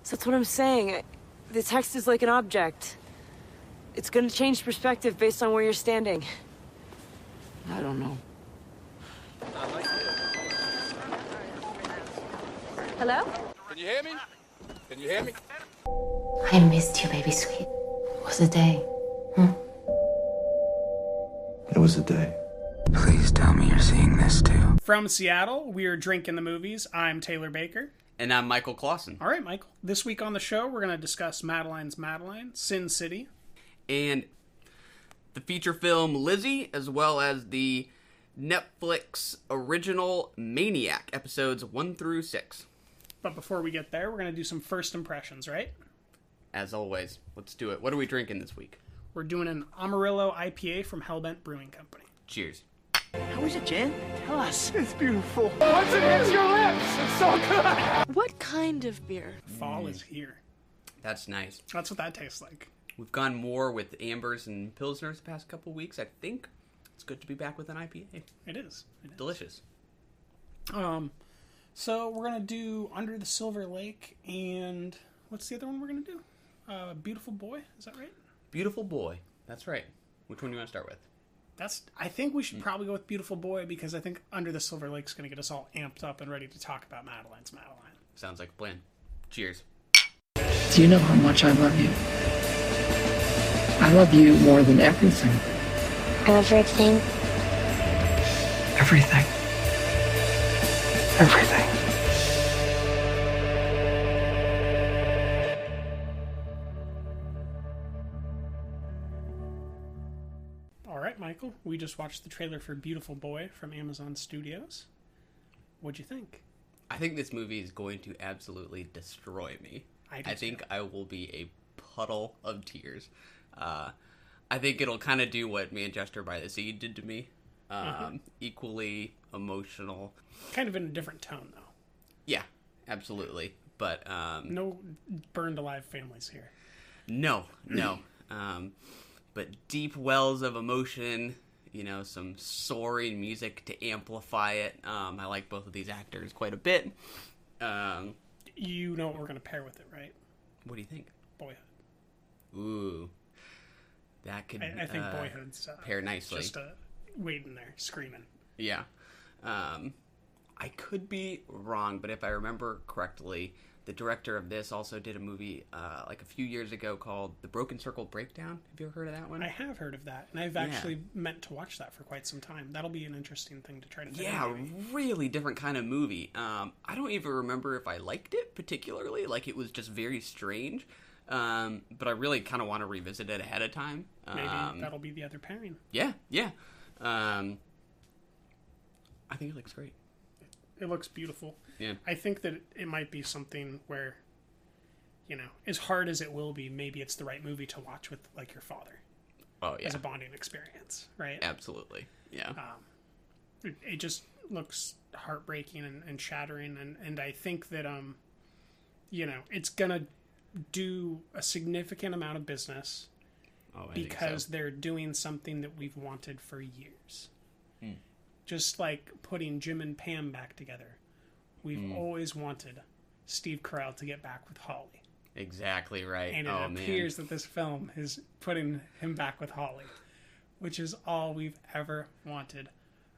So that's what I'm saying. The text is like an object. It's gonna change perspective based on where you're standing. I don't know. Hello? Can you hear me? Can you hear me? I missed you, baby sweet. It was a day. It was a day. Please tell me you're seeing this too. From Seattle, we're Drinking the Movies. I'm Taylor Baker. And I'm Michael Clausen. All right, Michael. This week on the show, we're going to discuss Madeline's Madeline, Sin City. And the feature film Lizzie, as well as the Netflix original Maniac, episodes 1 through 6. But before we get there, we're going to do some first impressions, right? As always, let's do it. What are we drinking this week? We're doing an Amarillo IPA from Hellbent Brewing Company. Cheers. How is it, Jen? Tell us. It's beautiful. Once it hits your lips, it's so good. What kind of beer? Fall is here. That's nice. That's what that tastes like. We've gone more with Ambers and Pilsners the past couple weeks. I think it's good to be back with an IPA. It is. Delicious. So we're going to do Under the Silver Lake and what's the other one we're going to do? Beautiful Boy, is that right? Beautiful Boy. That's right. Which one do you want to start with? I think we should probably go with Beautiful Boy because I think Under the Silver Lake's going to get us all amped up and ready to talk about Madeline's Madeline. Sounds like a plan. Cheers. Do you know how much I love you? I love you more than everything. Everything. Everything. Everything. All right, Michael, we just watched the trailer for Beautiful Boy from Amazon Studios. What'd you think? I think this movie is going to absolutely destroy me. I think I will be a puddle of tears. I think it'll kind of do what Manchester by the Sea did to me. Equally emotional. Kind of in a different tone, though. Yeah, absolutely. But no burned alive families here. No. But deep wells of emotion, some soaring music to amplify it. I like both of these actors quite a bit. You know what we're going to pair with it, right? What do you think? Boyhood. Ooh. That could I think Boyhood's pair nicely. Just waiting there, screaming. Yeah. I could be wrong, but if I remember correctly, the director of this also did a movie like a few years ago called The Broken Circle Breakdown. Have you ever heard of that one? I have heard of that, and I've actually meant to watch that for quite some time. That'll be an interesting thing to try to figure out. Yeah, really different kind of movie. I don't even remember if I liked it particularly. Like, it was just very strange. But I really kind of want to revisit it ahead of time. Maybe that'll be the other pairing. Yeah. I think it looks great. It looks beautiful. Yeah. I think that it might be something where, as hard as it will be, maybe it's the right movie to watch with, like, your father. Oh, yeah. As a bonding experience, right? Absolutely. Yeah. It just looks heartbreaking and shattering, and I think that, it's gonna do a significant amount of business because they're doing something that we've wanted for years. Just like putting Jim and Pam back together. We've always wanted Steve Carell to get back with Holly. Exactly right. And it appears that this film is putting him back with Holly, which is all we've ever wanted.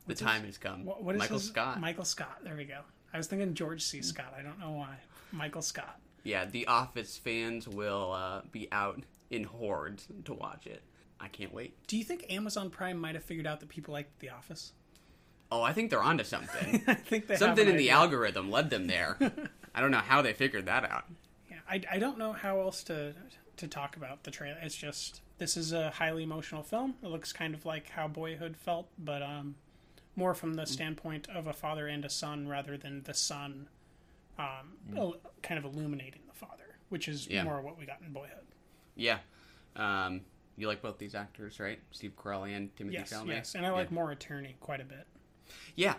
The time has come. What is Michael Scott. Michael Scott. There we go. I was thinking George C. Scott. I don't know why. Michael Scott. Yeah, The Office fans will be out in hordes to watch it. I can't wait. Do you think Amazon Prime might have figured out that people like The Office? Oh, I think they're onto something. I think they something have in the algorithm led them there. I don't know how they figured that out. Yeah, I don't know how else to talk about the trailer. It's just, this is a highly emotional film. It looks kind of like how Boyhood felt, but more from the standpoint of a father and a son rather than the son kind of illuminating the father, which is more what we got in Boyhood. Yeah. You like both these actors, right? Steve Carell and Timothy Chalamet? Yes, and I like Maura Tierney quite a bit. Yeah.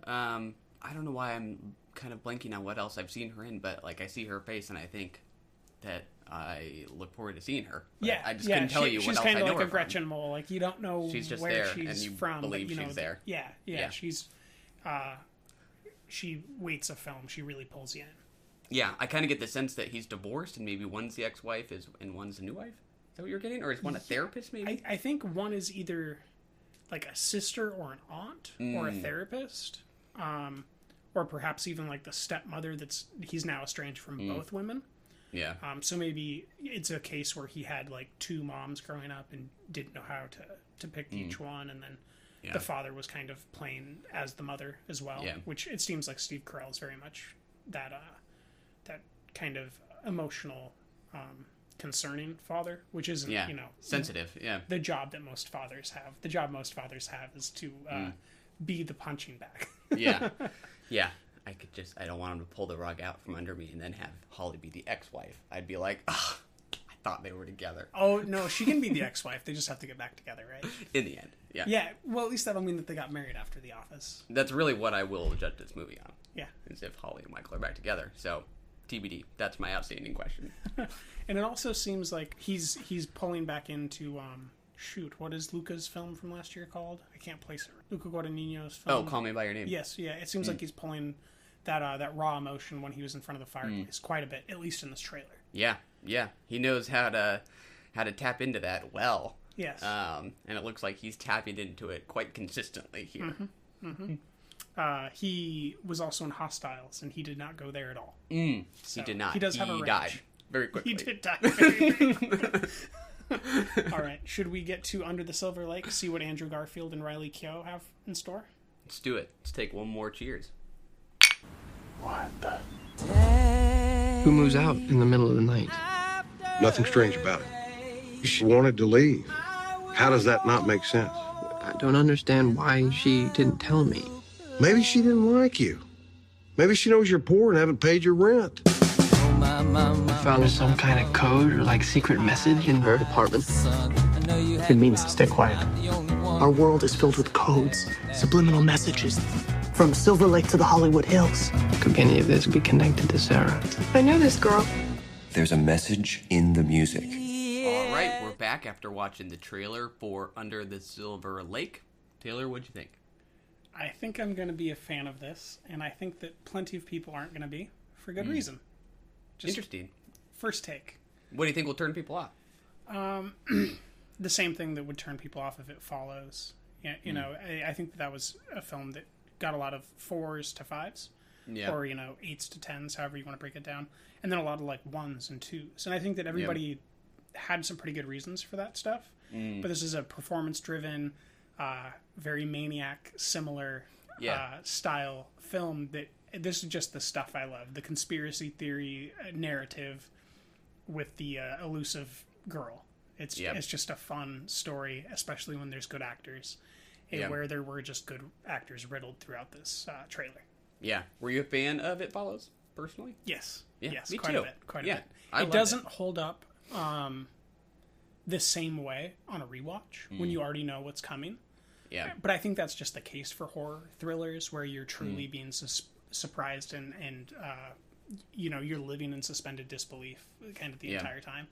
I don't know why I'm kind of blanking on what else I've seen her in, but like I see her face and I think that I look forward to seeing her. But I just couldn't tell you what else I know her from. She's kind of like a Gretchen Mol. Like, you don't know she's just where there, she's and you from. believe but, she's there. Yeah. She's she waits a film. She really pulls you in. Yeah, I kind of get the sense that he's divorced and maybe one's the ex-wife and one's the new wife. Is that what you're getting? Or is one a therapist, maybe? I think one is either like a sister or an aunt or a therapist. Or perhaps even like the stepmother he's now estranged from both women. Yeah. So maybe it's a case where he had like two moms growing up and didn't know how to pick each one. And then the father was kind of playing as the mother as well. Yeah. Which it seems like Steve Carell is very much that kind of emotional, concerning father, which isn't, sensitive. Yeah. The job that most fathers have. The job most fathers have is to be the punching bag. Yeah. Yeah. I don't want him to pull the rug out from under me and then have Holly be the ex-wife. I'd be like, ugh, I thought they were together. Oh, no, she can be the ex-wife. They just have to get back together, right? In the end, yeah. Yeah, well, at least that'll mean that they got married after The Office. That's really what I will judge this movie on. Yeah. Is if Holly and Michael are back together. So, TBD. That's my outstanding question. And it also seems like he's pulling back into... what is Luca's film from last year called? I can't place it. Luca Guadagnino's film. Oh, Call Me By Your Name. Yes, yeah. It seems like he's pulling that raw emotion when he was in front of the fireplace quite a bit, at least in this trailer. Yeah. He knows how to tap into that well. Yes. And it looks like he's tapping into it quite consistently here. He was also in Hostiles, and he did not go there at all. He did not. He does have a range. Died very quickly. He did die very quickly. All right, should we get to Under the Silver Lake, see what Andrew Garfield and Riley Keough have in store? Let's do it. Let's take one more cheers. What the? Who moves out in the middle of the night? Nothing strange about it. She wanted to leave. How does that not make sense? I don't understand why she didn't tell me. Maybe she didn't like you. Maybe she knows you're poor and haven't paid your rent. I found some kind of code or like secret message in her apartment. It means stay quiet. Our world is filled with codes, subliminal messages, from Silver Lake to the Hollywood Hills. Could any of this be connected to Sarah? I know this girl. There's a message in the music. All right, we're back after watching the trailer for Under the Silver Lake. Taylor, what'd you think? I think I'm going to be a fan of this, and I think that plenty of people aren't going to be, for good reason. Just interesting. First take. What do you think will turn people off? The same thing that would turn people off if It Follows. You know, I think that was a film that got a lot of 4s to 5s. Yeah. Or, 8s to 10s, however you want to break it down. And then a lot of, 1s and 2s. And I think that everybody had some pretty good reasons for that stuff. But this is a performance-driven, very Maniac, similar style film that... This is just the stuff I love. The conspiracy theory narrative with the elusive girl. It's just a fun story, especially when there's good actors. And where there were just good actors riddled throughout this trailer. Yeah. Were you a fan of It Follows, personally? Yes. Yeah, yes, me quite too. a bit. Quite a bit. It doesn't hold up the same way on a rewatch when you already know what's coming. Yeah. But I think that's just the case for horror thrillers where you're truly being surprised and you're living in suspended disbelief kind of the entire time.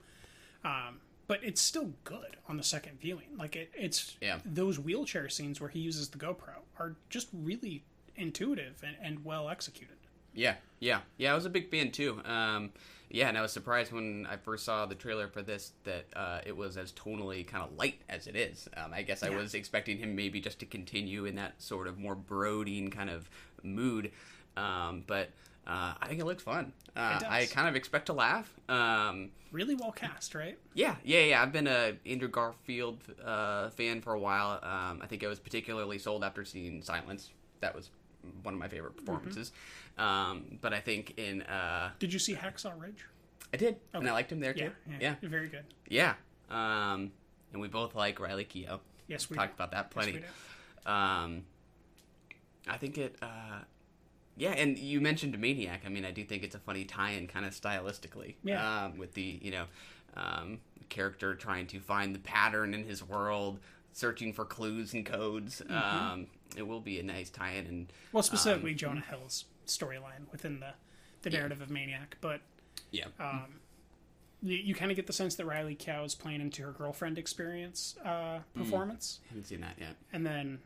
But it's still good on the second viewing. It's those wheelchair scenes where he uses the GoPro are just really intuitive and well executed. Yeah, I was a big fan too. And I was surprised when I first saw the trailer for this that it was as tonally kind of light as it is. I guess I was expecting him maybe just to continue in that sort of more brooding kind of mood. But I think it looks fun. I kind of expect to laugh. Really well cast, right? Yeah. I've been a Andrew Garfield fan for a while. I think I was particularly sold after seeing Silence. That was one of my favorite performances. But I think in... Did you see Hacksaw Ridge? I did, and I liked him there too. Yeah. Very good. Yeah. And we both like Riley Keough. Yes, we talked about that plenty. Yes, we do. I think it... and you mentioned Maniac. I mean, I do think it's a funny tie-in kind of stylistically. Yeah. With the, character trying to find the pattern in his world, searching for clues and codes. It will be a nice tie-in. And specifically Jonah Hill's storyline within the narrative of Maniac. But you kind of get the sense that Riley Keough is playing into her girlfriend experience performance. Haven't seen that yet. And then...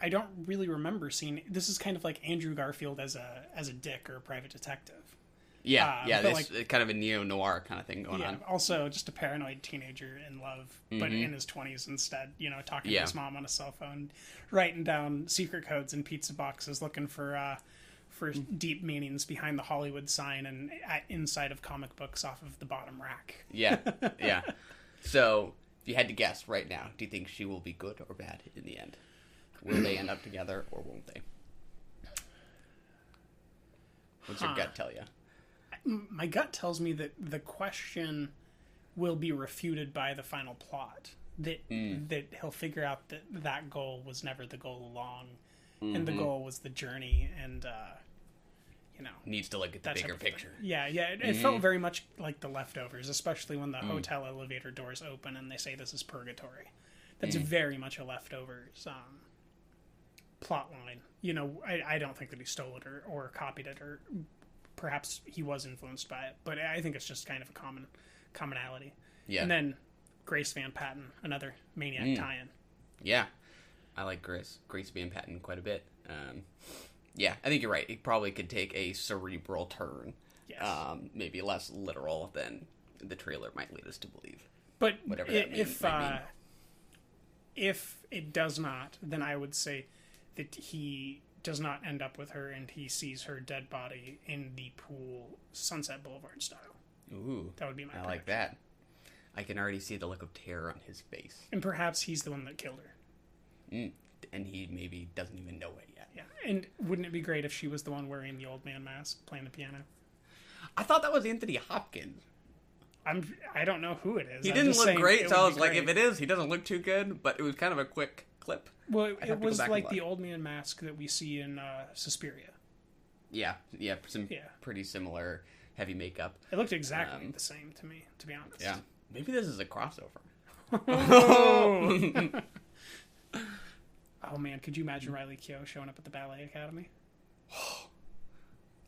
I don't really remember seeing. This is kind of like Andrew Garfield as a dick or a private detective. Yeah, this kind of a neo-noir kind of thing going on. Also, just a paranoid teenager in love, but in his 20s instead, talking to his mom on a cell phone, writing down secret codes in pizza boxes, looking for deep meanings behind the Hollywood sign and inside of comic books off of the bottom rack. Yeah. So, if you had to guess right now, do you think she will be good or bad in the end? Will they end up together or won't they? What's your gut tell you? My gut tells me that the question will be refuted by the final plot. That he'll figure out that goal was never the goal along, and the goal was the journey, and needs to look at the bigger picture. Yeah. It felt very much like The Leftovers, especially when the hotel elevator doors open and they say this is purgatory. That's very much a Leftovers plot line. I don't think that he stole it or copied it, or perhaps he was influenced by it, but I think it's just kind of a commonality. Yeah. And then Grace Van Patten, another Maniac tie-in. Yeah, I like Grace Van Patten quite a bit. Yeah, I think you're right. It probably could take a cerebral turn. Yes. Maybe less literal than the trailer might lead us to believe. But whatever that means, if it does not, then I would say that he does not end up with her and he sees her dead body in the pool, Sunset Boulevard style. Ooh. That would be my prediction. Like that. I can already see the look of terror on his face. And perhaps he's the one that killed her. And he maybe doesn't even know it yet. Yeah. And wouldn't it be great if she was the one wearing the old man mask, playing the piano? I thought that was Anthony Hopkins. I don't know who it is. He didn't look great, so I was like, if it is, he doesn't look too good, but it was kind of a quick clip. Well, it was like the old man mask that we see in Suspiria. Yeah, some pretty similar heavy makeup. It looked exactly the same to me, to be honest. Yeah. Maybe this is a crossover. Oh man, could you imagine Riley Keough showing up at the Ballet Academy?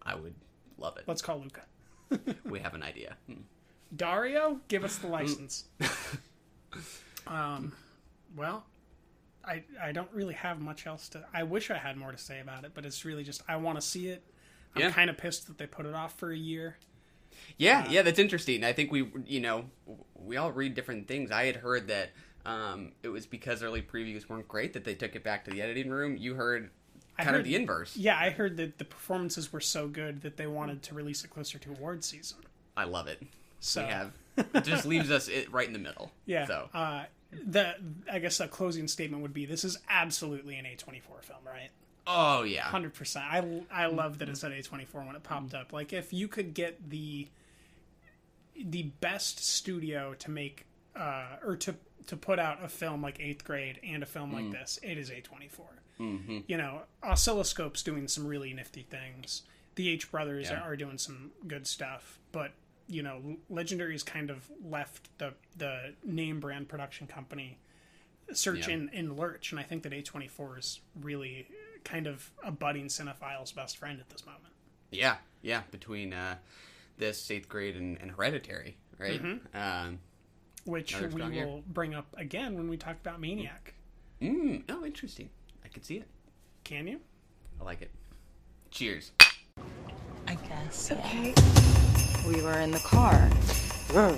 I would love it. Let's call Luca. We have an idea. Dario, give us the license. Well, I don't really have much else to... I wish I had more to say about it, but it's really just, I want to see it. I'm kind of pissed that they put it off for a year. Yeah, that's interesting. I think we all read different things. I had heard that it was because early previews weren't great that they took it back to the editing room. You heard kind of the inverse. Yeah, I heard that the performances were so good that they wanted to release it closer to awards season. I love it. So it just leaves us right in the middle. Yeah. So I guess a closing statement would be, this is absolutely an A24 film, right? Oh yeah, 100%. I love that it said A24 when it popped up. Like, if you could get the best studio to make or to put out a film like 8th Grade and a film like this, it is A24. Mm-hmm. Oscilloscope's doing some really nifty things. The H brothers are doing some good stuff, but Legendary's kind of left the name brand production company search in lurch, and I think that A24 is really kind of a budding cinephile's best friend at this moment. Yeah, between this 8th Grade and Hereditary, right? Mm-hmm. Which we will bring up again when we talk about Maniac. Oh, interesting. I could see it. Can you? I like it. Cheers. I guess. Okay. We were in the car. Are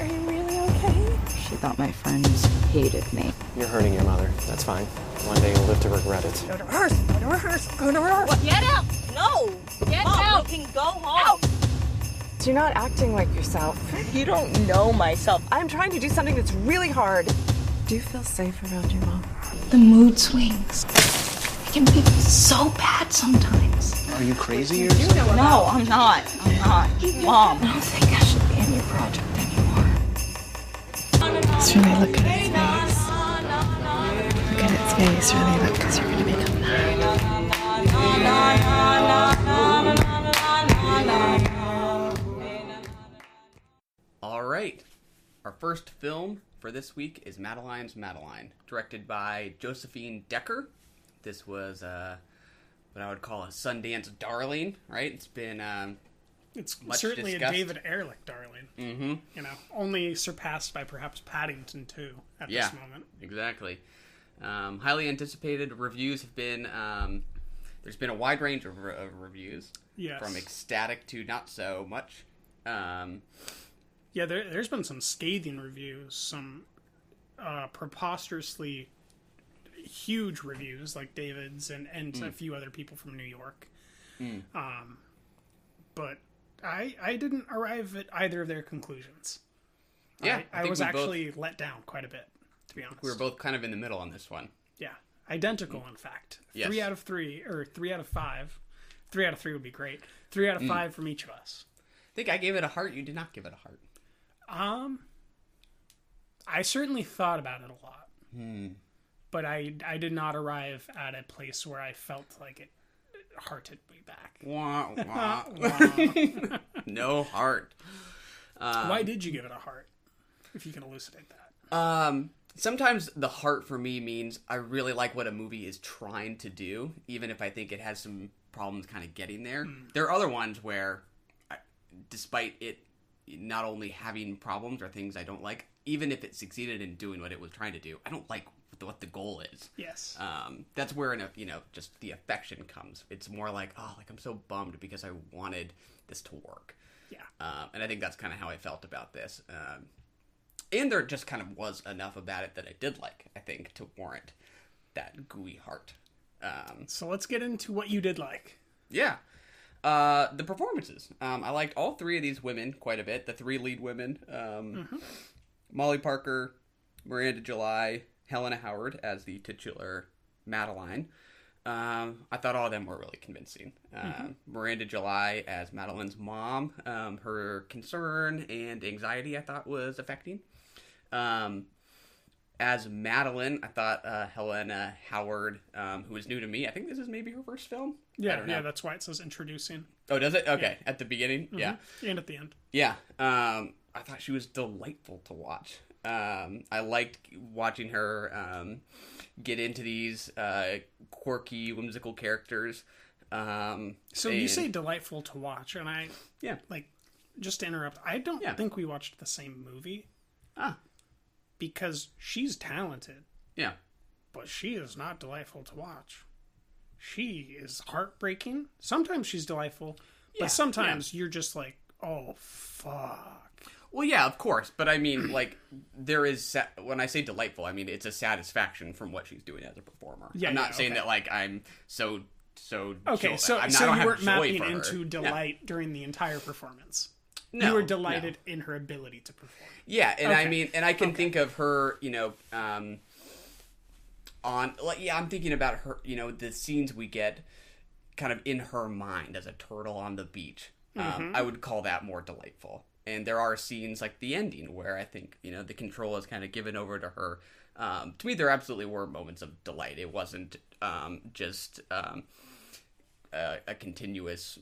you really okay? She thought my friends hated me. You're hurting your mother. That's fine. One day you'll live to regret it. Go to rehearse. Go to rehearse. Go to rehearse. What? Get out! No! Get Mom, out! We can go home. Out. You're not acting like yourself. You don't know myself. I'm trying to do something that's really hard. Do you feel safe around your mom? The mood swings. It can be so bad sometimes. Are you crazy or something? No, I'm not. Mom. I don't think I should be in your project anymore. Just really look at its face. Look at its face, really look, because you're going to become All right. Our first film for this week is Madeline's Madeline, directed by Josephine Decker. This was what I would call a Sundance darling, right? It's been it's much certainly discussed. a David Ehrlich darling. Mm-hmm. Only surpassed by perhaps Paddington 2 at this moment. Exactly. Highly anticipated. Reviews have been... there's been a wide range of reviews. Yes. From ecstatic to not so much. Yeah, there's been some scathing reviews, some preposterously huge reviews, like David's and a few other people from New York. But I didn't arrive at either of their conclusions. Yeah, I was actually let down quite a bit, to be honest. We were both kind of in the middle on this one. Yeah, identical, in fact. Yes. 3 out of 3, or 3 out of 5. 3 out of 3 would be great. 3 out of 5 from each of us. I think I gave it a heart. You did not give it a heart. I certainly thought about it a lot. But I did not arrive at a place where I felt like it hearted me back. Wah, wah. No heart. Why did you give it a heart? If you can elucidate that. Sometimes the heart for me means I really like what a movie is trying to do, even if I think it has some problems kind of getting there. There are other ones where, despite it not only having problems or things I don't like, even if it succeeded in doing what it was trying to do, I don't like what the goal is. Yes. That's where, just the affection comes. It's more like, I'm so bummed because I wanted this to work. Yeah. And I think that's kind of how I felt about this. And there just kind of was enough about it that I did like, I think, to warrant that gooey heart. So let's get into what you did like. Yeah. The performances. I liked all 3 of these women quite a bit. The 3 lead women. Molly Parker, Miranda July, Helena Howard as the titular Madeline. I thought all of them were really convincing. Miranda July as Madeline's mom. Her concern and anxiety I thought was affecting. As Madeline, I thought Helena Howard, who was new to me. I think this is maybe her first film. Yeah, that's why it says introducing. Oh, does it? Okay, yeah. At the beginning? Yeah. And at the end. Yeah. I thought she was delightful to watch. I liked watching her get into these quirky, whimsical characters. So you say delightful to watch, and just to interrupt, I don't think we watched the same movie. Because she's talented. Yeah. But she is not delightful to watch. She is heartbreaking. Sometimes she's delightful, but sometimes you're just like, oh, fuck. Well, yeah, of course. But I mean, there is, when I say delightful, I mean, it's a satisfaction from what she's doing as a performer. Yeah, I'm not saying that, I'm so okay, so you weren't mapping into delight during the entire perforance. No, you were delighted in her ability to perform. Yeah, and I mean, and I can think of her, I'm thinking about her, the scenes we get kind of in her mind as a turtle on the beach. I would call that more delightful. And there are scenes like the ending where I think, the control is kind of given over to her. To me, there absolutely were moments of delight. It wasn't just a continuous...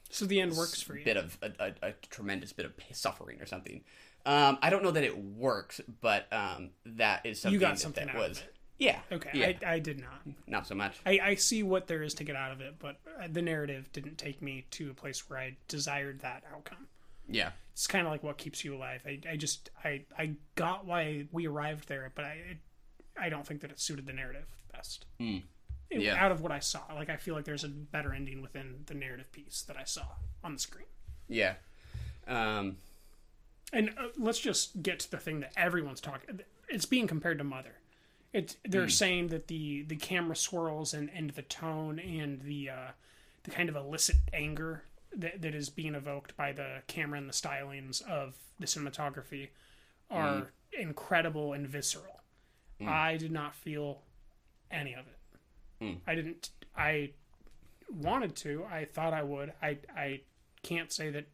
So the end works for you. Bit of a tremendous bit of suffering or something. I don't know that it works, but that is something you got something that out was. Of it. Yeah. Okay. Yeah. I did not. Not so much. I see what there is to get out of it, but the narrative didn't take me to a place where I desired that outcome. Yeah. It's kind of like what keeps you alive. I got why we arrived there, but I don't think that it suited the narrative best. Out of what I saw. I feel like there's a better ending within the narrative piece that I saw on the screen. Yeah. And let's just get to the thing that everyone's talking... It's being compared to Mother. They're saying that the camera swirls and the tone and the kind of illicit anger that is being evoked by the camera and the stylings of the cinematography are incredible and visceral. I did not feel any of it. I wanted to. I thought I would. I can't say that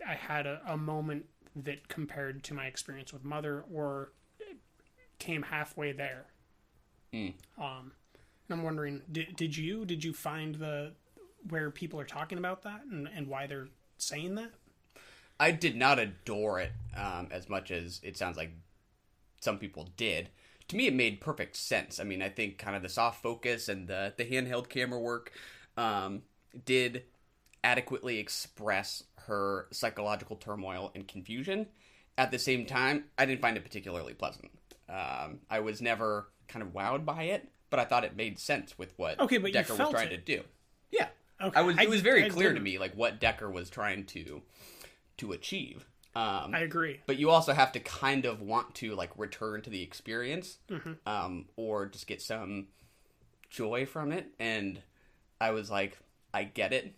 I had a moment that compared to my experience with Mother or came halfway there. And I'm wondering, did you find where people are talking about that and why they're saying that? I did not adore it as much as it sounds like some people did. To me, it made perfect sense. I mean, I think kind of the soft focus and the handheld camera work did adequately express her psychological turmoil and confusion. At the same time, I didn't find it particularly pleasant. I was never kind of wowed by it, but I thought it made sense with what but Decker was trying to do. Yeah. Okay. It was very clear to me, like, what Decker was trying to achieve. I agree. But you also have to kind of want to, like, return to the experience, Mm-hmm. or just get some joy from it. And I was like, I get it.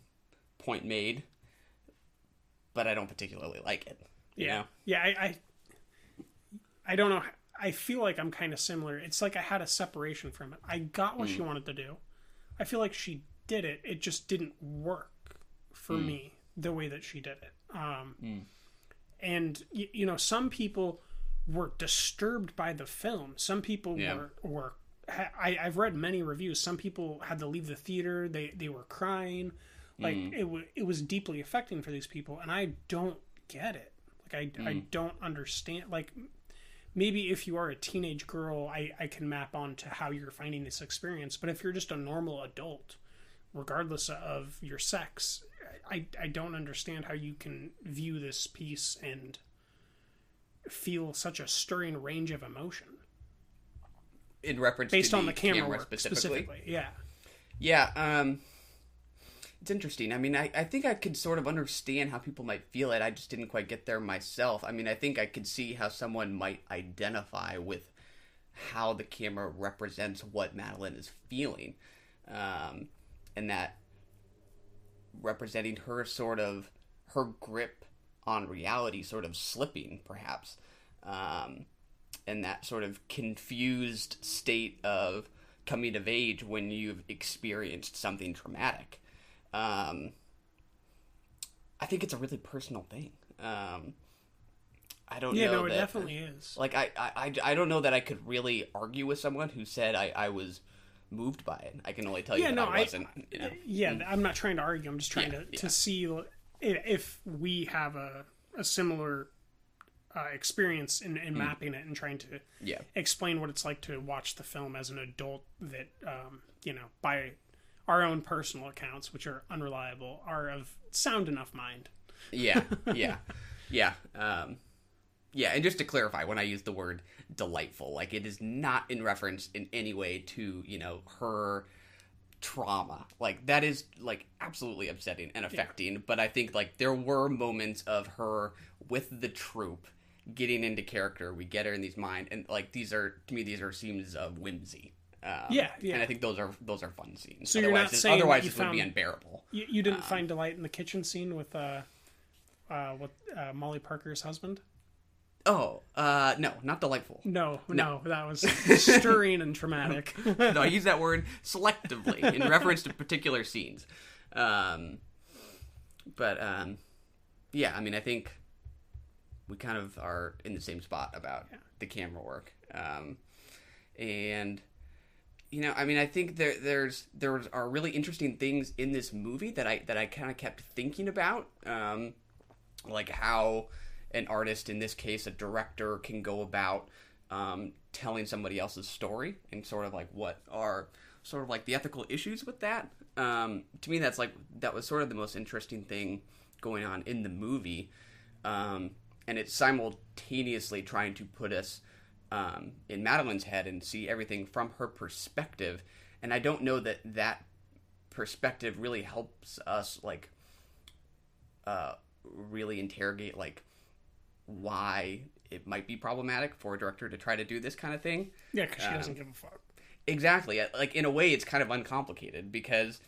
Point made. But I don't particularly like it. You know? Yeah, I don't know. I feel like I'm kind of similar. It's like I had a separation from it. I got what she wanted to do. I feel like she did it. It just didn't work for me the way that she did it. And, you know, some people were disturbed by the film. Some people were I've read many reviews. Some people had to leave the theater. They were crying. Like, it was deeply affecting for these people. And I don't get it. Like, I don't understand. Like, maybe if you are a teenage girl, I can map on to how you're finding this experience. But if you're just a normal adult, regardless of your sex, I don't understand how you can view this piece and feel such a stirring range of emotion. In reference based to on the camera work specifically. Yeah. Yeah, it's interesting. I mean, I think I could sort of understand how people might feel it. I just didn't quite get there myself. I mean, I think I could see how someone might identify with how the camera represents what Madeline is feeling. And that representing her her grip on reality sort of slipping, perhaps. And that sort of confused state of coming of age when you've experienced something traumatic. I think it's a really personal thing. I don't know. Yeah, no, it that, definitely is. Like, I don't know that I could really argue with someone who said I was moved by it. I can only tell you that I wasn't. You know? Yeah, I'm not trying to argue. I'm just trying to see if we have a similar experience in mapping it and trying to explain what it's like to watch the film as an adult that, you know, by our own personal accounts, which are unreliable, are of sound enough mind. Yeah. And just to clarify, when I use the word delightful, like, it is not in reference in any way to, you know, her trauma. Like, that is, like, absolutely upsetting and affecting. But I think, like, there were moments of her with the troupe getting into character. We get her in these mind, and, like, these are scenes of whimsy. And I think those are fun scenes. So you're not saying otherwise it would be unbearable. You didn't find delight in the kitchen scene with Molly Parker's husband? Oh, no, not delightful. No, that was stirring and traumatic. No, I use that word selectively in reference to particular scenes. Yeah, I mean, I think we kind of are in the same spot about the camera work. And, you know, I mean, I think there are really interesting things in this movie that I kind of kept thinking about, like how an artist, in this case a director, can go about telling somebody else's story, and sort of like what are sort of like the ethical issues with that. To me, that was sort of the most interesting thing going on in the movie, and it's simultaneously trying to put us in Madeline's head and see everything from her perspective. And I don't know that perspective really helps us, like, really interrogate, like, why it might be problematic for a director to try to do this kind of thing. Yeah, because she doesn't give a fuck. Exactly. Like, in a way, it's kind of uncomplicated, because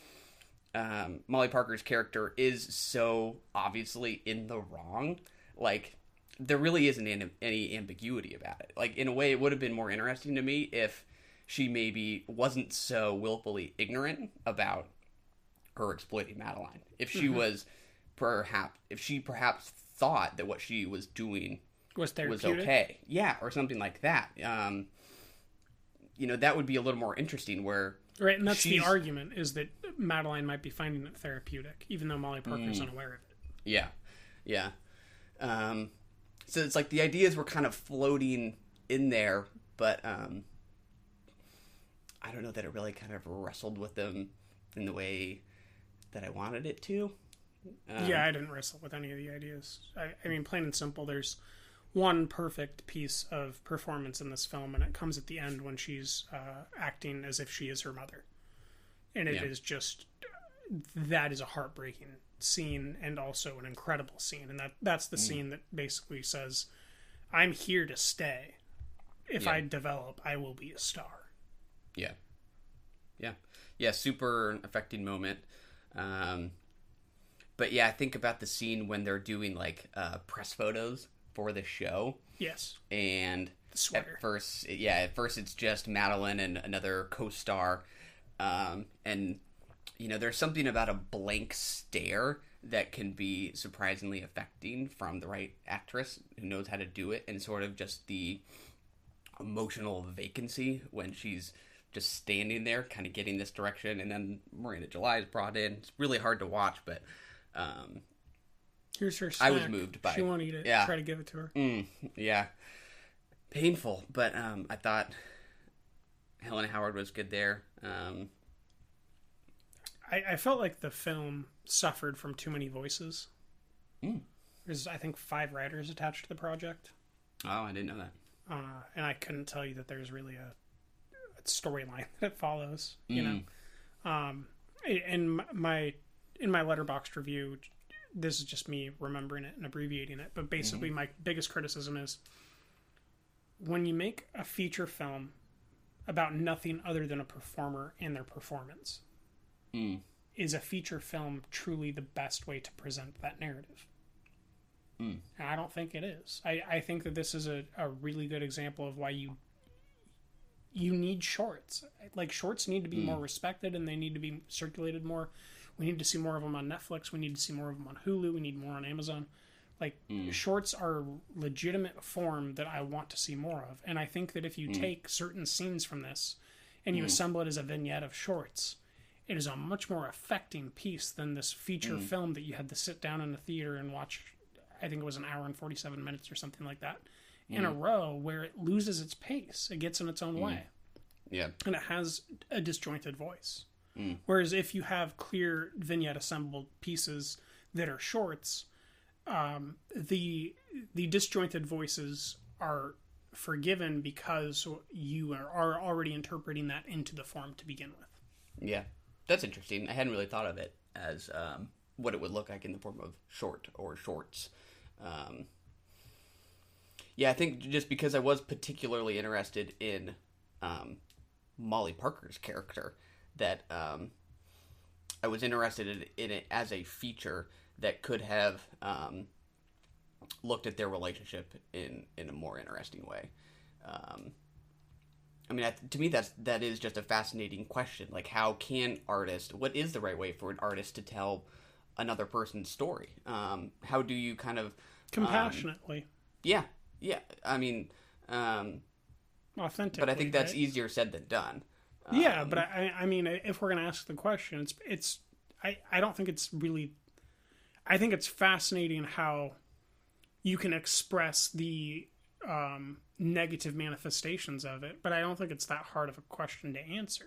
Molly Parker's character is so obviously in the wrong. Like, there really isn't any ambiguity about it. Like, in a way, it would have been more interesting to me if she maybe wasn't so willfully ignorant about her exploiting Madeline. If she was perhaps thought that what she was doing was okay. Yeah, or something like that. You know, that would be a little more interesting, where... Right, and that's the argument, is that Madeline might be finding it therapeutic, even though Molly Parker's unaware of it. Yeah. So it's like the ideas were kind of floating in there, but I don't know that it really kind of wrestled with them in the way that I wanted it to. Yeah, I didn't wrestle with any of the ideas. I mean, plain and simple, there's one perfect piece of performance in this film, and it comes at the end when she's acting as if she is her mother. And it is just, that is a heartbreaking scene and also an incredible scene. And that's the scene that basically says, I'm here to stay. If I develop, I will be a star. Yeah. Yeah. Yeah, super affecting moment. But yeah, I think about the scene when they're doing like press photos for the show. Yes. And the sweater. At first it's just Madeline and another co-star. And, you know, there's something about a blank stare that can be surprisingly affecting from the right actress who knows how to do it, and sort of just the emotional vacancy when she's just standing there kind of getting this direction. And then Miranda July is brought in. It's really hard to watch, but here's her snack. I was moved by. She wanted you to try to give it to her. Yeah, painful, but I thought Helen Howard was good there. I felt like the film suffered from too many voices. There's, I think, 5 writers attached to the project. Oh, I didn't know that. And I couldn't tell you that there's really a storyline that follows. You know, in my Letterboxd review, this is just me remembering it and abbreviating it. But basically, my biggest criticism is when you make a feature film about nothing other than a performer and their performance. Is a feature film truly the best way to present that narrative? And I don't think it is. I think that this is a really good example of why you need shorts. Like, shorts need to be more respected, and they need to be circulated more. We need to see more of them on Netflix. We need to see more of them on Hulu. We need more on Amazon. Like, shorts are a legitimate form that I want to see more of. And I think that if you take certain scenes from this and you assemble it as a vignette of shorts, it is a much more affecting piece than this feature film that you had to sit down in the theater and watch. I think it was an hour and 47 minutes or something like that in a row, where it loses its pace. It gets in its own way. Yeah. And it has a disjointed voice. Whereas if you have clear vignette assembled pieces that are shorts, the disjointed voices are forgiven because you are already interpreting that into the form to begin with. Yeah. That's interesting. I hadn't really thought of it as what it would look like in the form of short or shorts. Yeah, I think just because I was particularly interested in Molly Parker's character, that I was interested in it as a feature that could have looked at their relationship in a more interesting way. I mean, to me, that is just a fascinating question. Like, how can what is the right way for an artist to tell another person's story? How do you kind of... compassionately. Yeah. I mean... authentically. But I think that's easier said than done. Yeah, but I mean, if we're going to ask the question, I don't think it's really... I think it's fascinating how you can express the negative manifestations of it, but I don't think it's that hard of a question to answer.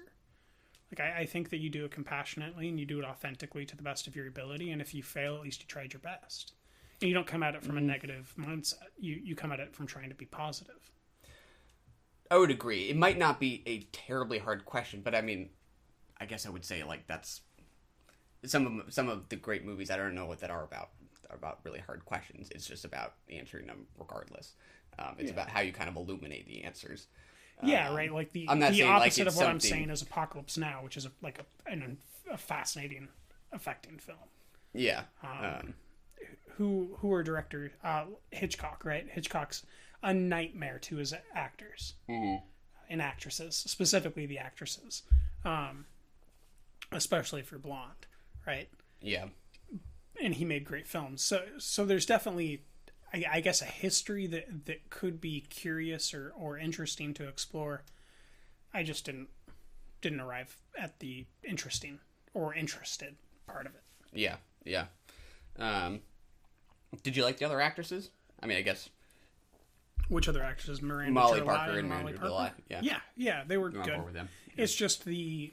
Like, I think that you do it compassionately and you do it authentically to the best of your ability, and if you fail, at least you tried your best. And you don't come at it from a negative mindset. You come at it from trying to be positive. I would agree. It might not be a terribly hard question, but I mean, I guess I would say, like, that's some of the great movies I don't know what that are about really hard questions. It's just about answering them regardless. It's about how you kind of illuminate the answers. Yeah, right. Like the opposite of what I'm saying is Apocalypse Now, which is a fascinating, affecting film. Yeah. Who are directors? Hitchcock, right? Hitchcock's a nightmare to his actors and actresses, specifically the actresses, especially if you're blonde, right? Yeah. And he made great films. So there's definitely, I guess, a history that could be curious or interesting to explore. I just didn't arrive at the interesting or interested part of it. Yeah. Did you like the other actresses? I mean, I guess. Which other actresses? Molly Parker and Miranda July. Yeah, they were good. With them. Yeah. It's just the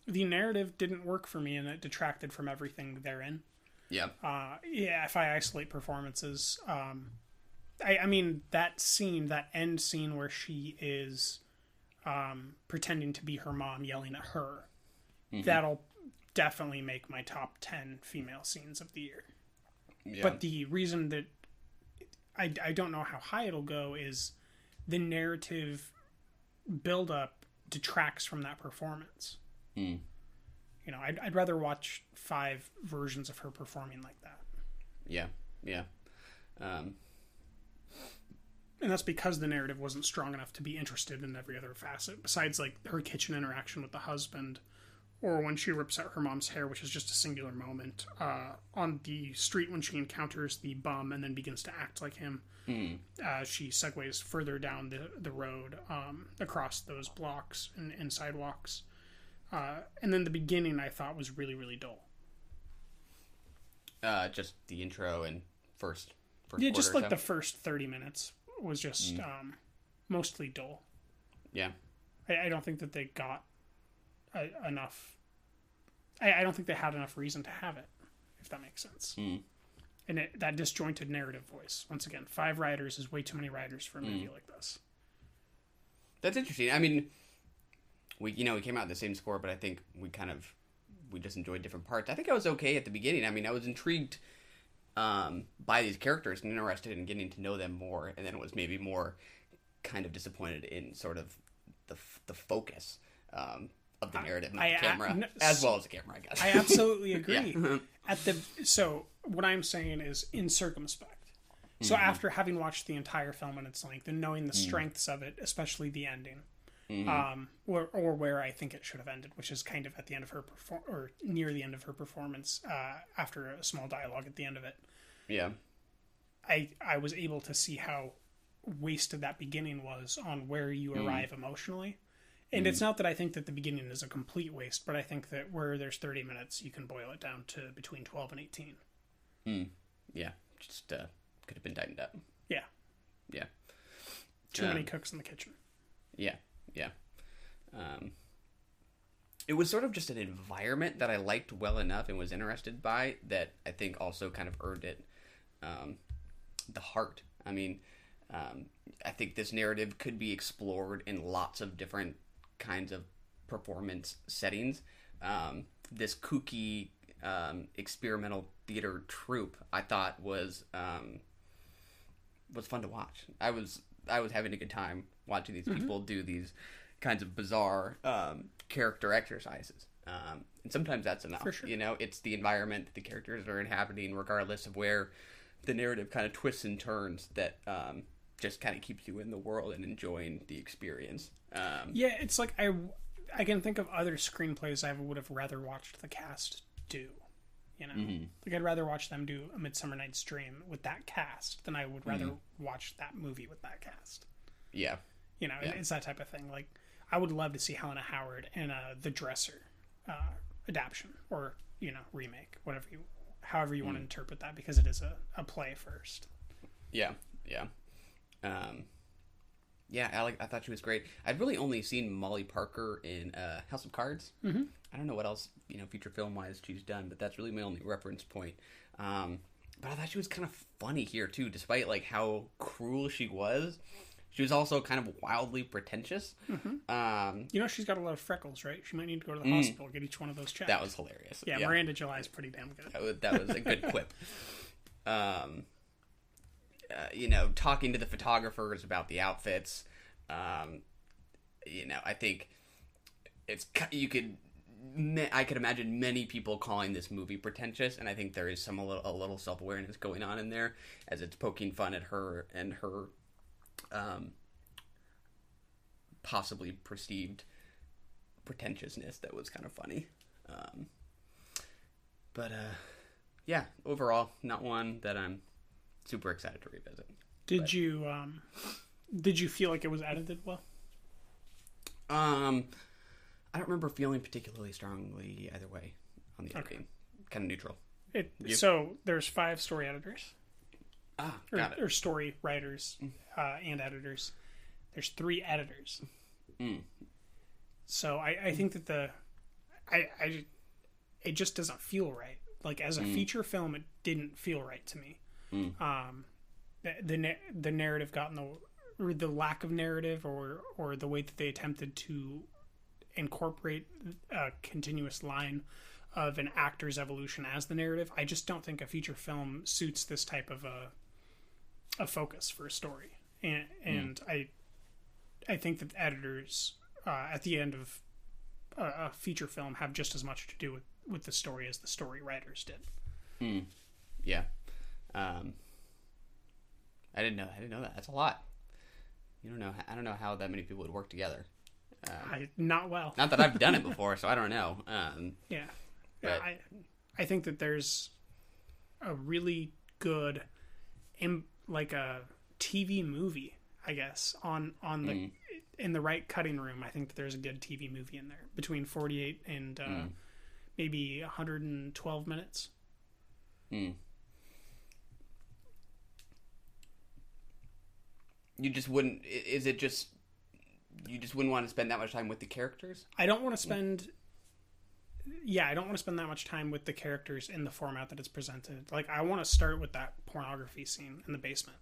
narrative didn't work for me, and it detracted from everything therein. Yeah. If I isolate performances, I mean, that end scene where she is pretending to be her mom yelling at her, that'll definitely make my top 10 female scenes of the year. Yeah. But the reason that I don't know how high it'll go is the narrative buildup detracts from that performance. You know, I'd rather watch 5 versions of her performing like that. Yeah. And that's because the narrative wasn't strong enough to be interested in every other facet, besides like her kitchen interaction with the husband, or when she rips out her mom's hair, which is just a singular moment, on the street when she encounters the bum and then begins to act like him. She segues further down the road, across those blocks and sidewalks. And then the beginning I thought was really, really dull. Just the intro and first yeah, just like the first 30 minutes was just mostly dull. Yeah. I don't think that they got enough. I don't think they had enough reason to have it, if that makes sense. And that disjointed narrative voice. Once again, 5 writers is way too many writers for a movie like this. That's interesting. I mean, we came out the same score, but I think we just enjoyed different parts. I think I was okay at the beginning. I mean, I was intrigued by these characters and interested in getting to know them more, and then was maybe more kind of disappointed in sort of the focus of the narrative, not the camera, as well as the camera, I guess. I absolutely agree. So what I'm saying is in circumspect. So after having watched the entire film in its length and knowing the strengths of it, especially the ending, or where I think it should have ended, which is kind of at the end of her or near the end of her performance, after a small dialogue at the end of it. Yeah. I was able to see how wasted that beginning was on where you arrive emotionally. And it's not that I think that the beginning is a complete waste, but I think that where there's 30 minutes, you can boil it down to between 12 and 18. Yeah. Just could have been tightened up. Yeah. Yeah. Too many cooks in the kitchen. Yeah. It was sort of just an environment that I liked well enough and was interested by that I think also kind of earned it the heart. I mean, I think this narrative could be explored in lots of different kinds of performance settings. This kooky experimental theater troupe I thought was fun to watch. I was having a good time watching these people do these kinds of bizarre character exercises. And sometimes that's enough. For sure. You know, it's the environment that the characters are inhabiting, regardless of where the narrative kind of twists and turns, that just kind of keeps you in the world and enjoying the experience. Yeah, it's like I can think of other screenplays I would have rather watched the cast do. You know, like I'd rather watch them do A Midsummer Night's Dream with that cast than I would rather watch that movie with that cast. Yeah. You know, it's that type of thing. Like, I would love to see Helena Howard in The Dresser adaptation or, you know, remake, however you want to interpret that, because it is a play first. Yeah. I thought she was great. I've really only seen Molly Parker in House of Cards. I don't know what else, you know, feature film wise she's done, but that's really my only reference point. But I thought she was kind of funny here too, despite like how cruel she was. She was also kind of wildly pretentious. You know, she's got a lot of freckles, right? She might need to go to the hospital, get each one of those checked. That was hilarious. Yeah, Miranda July's pretty damn good. That was a good quip. You know, talking to the photographers about the outfits. You know, I think I could imagine many people calling this movie pretentious, and I think there is a little self-awareness going on in there as it's poking fun at her and her possibly perceived pretentiousness that was kind of funny. But yeah, overall, not one that I'm super excited to revisit. Did you feel like it was edited well? I don't remember feeling particularly strongly either way on the editing. Kind of neutral. So there's 5 story editors. Got it. Or story writers and editors. There's 3 editors. So I think that it just doesn't feel right. Like as a feature film, it didn't feel right to me. the narrative got in or the lack of narrative, or the way that they attempted to incorporate a continuous line of an actor's evolution as the narrative. I just don't think a feature film suits this type of a focus for a story, and I think that editors at the end of a feature film have just as much to do with the story as the story writers did. Yeah. I didn't know that. That's a lot. I don't know how that many people would work together. Not well. Not that I've done it before, so I don't know. Yeah. I think that there's a really good, like a TV movie, I guess, on the in the right cutting room. I think that there's a good TV movie in there between 48 and maybe 112 minutes. You just wouldn't. Is it just you just wouldn't want to spend that much time with the characters? I don't want to spend. Yeah, I don't want to spend that much time with the characters in the format that it's presented. Like, I want to start with that pornography scene in the basement.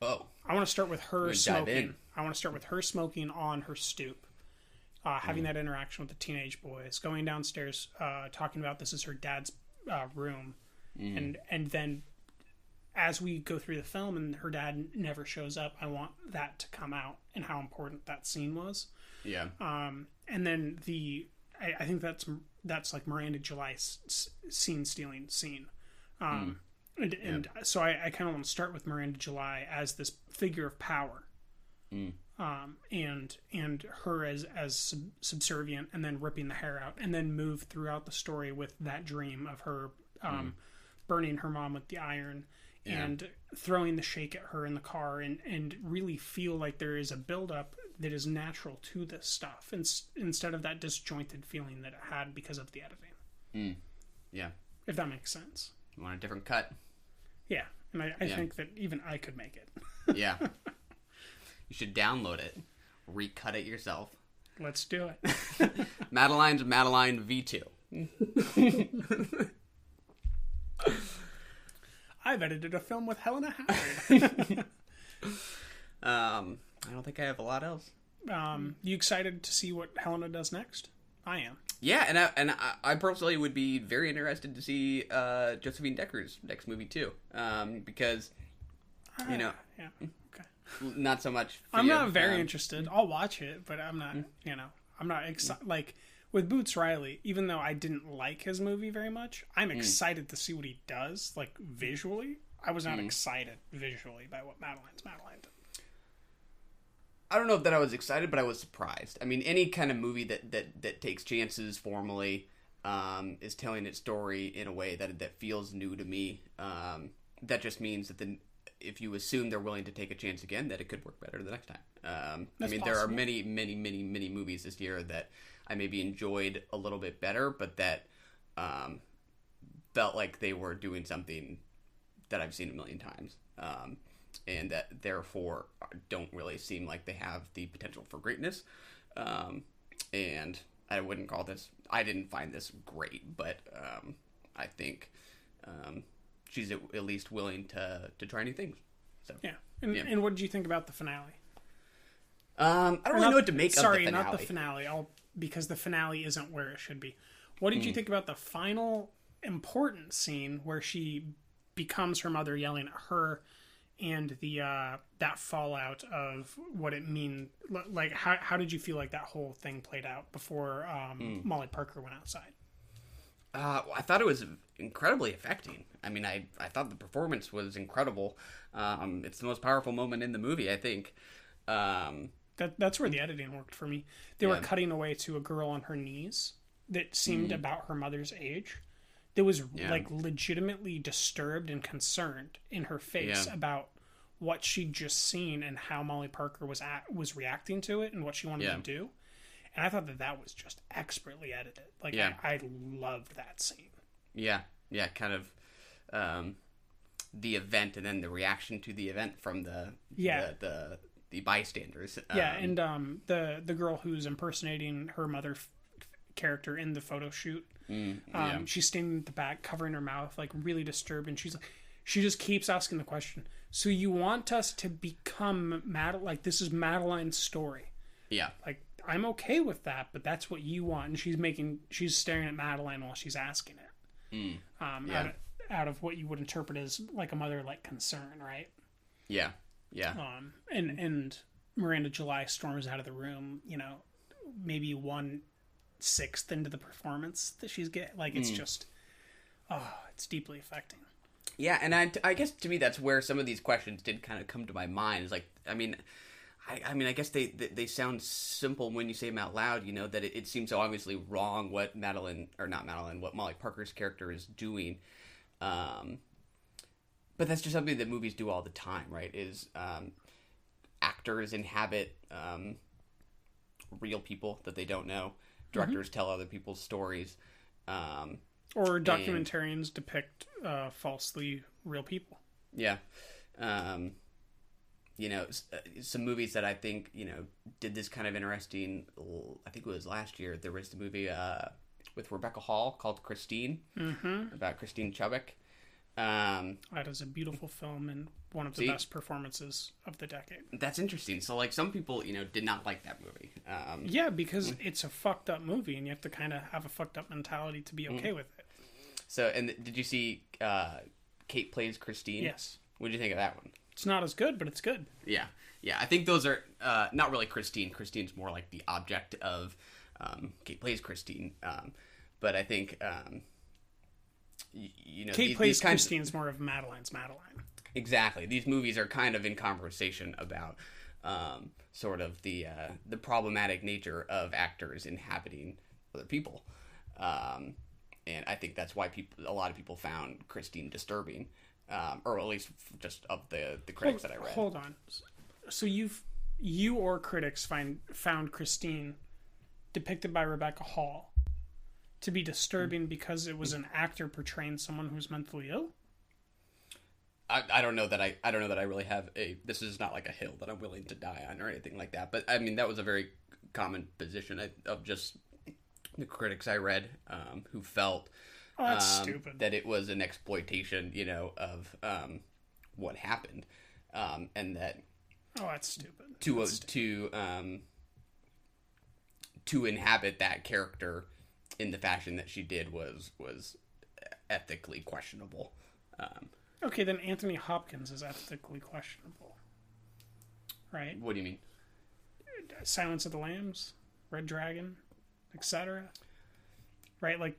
Oh. I want to start with her smoking. I want to start with her smoking on her stoop, having that interaction with the teenage boys, going downstairs, talking about this is her dad's room, and then as we go through the film and her dad never shows up, I want that to come out and how important that scene was. Yeah. And then I think that's like Miranda July's scene-stealing scene. And so I kind of want to start with Miranda July as this figure of power, and her as subservient, and then ripping the hair out, and then move throughout the story with that dream of her burning her mom with the iron, and throwing the shake at her in the car, and really feel like there is a buildup that is natural to this stuff, instead of that disjointed feeling that it had because of the editing. Yeah. If that makes sense. You want a different cut? Yeah, and I think that even I could make it. Yeah. You should download it. Recut it yourself. Let's do it. Madeline's Madeline V2. I've edited a film with Helena Howard. I don't think I have a lot else. You excited to see what Helena does next? I am. Yeah, and I personally would be very interested to see Josephine Decker's next movie too, because yeah, okay. Not so much. I'm not very interested. I'll watch it, but I'm not. I'm not excited. Like with Boots Riley, even though I didn't like his movie very much, I'm excited to see what he does. Like visually, I was not excited visually by what Madeline's Madeline did. I don't know that I was excited, but I was surprised. I mean, any kind of movie that takes chances formally, is telling its story in a way that feels new to me. That just means that if you assume they're willing to take a chance again, that it could work better the next time. I mean, possible. There are many movies this year that I maybe enjoyed a little bit better, but that felt like they were doing something that I've seen a million times. And that therefore don't really seem like they have the potential for greatness. And I wouldn't call this, I didn't find this great, but I think she's at least willing to try new things. So yeah. And what did you think about the finale? I don't really know what to make of the finale. Sorry, not the finale, because the finale isn't where it should be. What did you think about the final important scene where she becomes her mother, yelling at her, and the that fallout of what it mean? Like, how did you feel like that whole thing played out before Molly Parker went outside? I thought it was incredibly affecting. I mean, I thought the performance was incredible. It's the most powerful moment in the movie, I think. That's where the editing worked for me. They were cutting away to a girl on her knees that seemed about her mother's age. That was like legitimately disturbed and concerned in her face about what she'd just seen and how Molly Parker was reacting to it and what she wanted to do. And I thought that was just expertly edited. Like I loved that scene. Yeah, kind of the event and then the reaction to the event from the bystanders. And the girl who's impersonating her mother character in the photo shoot. She's standing at the back, covering her mouth, like really disturbed, and she's like, she just keeps asking the question. So you want us to become like this is Madeline's story? Yeah. Like, I'm okay with that, but that's what you want. And she's staring at Madeline while she's asking it. Out of what you would interpret as like a mother-like concern, right? Yeah. Yeah. And Miranda July storms out of the room, you know, maybe 1/6 into the performance that she's getting. Like, it's just, it's deeply affecting. Yeah, and I guess to me that's where some of these questions did kind of come to my mind. It's like, I mean, I guess they sound simple when you say them out loud, you know, that it seems so obviously wrong what what Molly Parker's character is doing. But that's just something that movies do all the time, right? Is actors inhabit real people that they don't know. Directors tell other people's stories. Or documentarians depict falsely real people. Yeah. You know, some movies that I think, you know, did this kind of interesting, I think it was last year, there was the movie with Rebecca Hall called Christine, about Christine Chubbuck. That is a beautiful film and one of the best performances of the decade. That's interesting. So, like, some people, you know, did not like that movie. Yeah, because it's a fucked up movie, and you have to kind of have a fucked up mentality to be okay with it. So, and did you see Kate Plays Christine? Yes. What did you think of that one? It's not as good, but it's good. Yeah. Yeah, I think those are not really Christine. Christine's more like the object of Kate Plays Christine. But I think, you know... Kate Plays Christine's more of Madeline's Madeline. Exactly. These movies are kind of in conversation about sort of the problematic nature of actors inhabiting other people. And I think that's why a lot of people found Christine disturbing. Or at least just of the critics that I read. Hold on. So you or critics found Christine, depicted by Rebecca Hall, to be disturbing because it was an actor portraying someone who's mentally ill? I don't know that I really have this is not like a hill that I'm willing to die on or anything like that. But I mean, that was a very common position of just the critics I read who felt that's stupid. That it was an exploitation, you know, of what happened, and that that's stupid. To inhabit that character in the fashion that she did was ethically questionable. Okay, then Anthony Hopkins is ethically questionable, right? What do you mean? Silence of the Lambs, Red Dragon, etc. Right, like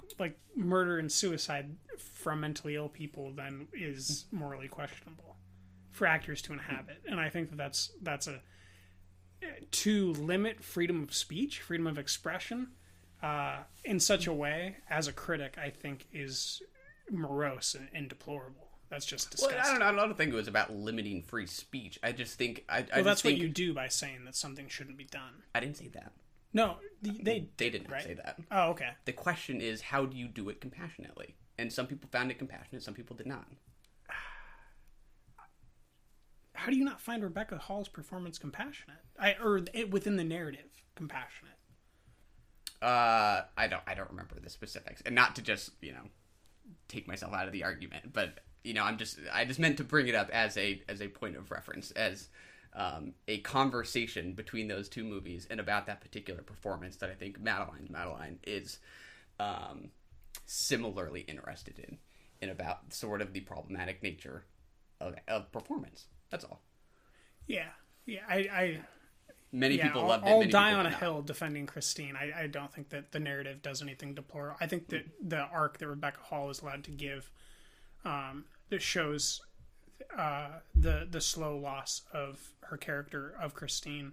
murder and suicide from mentally ill people then is morally questionable for actors to inhabit, and I think that's to limit freedom of speech, freedom of expression, in such a way as a critic, I think is morose and deplorable. That's just disgusting. Well, I don't think it was about limiting free speech. I just think that's what you do by saying that something shouldn't be done. I didn't say that. No, they didn't right? say that. Oh, okay. The question is, how do you do it compassionately? And some people found it compassionate, some people did not. How do you not find Rebecca Hall's performance compassionate? Within the narrative compassionate? I don't remember the specifics, and not to just, you know, take myself out of the argument, but you know, I just meant to bring it up as a point of reference, as a conversation between those two movies and about that particular performance that I think Madeline is similarly interested in about sort of the problematic nature of performance. That's all. Yeah. Many people loved it. I'll die on a hill defending Christine. I don't think that the narrative does anything deplorable. I think that the arc that Rebecca Hall is allowed to give that shows the slow loss of her character of Christine,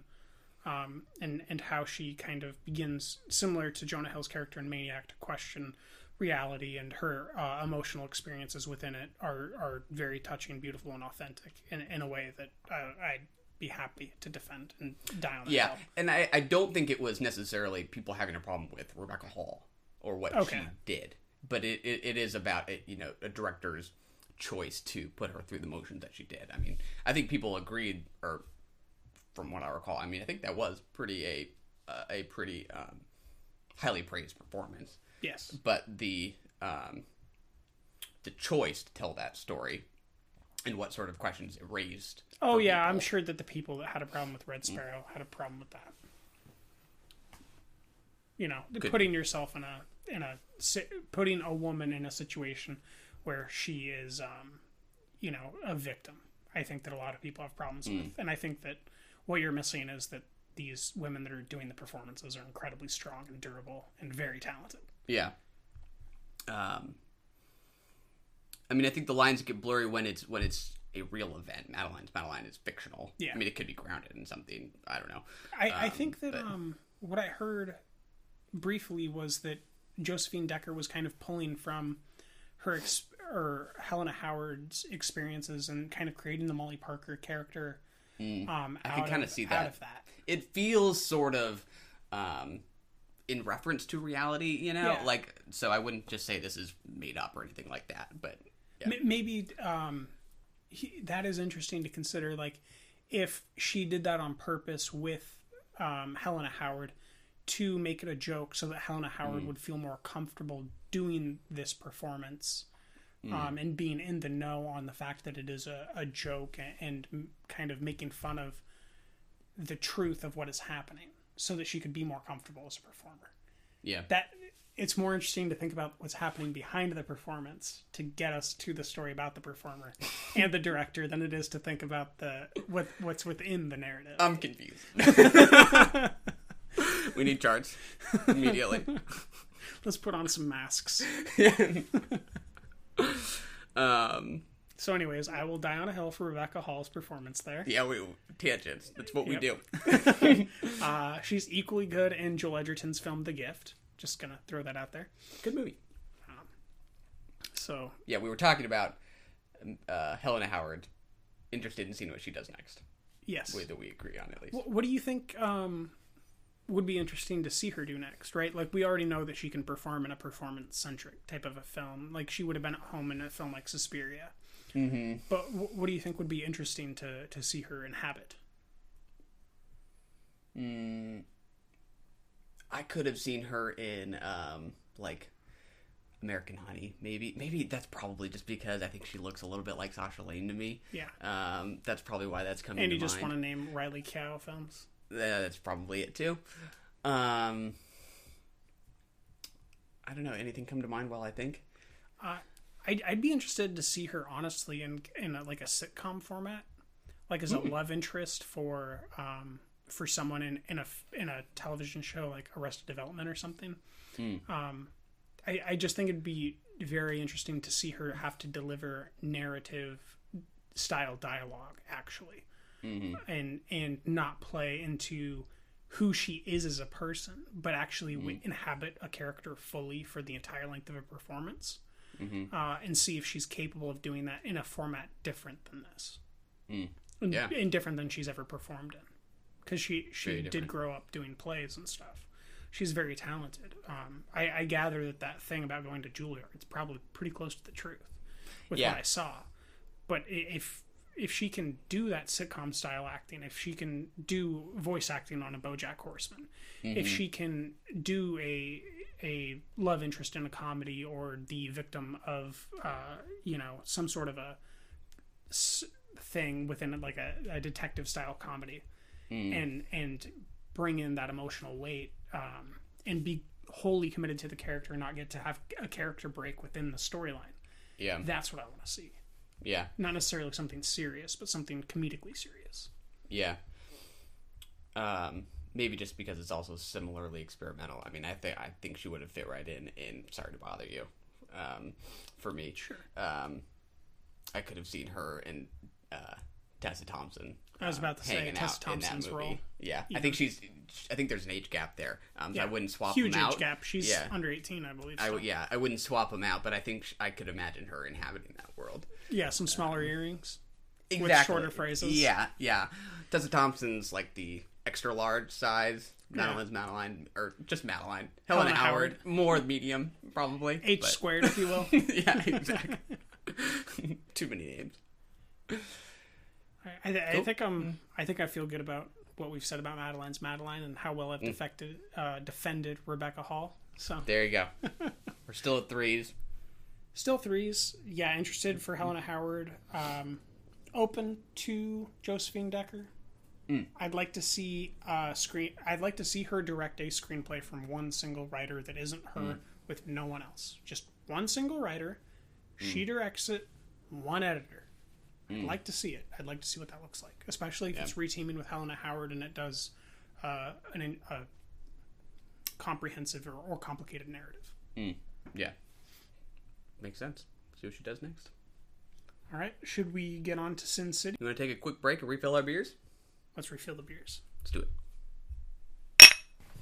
and how she kind of begins, similar to Jonah Hill's character in Maniac, to question reality, and her emotional experiences within it are very touching, beautiful, and authentic in a way that I'd be happy to defend and die on that hill. And I don't think it was necessarily people having a problem with Rebecca Hall or what she did, but it is about you know, a director's choice to put her through the motions that she did. I mean, I think people agreed, or from what I recall, I mean, I think that was a pretty highly praised performance. Yes, but the choice to tell that story and what sort of questions it raised. Oh yeah, people. I'm sure that the people that had a problem with Red Sparrow had a problem with that. You know, putting yourself putting a woman in a situation where she is, you know, a victim. I think that a lot of people have problems with, and I think that what you're missing is that these women that are doing the performances are incredibly strong and durable and very talented. Yeah. I mean, I think the lines get blurry when it's a real event. Madeline is fictional. Yeah. I mean, it could be grounded in something. I don't know. I think that what I heard briefly was that Josephine Decker was kind of pulling from her or Helena Howard's experiences and kind of creating the Molly Parker character. I can kind of see that. Out of that. It feels sort of in reference to reality, you know? Yeah. So I wouldn't just say this is made up or anything like that, but... Yeah. Maybe that is interesting to consider, like, if she did that on purpose with Helena Howard to make it a joke so that Helena Howard would feel more comfortable doing this performance and being in the know on the fact that it is a joke and kind of making fun of the truth of what is happening so that she could be more comfortable as a performer. Yeah. That it's more interesting to think about what's happening behind the performance to get us to the story about the performer and the director than it is to think about what's within the narrative. I'm confused. We need charts immediately. Let's put on some masks. So anyways, I Will Die on a Hill for Rebecca Hall's performance there. Yeah, tangents. That's what we do. She's equally good in Joel Edgerton's film The Gift. Just gonna throw that out there. Good movie. So yeah, we were talking about Helena Howard. Interested in seeing what she does next. Yes, that we agree on at least. What do you think would be interesting to see her do next? Right, like we already know that she can perform in a performance-centric type of a film. Like she would have been at home in a film like Suspiria. Mm-hmm. But what do you think would be interesting to see her inhabit? I could have seen her in like American Honey. Maybe that's probably just because I think she looks a little bit like Sasha Lane to me. Yeah. That's probably why that's coming. And you to just want to name Riley Keough films. That's probably it too. I don't know. Anything come to mind while I think? I'd be interested to see her honestly in like a sitcom format, like as a love interest for someone in a television show like Arrested Development or something. I just think it'd be very interesting to see her have to deliver narrative style dialogue actually, and not play into who she is as a person, but actually inhabit a character fully for the entire length of a performance. And see if she's capable of doing that in a format different than this. And different than she's ever performed in. Because she did grow up doing plays and stuff. She's very talented. I gather that thing about going to Juilliard, it's probably pretty close to the truth with what I saw. But if she can do that sitcom style acting, if she can do voice acting on a BoJack Horseman, if she can do a love interest in a comedy or the victim of some sort of a thing within like a detective style comedy, and bring in that emotional weight, and be wholly committed to the character and not get to have a character break within the storyline. Yeah, that's what I want to see. Yeah, not necessarily something serious, but something comedically serious. Yeah. Maybe just because it's also similarly experimental. I mean, I think she would have fit right in Sorry to Bother You. For me, sure. I could have seen her in Tessa Thompson. I was about to say Tessa Thompson's role. Yeah, I think there's an age gap there. So I wouldn't swap them out. Huge age gap. She's under 18, I believe. So. I wouldn't swap them out, but I think I could imagine her inhabiting that world. Yeah, some smaller earrings. Exactly. With shorter phrases. Yeah. Tessa Thompson's like the extra large size. Madeline's Madeline, or just Madeline. Helena Howard, more medium, probably. H squared, if you will. Yeah, exactly. Too many names. I think I feel good about what we've said about Madeline's Madeline and how well I've defended Rebecca Hall. So there you go. We're still at 3s. Still 3s. Yeah, interested for Helena Howard. open to Josephine Decker. I'd like to see I'd like to see her direct a screenplay from one single writer that isn't her, with no one else. Just one single writer. She directs it. One editor. I'd like to see it. I'd like to see what that looks like, especially if it's reteaming with Helena Howard and it does a comprehensive or complicated narrative. Yeah, makes sense. See what she does next. All right, should we get on to Sin City? You want to take a quick break and refill our beers? Let's refill the beers. Let's do it.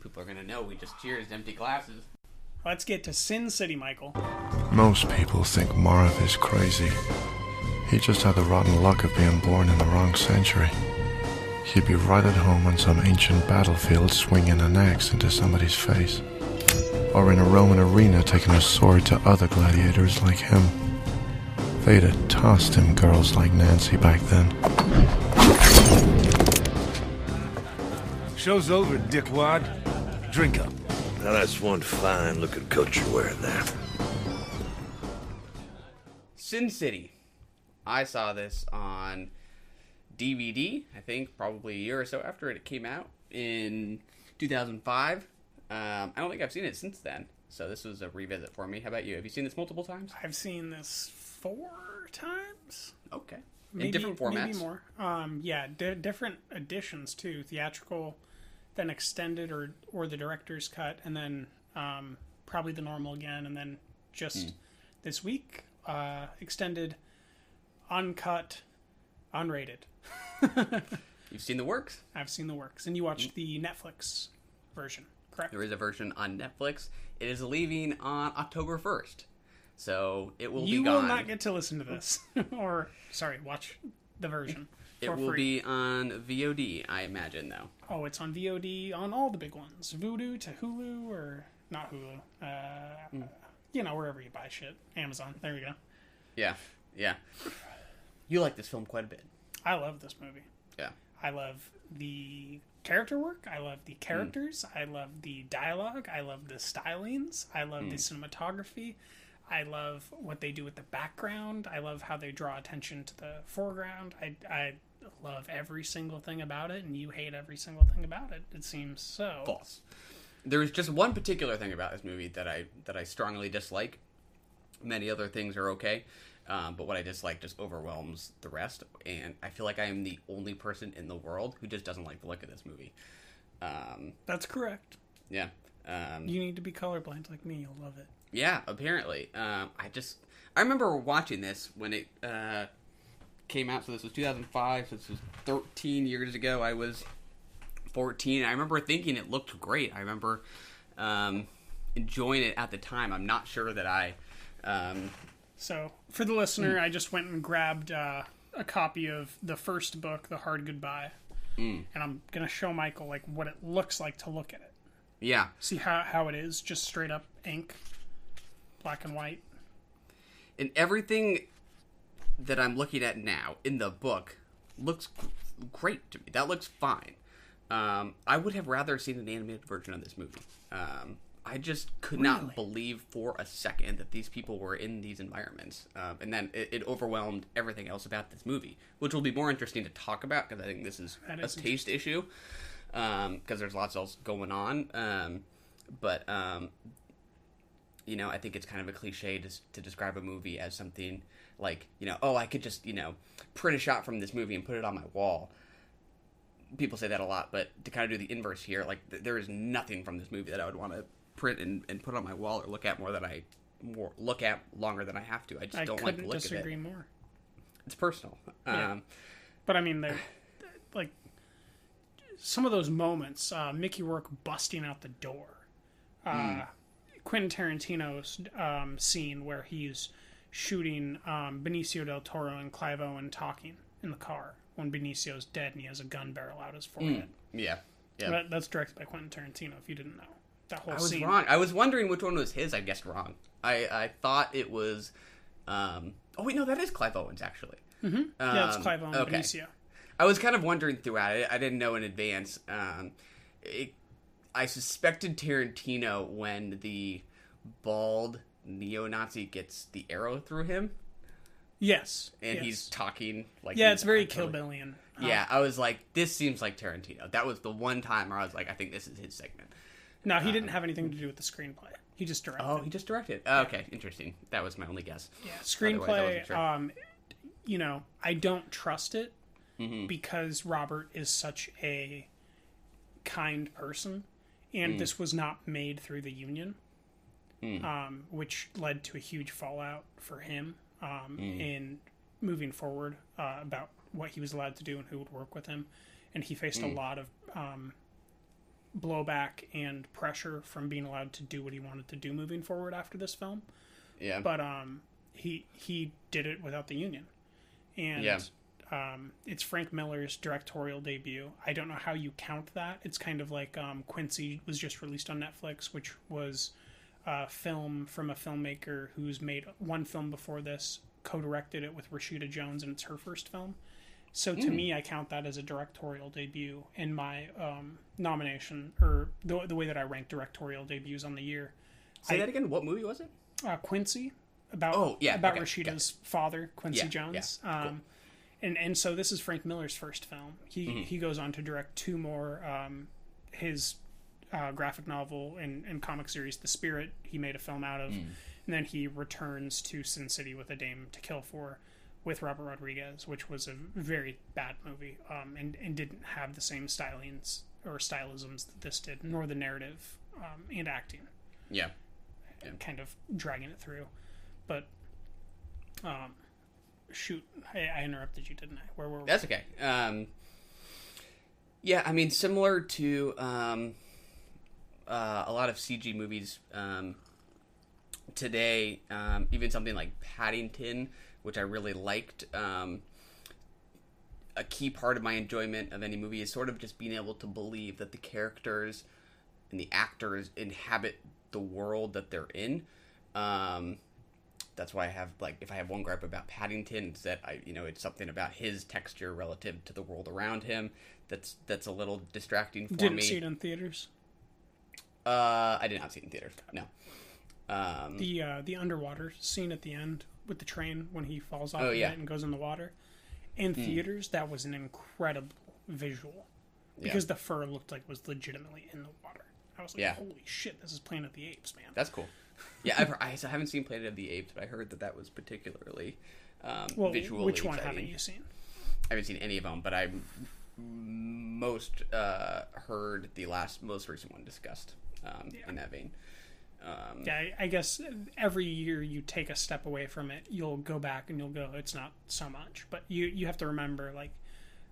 People are going to know we just cheers empty glasses. Let's get to Sin City, Michael. Most people think Marv is crazy. He just had the rotten luck of being born in the wrong century. He'd be right at home on some ancient battlefield swinging an axe into somebody's face. Or in a Roman arena taking a sword to other gladiators like him. They'd have tossed him girls like Nancy back then. Show's over, dickwad. Drink up. Now that's one fine-looking coat you're wearing there. Sin City. I saw this on DVD, I think, probably a year or so after it came out in 2005. I don't think I've seen it since then, so this was a revisit for me. How about you? Have you seen this multiple times? I've seen this 4 times. Okay. Maybe, in different formats? Maybe more. Yeah, different editions, too. Theatrical, then extended or the director's cut, and then probably the normal again, and then just this week, extended, uncut, unrated. You've seen the works? I've seen the works. And you watched the Netflix version, correct? There is a version on Netflix. It is leaving on October 1st. So it will be gone. You will not get to listen to this. Or, sorry, watch the version. It will be on VOD, I imagine, though. Oh, it's on VOD on all the big ones. Vudu to Hulu, or not Hulu. You know, wherever you buy shit. Amazon. There we go. Yeah, yeah. You like this film quite a bit. I love this movie. Yeah. I love the character work. I love the characters. I love the dialogue. I love the stylings. I love the cinematography. I love what they do with the background. I love how they draw attention to the foreground. I love every single thing about it, and you hate every single thing about it. It seems so false. There's just one particular thing about this movie that I strongly dislike. Many other things are okay, but what I dislike just overwhelms the rest. And I feel like I am the only person in the world who just doesn't like the look of this movie. That's correct. Yeah. You need to be colorblind like me. You'll love it. Yeah, apparently. I remember watching this when it came out. So this was 2005. So this was 13 years ago. I was 14. I remember thinking it looked great. I remember enjoying it at the time. I'm not sure that I... So, for the listener, I just went and grabbed a copy of the first book, The Hard Goodbye. And I'm going to show Michael like what it looks like to look at it. Yeah. See how it is, just straight up ink. Black and white. And everything that I'm looking at now in the book looks great to me. That looks fine. I would have rather seen an animated version of this movie. I just could not believe for a second that these people were in these environments. And then it overwhelmed everything else about this movie, which will be more interesting to talk about because I think this is a taste issue. Because there's lots else going on. But you know, I think it's kind of a cliche to describe a movie as something like, you know, oh, I could just, you know, print a shot from this movie and put it on my wall. People say that a lot, but to kind of do the inverse here, like, there is nothing from this movie that I would want to print and put on my wall or look at look at longer than I have to. I just don't like the look of it. I couldn't disagree more. It's personal. Yeah. But I mean, they're like some of those moments, Mickey Rourke busting out the door, Quentin Tarantino's scene where he's shooting Benicio del Toro and Clive Owen talking in the car when Benicio's dead and he has a gun barrel out his forehead. Yeah. That's directed by Quentin Tarantino, if you didn't know. That whole scene. I was wrong. I was wondering which one was his. I guessed wrong. I thought it was... oh, wait, no, that is Clive Owen's, actually. Mm-hmm. Yeah, it's Clive Owen and Benicio. I was kind of wondering throughout it. I didn't know in advance. I suspected Tarantino when the bald neo-Nazi gets the arrow through him. Yes. And yes. he's talking like... Yeah, it's very Kill Billian. Yeah, I was like, this seems like Tarantino. That was the one time where I was like, I think this is his segment. No, he didn't have anything to do with the screenplay. He just directed. Oh, he just directed. Oh, okay, interesting. That was my only guess. Yeah, screenplay, sure. I don't trust it because Robert is such a kind person, and this was not made through the union, which led to a huge fallout for him in moving forward about what he was allowed to do and who would work with him. And he faced a lot of blowback and pressure from being allowed to do what he wanted to do moving forward after this film. Yeah. But he did it without the union. And it's Frank Miller's directorial debut. I don't know how you count that. It's kind of like Quincy was just released on Netflix, which was a film from a filmmaker who's made one film before this, co-directed it with Rashida Jones, and it's her first film. So to me, I count that as a directorial debut in my nomination, or the way that I rank directorial debuts on the year. Say that again. What movie was it? Quincy, about Rashida's father, Quincy Jones. Yeah, cool. And so this is Frank Miller's first film. He goes on to direct two more. His graphic novel and comic series, The Spirit, he made a film out of. And then he returns to Sin City with a Dame to Kill For with Robert Rodriguez, which was a very bad movie, and didn't have the same stylings or stylisms that this did, nor the narrative and acting. Yeah. Kind of dragging it through. But, shoot, I interrupted you, didn't I? Where were we? That's okay. Yeah, I mean, similar to a lot of CG movies today, even something like Paddington, which I really liked. A key part of my enjoyment of any movie is sort of just being able to believe that the characters and the actors inhabit the world that they're in. That's why I have, like, if I have one gripe about Paddington, it's that it's something about his texture relative to the world around him that's a little distracting for me. Didn't see it in theaters? I did not see it in theaters. No. The underwater scene at the end with the train when he falls off of it and goes in the water. In theaters, that was an incredible visual because the fur looked like it was legitimately in the water. I was like, holy shit, this is Planet of the Apes, man. That's cool. Yeah, I haven't seen Planet of the Apes, but I heard that was particularly visually which one exciting. haven't you seen? I haven't seen any of them, but I most heard the most recent one discussed in that vein. I guess every year you take a step away from it, you'll go back and you'll go, it's not so much. But you have to remember, like,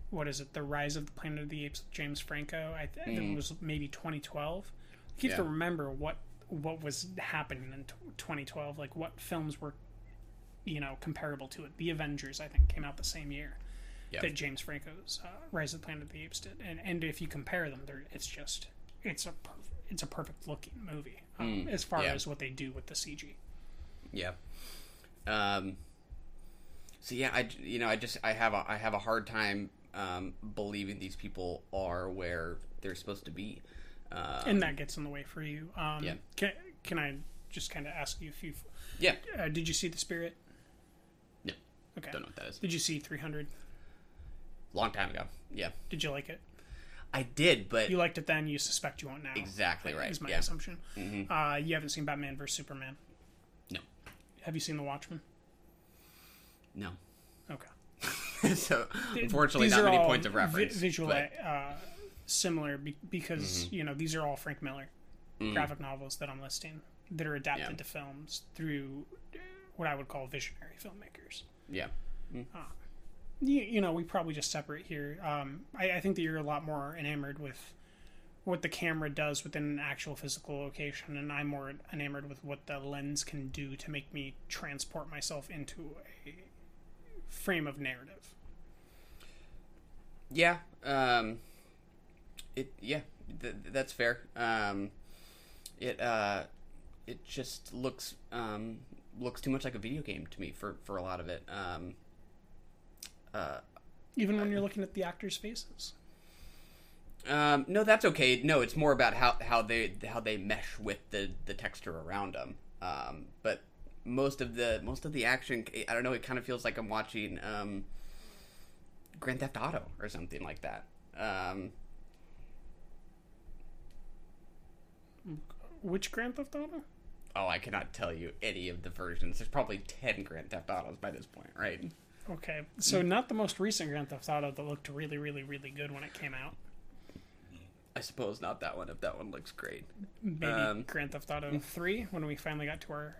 what is it, The Rise of the Planet of the Apes with James Franco? It was maybe 2012. You have to remember what was happening in 2012, like what films were, comparable to it. The Avengers, I think, came out the same year that James Franco's Rise of the Planet of the Apes did. And if you compare them, it's a perfect looking movie as far as what they do with the CG. Yeah. So yeah, I have a hard time believing these people are where they're supposed to be. And that gets in the way for you. Can I just kind of ask you a few? Yeah. Did you see The Spirit? No. Okay. Don't know what that is. Did you see 300? Long time ago. Yeah. Did you like it? I did, but... You liked it then, you suspect you won't now. Exactly right. Is my assumption. Mm-hmm. You haven't seen Batman vs. Superman? No. Have you seen The Watchmen? No. Okay. So, unfortunately, not many points of reference. Visually similar because, these are all Frank Miller graphic novels that I'm listing that are adapted to films through what I would call visionary filmmakers. Yeah. We probably just separate here. I think that you're a lot more enamored with what the camera does within an actual physical location, and I'm more enamored with what the lens can do to make me transport myself into a frame of narrative. Yeah. That's fair. It just looks too much like a video game to me for a lot of it. Even when you're looking at the actors' faces. No, that's okay. No, it's more about how they mesh with the texture around them. But most of the action, I don't know, it kind of feels like I'm watching Grand Theft Auto or something like that. Which Grand Theft Auto? Oh, I cannot tell you any of the versions. There's probably 10 Grand Theft Autos by this point, right? Okay, so not the most recent Grand Theft Auto that looked really, really, really good when it came out. I suppose not that one, if that one looks great. Maybe Grand Theft Auto 3, when we finally got to our,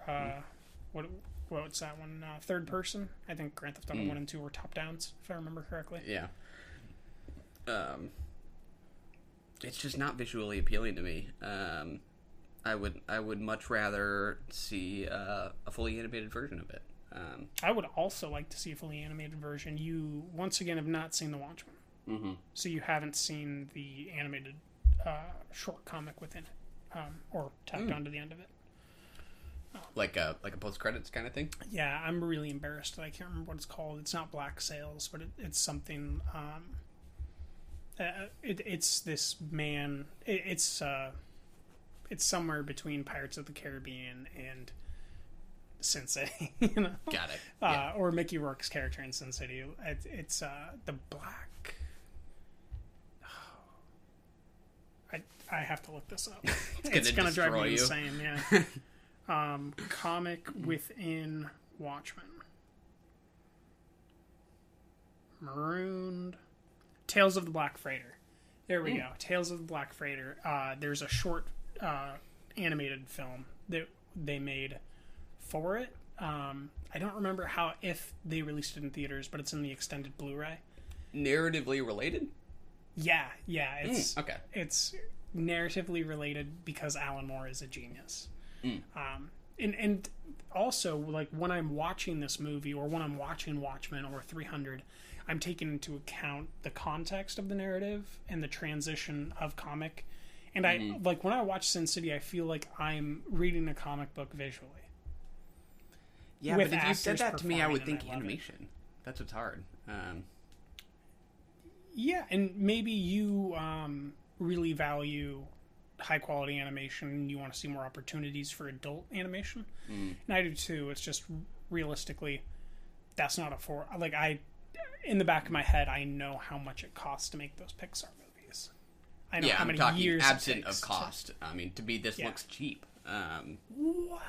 what's that one? Third person? I think Grand Theft Auto 1 and 2 were top-downs, if I remember correctly. Yeah. It's just not visually appealing to me. I would much rather see a fully animated version of it. I would also like to see a fully animated version. You, once again, have not seen The Watchmen. Mm-hmm. So you haven't seen the animated short comic within it, or tacked onto the end of it. Like a post-credits kind of thing? Yeah, I'm really embarrassed that I can't remember what it's called. It's not Black Sails, but it's something... it's this man... It's somewhere between Pirates of the Caribbean and Sin City, you know? Got it. Yeah. Or Mickey Rourke's character in Sin City. It's the Black... I have to look this up. It's gonna drive me insane, yeah. Comic within Watchmen. Marooned. Tales of the Black Freighter. There we go. Tales of the Black Freighter. There's a short animated film that they made for it. I don't remember if they released it in theaters, but it's in the extended Blu-ray. Narratively related? Yeah. It's okay. It's narratively related because Alan Moore is a genius. And also, like, when I'm watching this movie or when I'm watching Watchmen or 300, I'm taking into account the context of the narrative and the transition of comic. And I like when I watch Sin City, I feel like I'm reading a comic book visually. Yeah, but if you said that to me, I would think animation. That's what's hard. Yeah, and maybe you really value high quality animation and you want to see more opportunities for adult animation. And I do too. It's just realistically, that's not in the back of my head, I know how much it costs to make those Pixar movies. I know how many years absent of cost. I mean, to be this looks cheap. What?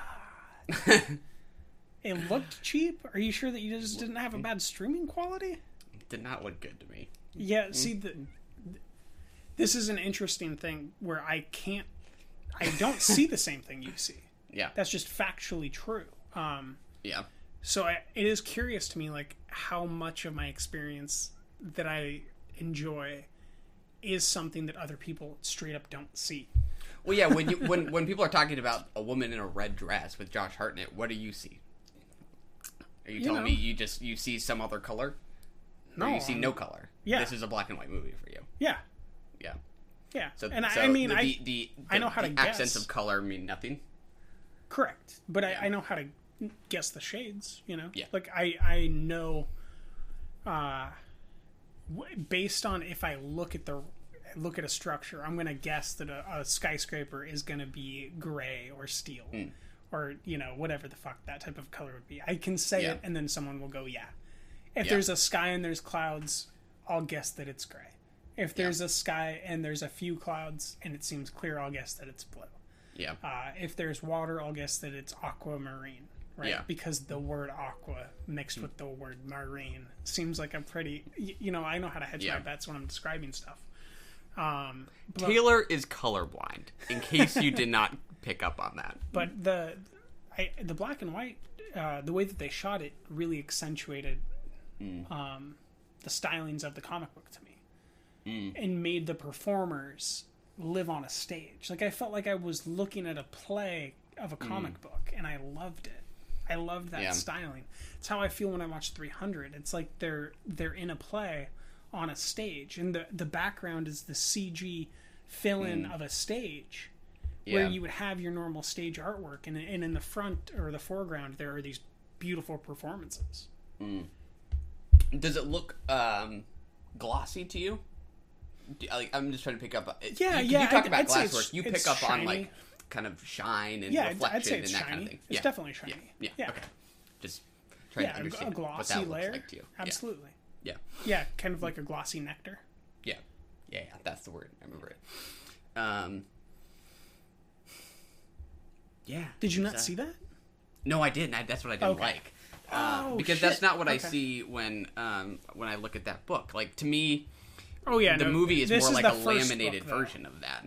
It looked cheap? Are you sure that you just didn't have a bad streaming quality? It did not look good to me. Yeah, see, this is an interesting thing where I don't see the same thing you see. Yeah. That's just factually true. Yeah. So it is curious to me, like, how much of my experience that I enjoy is something that other people straight up don't see. Well, yeah, when people are talking about a woman in a red dress with Josh Hartnett, what do you see? Are you telling me you see some other color? No. Or you see no color? Yeah. This is a black and white movie for you. Yeah. Yeah. Yeah. So, I mean, I know how to guess. Accents of color mean nothing? Correct. But I know how to guess the shades, you know? Yeah. Like, I know, based on if I look at a structure, I'm going to guess that a skyscraper is going to be gray or steel. Or, you know, whatever the fuck that type of color would be. I can say it, and then someone will go, yeah. If there's a sky and there's clouds, I'll guess that it's gray. If there's a sky and there's a few clouds and it seems clear, I'll guess that it's blue. Yeah. If there's water, I'll guess that it's aquamarine, right? Yeah. Because the word aqua mixed with the word marine seems like a pretty... You know, I know how to hedge my bets when I'm describing stuff. Taylor is colorblind, in case you did not pick up on that. But the black and white, the way that they shot it really accentuated the stylings of the comic book to me, and made the performers live on a stage. Like, I felt like I was looking at a play of a comic book, and I loved it. I loved that styling. It's how I feel when I watch 300. It's like they're in a play on a stage, and the background is the CG fill-in of a stage, where you would have your normal stage artwork, and in the front or the foreground there are these beautiful performances. Does it look glossy to you? I'm just trying to pick up. You talk about glasswork. You pick up on, like, kind of shine and yeah, reflection I'd say it's and that shiny. kind of thing. It's definitely shiny. Yeah. Yeah. Okay. Just trying to understand a glossy what that layer. looks like to you. Absolutely. Yeah. Yeah, kind of like a glossy nectar. Yeah. Yeah, that's the word. I remember it. Yeah. Did you not see that? No, I didn't. That's what I didn't like. Because that's not what I see when I look at that book. Like, to me, the movie is more like a laminated version of that.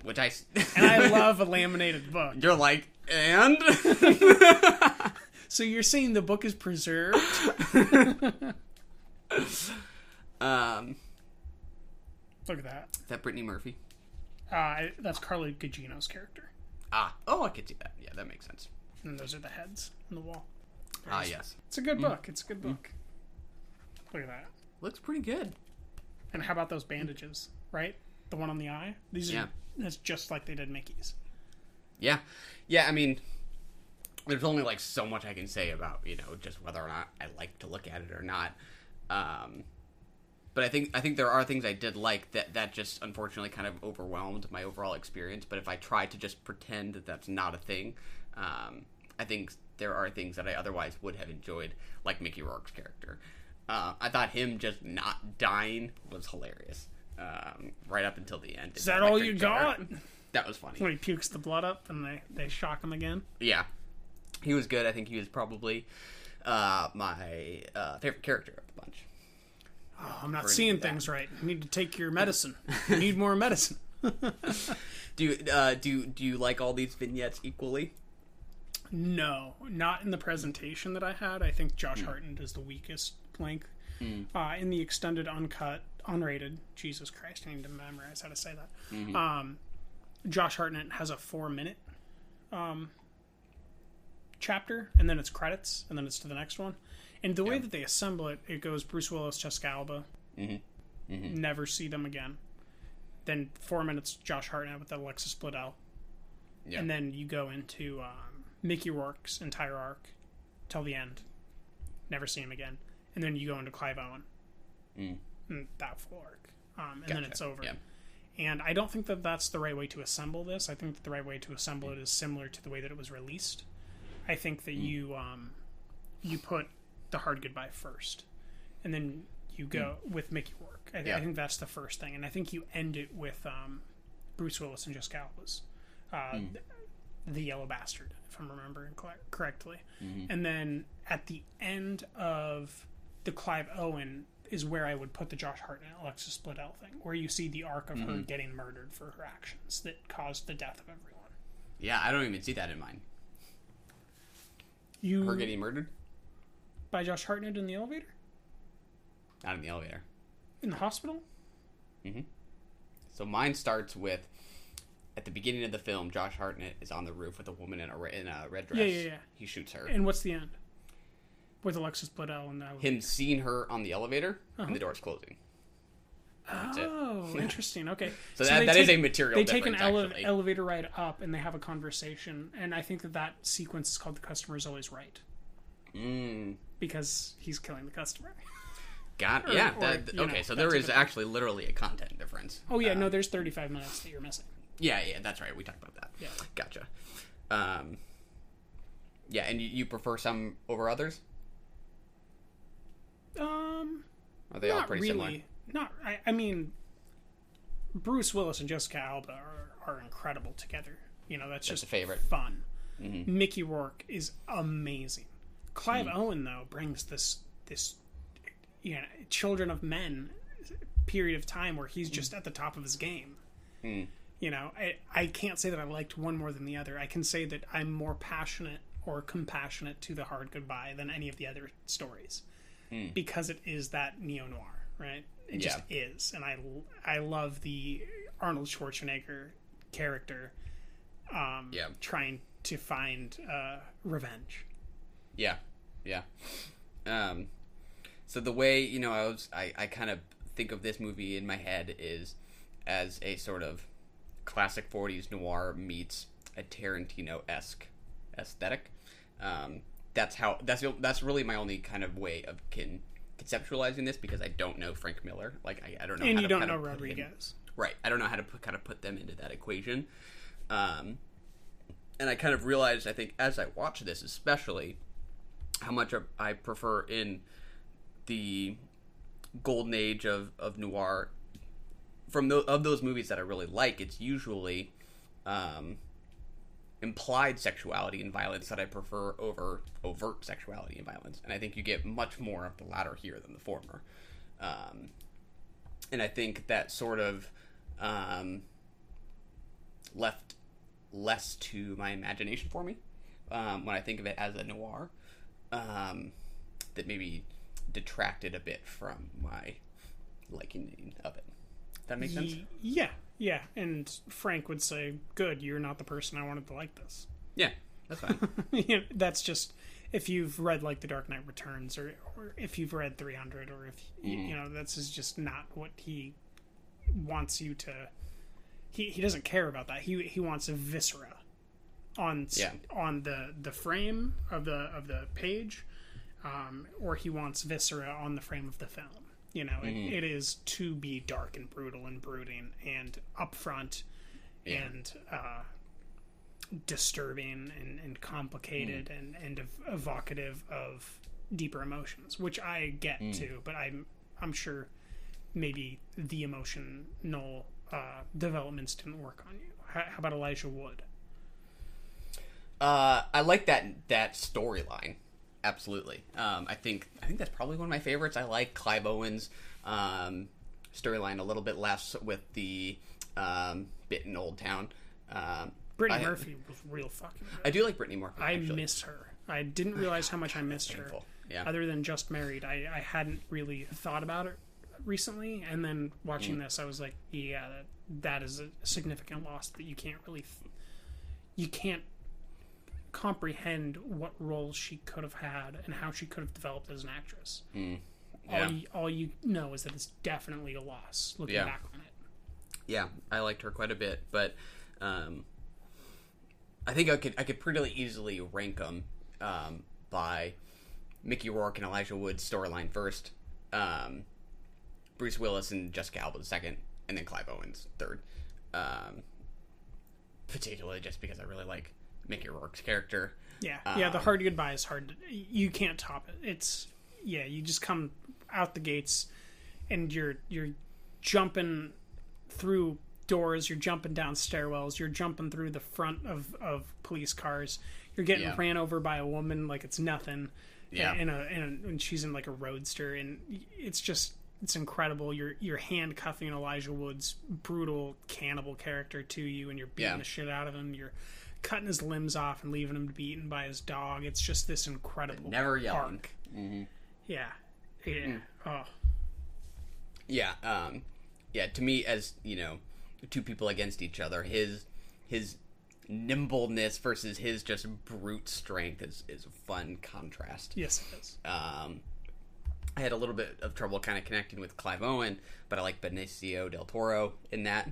Which I... And I love a laminated book. You're like, and? So you're saying the book is preserved? Look at that. Is that Brittany Murphy? That's Carla Gugino's character. Oh, I could see that. Yeah, that makes sense. And those are the heads on the wall. Yes. It's a good book. It's a good book. Look at that. Looks pretty good. And how about those bandages, right? The one on the eye? That's just like they did Mickey's. Yeah. Yeah, I mean, there's only like so much I can say about, just whether or not I like to look at it or not. But I think there are things I did like that just unfortunately kind of overwhelmed my overall experience. But if I try to just pretend that that's not a thing, I think there are things that I otherwise would have enjoyed, like Mickey Rourke's character. I thought him just not dying was hilarious, right up until the end. Is that all you got? That was funny. When he pukes the blood up and they shock him again? Yeah. He was good. I think he was probably my favorite character of the bunch. Oh, I'm not seeing things right. You need to take your medicine. You need more medicine. Do you like all these vignettes equally? No, not in the presentation that I had. I think Josh Hartnett is the weakest link. In the extended, uncut, unrated, Jesus Christ, I need to memorize how to say that. Josh Hartnett has a 4-minute chapter, and then it's credits, and then it's to the next one. And the way that they assemble it, it goes Bruce Willis, Jessica Alba. Never see them again. Then 4 minutes, Josh Hartnett with Alexis Bledel. And then you go into Mickey Rourke's entire arc till the end. Never see him again. And then you go into Clive Owen. And that full arc. And then it's over. Yeah. And I don't think that that's the right way to assemble this. I think that the right way to assemble it is similar to the way that it was released. I think that you put The Hard Goodbye first, and then you go with Mickey Rourke. I think that's the first thing, and I think you end it with Bruce Willis and Jessica Alba's The Yellow Bastard, if I'm remembering correctly. And then at the end of the Clive Owen is where I would put the Josh Hartnett Alexis Bledel thing, where you see the arc of her getting murdered for her actions that caused the death of everyone. Yeah, I don't even see that in mine. Her getting murdered? By Josh Hartnett in the elevator? Not in the elevator. In the hospital? So mine starts with, at the beginning of the film, Josh Hartnett is on the roof with a woman in a red dress. Yeah. He shoots her. And what's the end? With Alexis Bledel and him seeing her on the elevator, and the door's closing. That's it. Interesting. Okay. So that is a material They difference, take an actually. elevator ride up, and they have a conversation, and I think that sequence is called "The Customer is Always Right." Because he's killing the customer. Got it. Okay, so there is actually literally a content difference. Oh yeah, no, there's 35 minutes that you're missing. Yeah, that's right. We talked about that. Yeah. Gotcha. Yeah, and you prefer some over others? Are they all pretty similar? I mean, Bruce Willis and Jessica Alba are incredible together. That's just a favorite. Fun. Mickey Rourke is amazing. Clive Owen, though, brings this Children of Men period of time where he's just at the top of his game. I can't say that I liked one more than the other. I can say that I'm more passionate or compassionate to The Hard Goodbye than any of the other stories. Because it is that neo-noir, right? It just is. And I love the Arnold Schwarzenegger character trying to find revenge. Yeah. So the way, I kind of think of this movie in my head is as a sort of classic 40s noir meets a Tarantino-esque aesthetic. That's really my only kind of way of conceptualizing this, because I don't know Frank Miller. Like I don't know. And how you to don't kind know of Rodriguez. Right. I don't know how to kind of put them into that equation. And I kind of realized, I think, as I watch this, especially, how much I prefer in the golden age of noir. Of those movies that I really like, it's usually implied sexuality and violence that I prefer over overt sexuality and violence. And I think you get much more of the latter here than the former. And I think that sort of left less to my imagination for me when I think of it as a noir, that maybe detracted a bit from my liking of it. That makes sense? Yeah. And Frank would say, good, you're not the person I wanted to like this. Yeah, that's fine. That's just, if you've read, like, The Dark Knight Returns, or if you've read 300, or if, that's just not what he wants you to... He doesn't care about that. He wants a viscera on the frame of the page, or he wants viscera on the frame of the film. It is to be dark and brutal and brooding and upfront and disturbing and complicated and evocative of deeper emotions, which I get too, but I'm sure maybe the emotional developments didn't work on you. How about Elijah Wood? I like that storyline. Absolutely. I think that's probably one of my favorites. I like Clive Owen's storyline a little bit less with the bit in Old Town. Brittany Murphy was real fucking good. I do like Brittany Murphy. I miss her. I didn't realize how much I missed her. Yeah. Other than Just Married, I hadn't really thought about it recently, and then watching this, I was like, yeah, that is a significant loss that you can't really... you can't comprehend what roles she could have had and how she could have developed as an actress. All you know is that it's definitely a loss looking back on it. Yeah, I liked her quite a bit, but I think I could pretty easily rank them by Mickey Rourke and Elijah Wood's storyline first, Bruce Willis and Jessica Alba second, and then Clive Owen's third. Particularly just because I really like Mickey Rourke's character. The Hard Goodbye is hard. You can't top it. It's you just come out the gates, and you're jumping through doors, you're jumping down stairwells, you're jumping through the front of police cars, you're getting ran over by a woman like it's nothing. And she's in like a roadster, and it's incredible. You're handcuffing Elijah Wood's brutal cannibal character to you, and you're beating the shit out of him. You're cutting his limbs off and leaving him to be eaten by his dog. It's just this incredible never yelling arc. To me, as two people against each other, his nimbleness versus his just brute strength is a fun contrast. Yes, it is. I had a little bit of trouble kind of connecting with Clive Owen, but I like Benicio del Toro in that.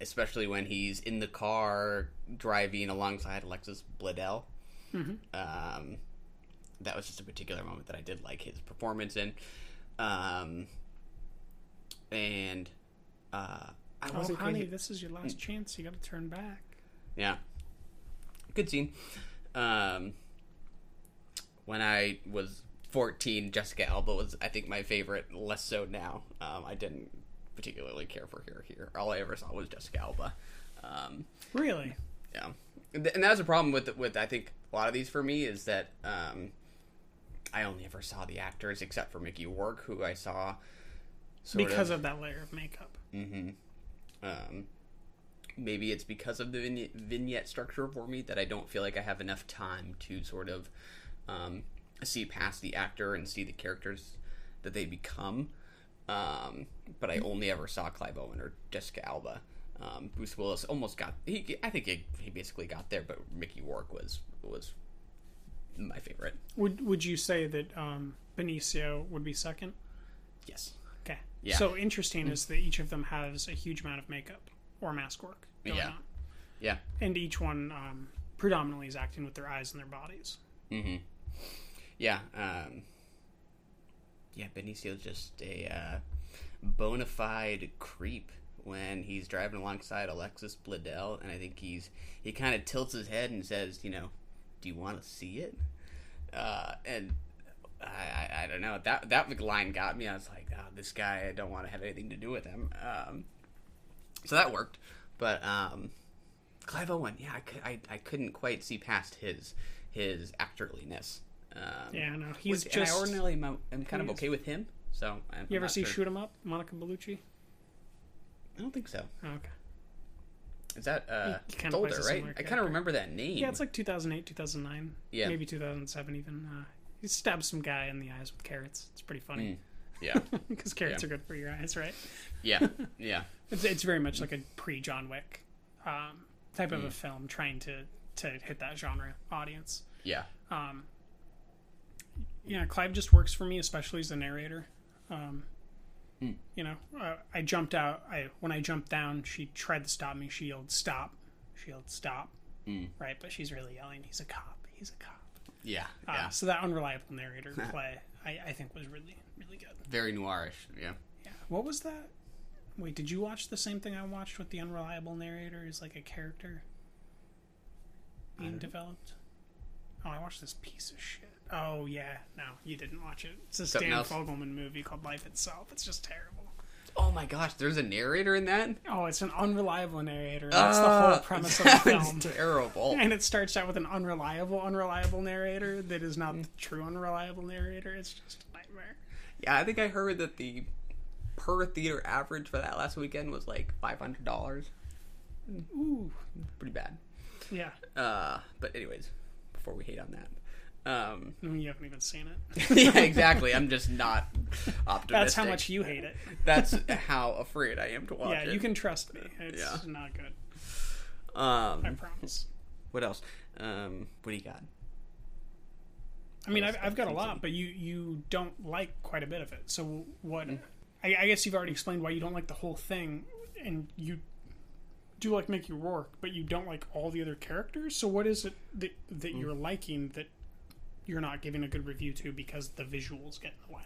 Especially when he's in the car driving alongside Alexis Bledel. That was just a particular moment that I did like his performance in. Honey, this is your last chance. You got to turn back. Yeah. Good scene. When I was 14, Jessica Alba was, I think, my favorite. Less so now. I didn't particularly care for her here. All I ever saw was Jessica Alba. Really? Yeah. And that was a problem with I think a lot of these for me, is that I only ever saw the actors except for Mickey Rourke, who I saw because of that layer of makeup. Maybe it's because of the vignette structure for me that I don't feel like I have enough time to sort of see past the actor and see the characters that they become. But I only ever saw Clive Owen or Jessica Alba. Bruce Willis almost got... I think he basically got there, but Mickey Rourke was my favorite. Would you say that Benicio would be second? Yes. Okay. Yeah. So interesting is that each of them has a huge amount of makeup or mask work going on. Yeah. And each one predominantly is acting with their eyes and their bodies. Yeah. Benicio's just a bona fide creep when he's driving alongside Alexis Bledel, and I think he kind of tilts his head and says, do you want to see it? And I don't know, that line got me. I was like, oh, this guy, I don't want to have anything to do with him. So that worked, but Clive Owen, yeah, I couldn't quite see past his actorliness. No, he's and I ordinarily am kind of okay with him. So you ever see Shoot 'Em Up, Monica Bellucci? I don't think so. Oh, okay. Is that it's older, right? I kind of remember that name. Yeah, it's like 2008, 2009. Yeah, maybe 2007 even. He stabs some guy in the eyes with carrots. It's pretty funny. Yeah, because carrots are good for your eyes, right? Yeah, yeah. It's very much like a pre-John Wick type of a film, trying to hit that genre audience. Yeah. Clive just works for me, especially as a narrator. I jumped out. When I jumped down, she tried to stop me. She yelled, "Stop!" She yelled, "Stop!" Right, but she's really yelling, "He's a cop! He's a cop!" Yeah. So that unreliable narrator play, I think, was really, really good. Very noirish. Yeah. Yeah. What was that? Wait, did you watch the same thing I watched with the unreliable narrator? Is like a character being developed? Oh, I watched this piece of shit. Oh, yeah. No, you didn't watch it. It's a Stan Fogelman movie called Life Itself. It's just terrible. Oh my gosh, there's a narrator in that? Oh, it's an unreliable narrator. That's the whole premise of the film. Terrible. And it starts out with an unreliable narrator that is not the true unreliable narrator. It's just a nightmare. Yeah, I think I heard that the per theater average for that last weekend was like $500. Ooh. Pretty bad. Yeah. But anyways, before we hate on that. You haven't even seen it. Yeah, exactly. I'm just not optimistic. That's how much you hate it. That's how afraid I am to watch it. Yeah, you can trust me. It's not good. I promise. What else? What do you got? I mean, I've got a lot, but you don't like quite a bit of it. So what? I guess you've already explained why you don't like the whole thing, and you do like Mickey Rourke, but you don't like all the other characters. So what is it that you're liking that you're not giving a good review to because the visuals get in the way?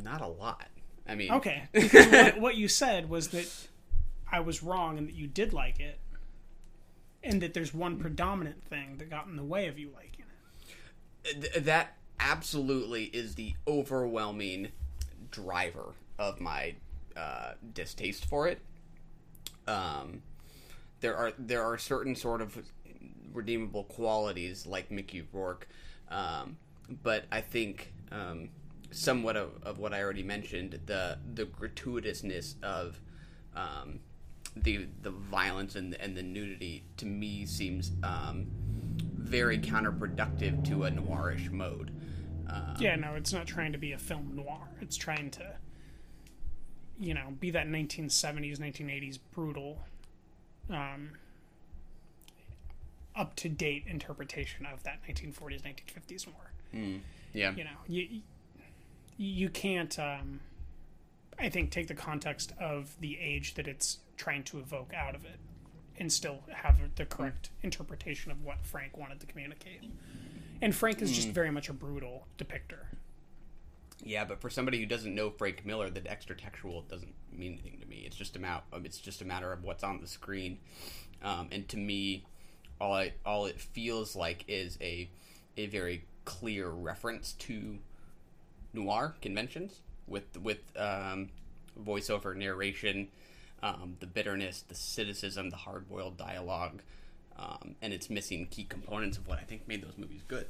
Not a lot. I mean, okay. Because what you said was that I was wrong and that you did like it, and that there's one predominant thing that got in the way of you liking it. That absolutely is the overwhelming driver of my distaste for it. There are certain sort of redeemable qualities like Mickey Rourke, but I think somewhat of what I already mentioned, the gratuitousness of the violence and the nudity, to me seems very counterproductive to a noirish mode. No, it's not trying to be a film noir. It's trying to, be that 1970s, 1980s brutal, up-to-date interpretation of that 1940s, 1950s noir. Yeah. You can't, I think, take the context of the age that it's trying to evoke out of it and still have the correct interpretation of what Frank wanted to communicate. And Frank is just very much a brutal depictor. Yeah, but for somebody who doesn't know Frank Miller, the extra-textual doesn't mean anything to me. It's just a matter of what's on the screen. And to me, all it feels like is a very clear reference to noir conventions with voiceover narration, the bitterness, the cynicism, the hard-boiled dialogue, and it's missing key components of what I think made those movies good.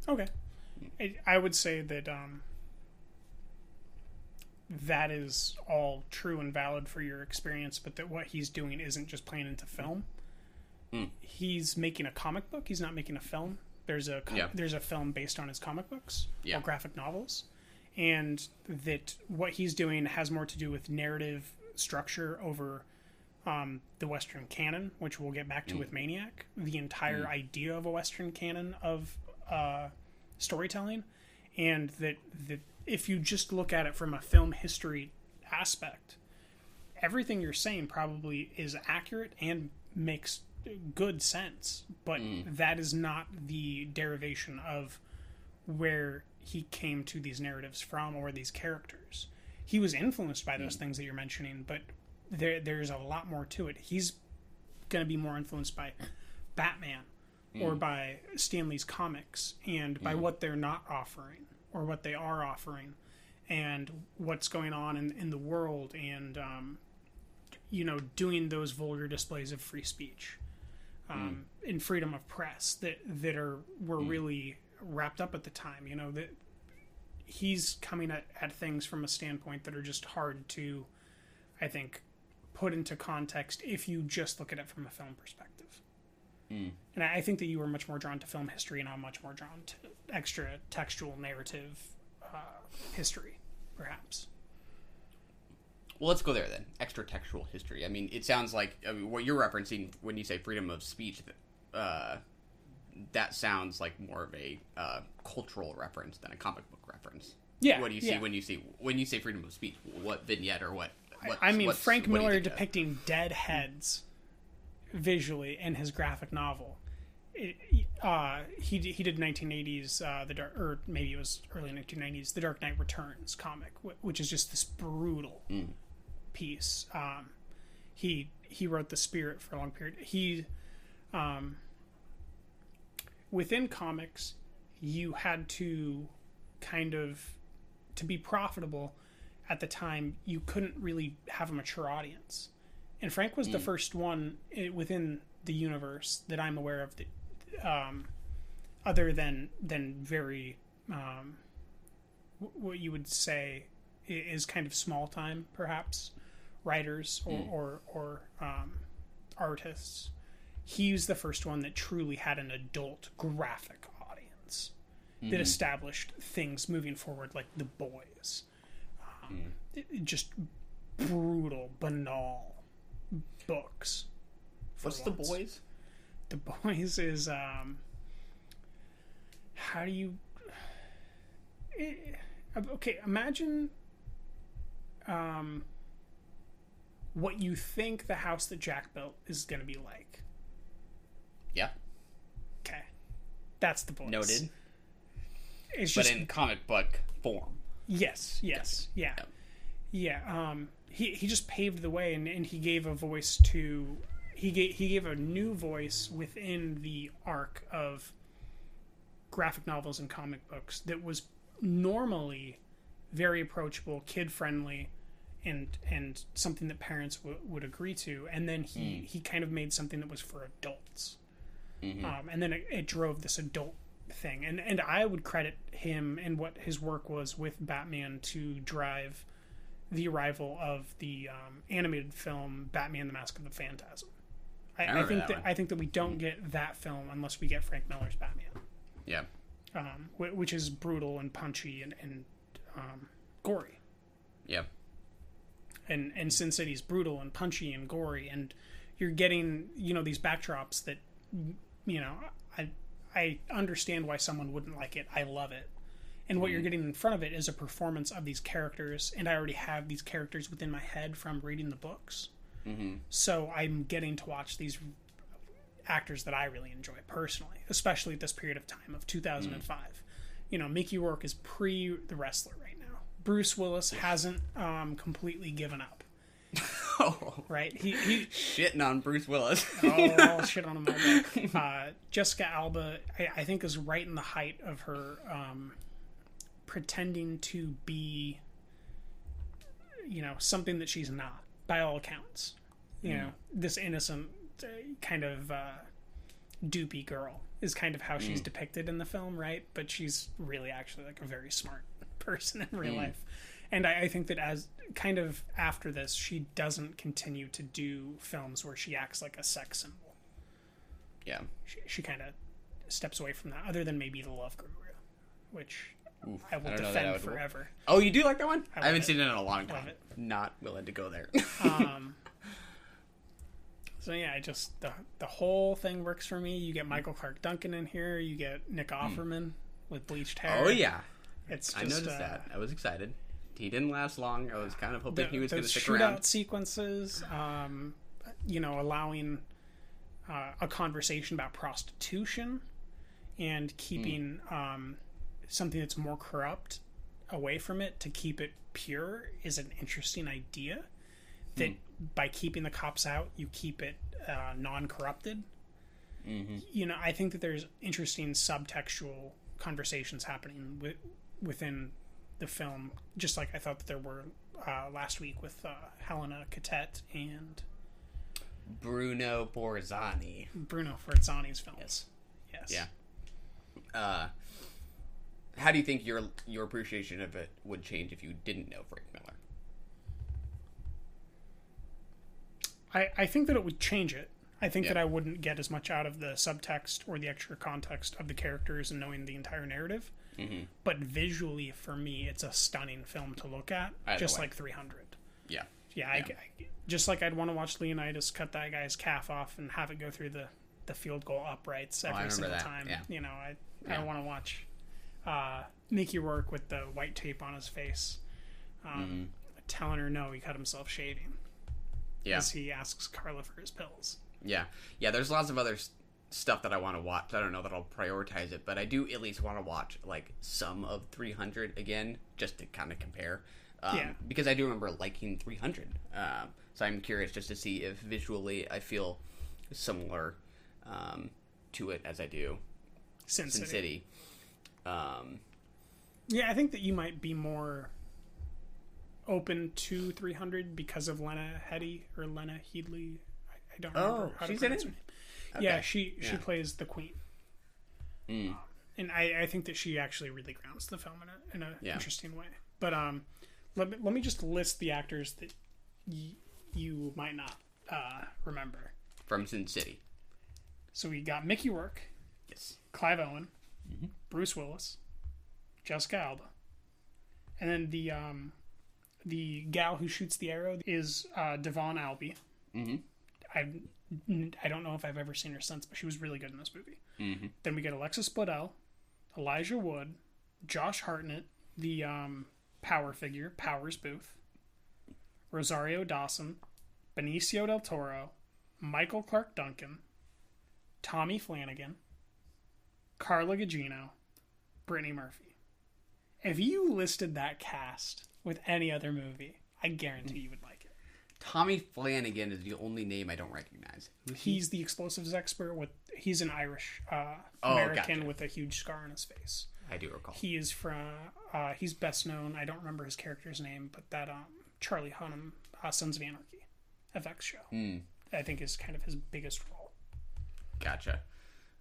Okay. I would say that that is all true and valid for your experience, but that what he's doing isn't just playing into film. He's making a comic book. He's not making a film. There's a film based on his comic books or graphic novels, and that what he's doing has more to do with narrative structure over the Western canon, which we'll get back to with Maniac. The entire idea of a Western canon of storytelling, and that if you just look at it from a film history aspect, everything you're saying probably is accurate and makes good sense, but that is not the derivation of where he came to these narratives from or these characters. he was influenced by those things that you're mentioning, but there's a lot more to it. He's going to be more influenced by Batman or by Stan Lee's comics and by what they're not offering or what they are offering and what's going on in the world and, doing those vulgar displays of free speech and freedom of press that were really wrapped up at the time, that he's coming at things from a standpoint that are just hard to, I think, put into context if you just look at it from a film perspective. And I think that you were much more drawn to film history, and I'm much more drawn to extra textual narrative history, perhaps. Well, let's go there then. Extra textual history. I mean, it sounds like what you're referencing when you say freedom of speech. That sounds like more of a cultural reference than a comic book reference. Yeah. What do you see when you say freedom of speech? What vignette or what? Frank Miller depicting dead heads visually in his graphic novel. He did 1980s or maybe it was early 1990s The Dark Knight Returns comic, which is just this brutal piece. He wrote The Spirit for a long period. He within comics, you had to to be profitable at the time, you couldn't really have a mature audience. And Frank was the first one within the universe that I'm aware of that, other than very, what you would say is kind of small time, perhaps, writers or artists. He's the first one that truly had an adult graphic audience that established things moving forward, like The Boys. Just brutal, banal books. What's The Boys? The Boys is how do you? Okay, imagine what you think the house that Jack built is going to be like. Yeah. Okay, that's The Boys. Noted. It's but just in comic book form. Yes. Yeah. He just paved the way, and he gave a voice to. He gave a new voice within the arc of graphic novels and comic books that was normally very approachable, kid friendly, and something that parents would agree to. And then he kind of made something that was for adults, and then it drove this adult thing. And I would credit him and what his work was with Batman to drive the arrival of the animated film Batman: The Mask of the Phantasm. I think that we don't get that film unless we get Frank Miller's Batman. Yeah. Which is brutal and punchy and gory. Yeah. And Sin City's brutal and punchy and gory, and you're getting these backdrops that I understand why someone wouldn't like it. I love it. And what you're getting in front of it is a performance of these characters, and I already have these characters within my head from reading the books. So I'm getting to watch these actors that I really enjoy personally, especially at this period of time of 2005. Mickey Rourke is pre The Wrestler right now. Bruce Willis hasn't completely given up. Right? He shitting on Bruce Willis. I'll shit on him. Jessica Alba, I think, is right in the height of her pretending to be, something that she's not, by all accounts. This innocent kind of doopy girl is kind of how she's depicted in the film, right? But she's really actually like a very smart person in real life. And I think that as kind of after this, she doesn't continue to do films where she acts like a sex symbol. Yeah. She kind of steps away from that, other than maybe The Love Guru, which I will defend defend forever. Oh, you do like that one? I haven't it. seen it in a long time. Not willing to go there. So yeah, the whole thing works for me. You get Michael Clark Duncan in here. You get Nick Offerman with bleached hair. Oh yeah, it's just, I noticed that. I was excited. He didn't last long. I was kind of hoping he was going to stick shootout around. Sequences, allowing a conversation about prostitution and keeping something that's more corrupt away from it to keep it pure is an interesting idea. That by keeping the cops out, you keep it non-corrupted. Mm-hmm. You know, I think that there's interesting subtextual conversations happening within the film, just like I thought that there were last week with Helena Catet and Bruno Forzani's films. Yes. Yeah. How do you think your appreciation of it would change if you didn't know Frank Miller? I think that it would change it. I think that I wouldn't get as much out of the subtext or the extra context of the characters and knowing the entire narrative. Mm-hmm. But visually, for me, it's a stunning film to look at, just like 300. Yeah. Yeah, just like I'd want to watch Leonidas cut that guy's calf off and have it go through the field goal uprights every single time. Yeah. You know, I want to watch Mickey Rourke with the white tape on his face, telling her no, he cut himself shaving. Yeah. As he asks Carla for his pills. Yeah. Yeah, there's lots of other stuff that I want to watch. I don't know that I'll prioritize it, but I do at least want to watch like some of 300 again, just to kind of compare. Because I do remember liking 300. So I'm curious just to see if visually I feel similar to it as I do Sin City. Yeah, I think that you might be more open to 300 because of Lena Headey or Lena Headey. I don't remember how to pronounce her name. Okay. Yeah, she plays the queen. And I think that she actually really grounds the film in an interesting way. But let me just list the actors that you might not remember. From Sin City. So we got Mickey Rourke. Yes. Clive Owen. Mm-hmm. Bruce Willis. Jessica Alba. And then the gal who shoots the arrow is Devon Albee. Mm-hmm. I don't know if I've ever seen her since, but she was really good in this movie. Mm-hmm. Then we get Alexis Bledel, Elijah Wood, Josh Hartnett, the power figure, Powers Booth, Rosario Dawson, Benicio del Toro, Michael Clark Duncan, Tommy Flanagan, Carla Gugino, Brittany Murphy. If you listed that cast with any other movie, I guarantee you would like it. Tommy Flanagan is the only name I don't recognize. He's the explosives expert. He's an Irish American with a huge scar on his face. I do recall. He is from. He's best known. I don't remember his character's name, but that Charlie Hunnam, Sons of Anarchy, FX show. I think is kind of his biggest role. Gotcha.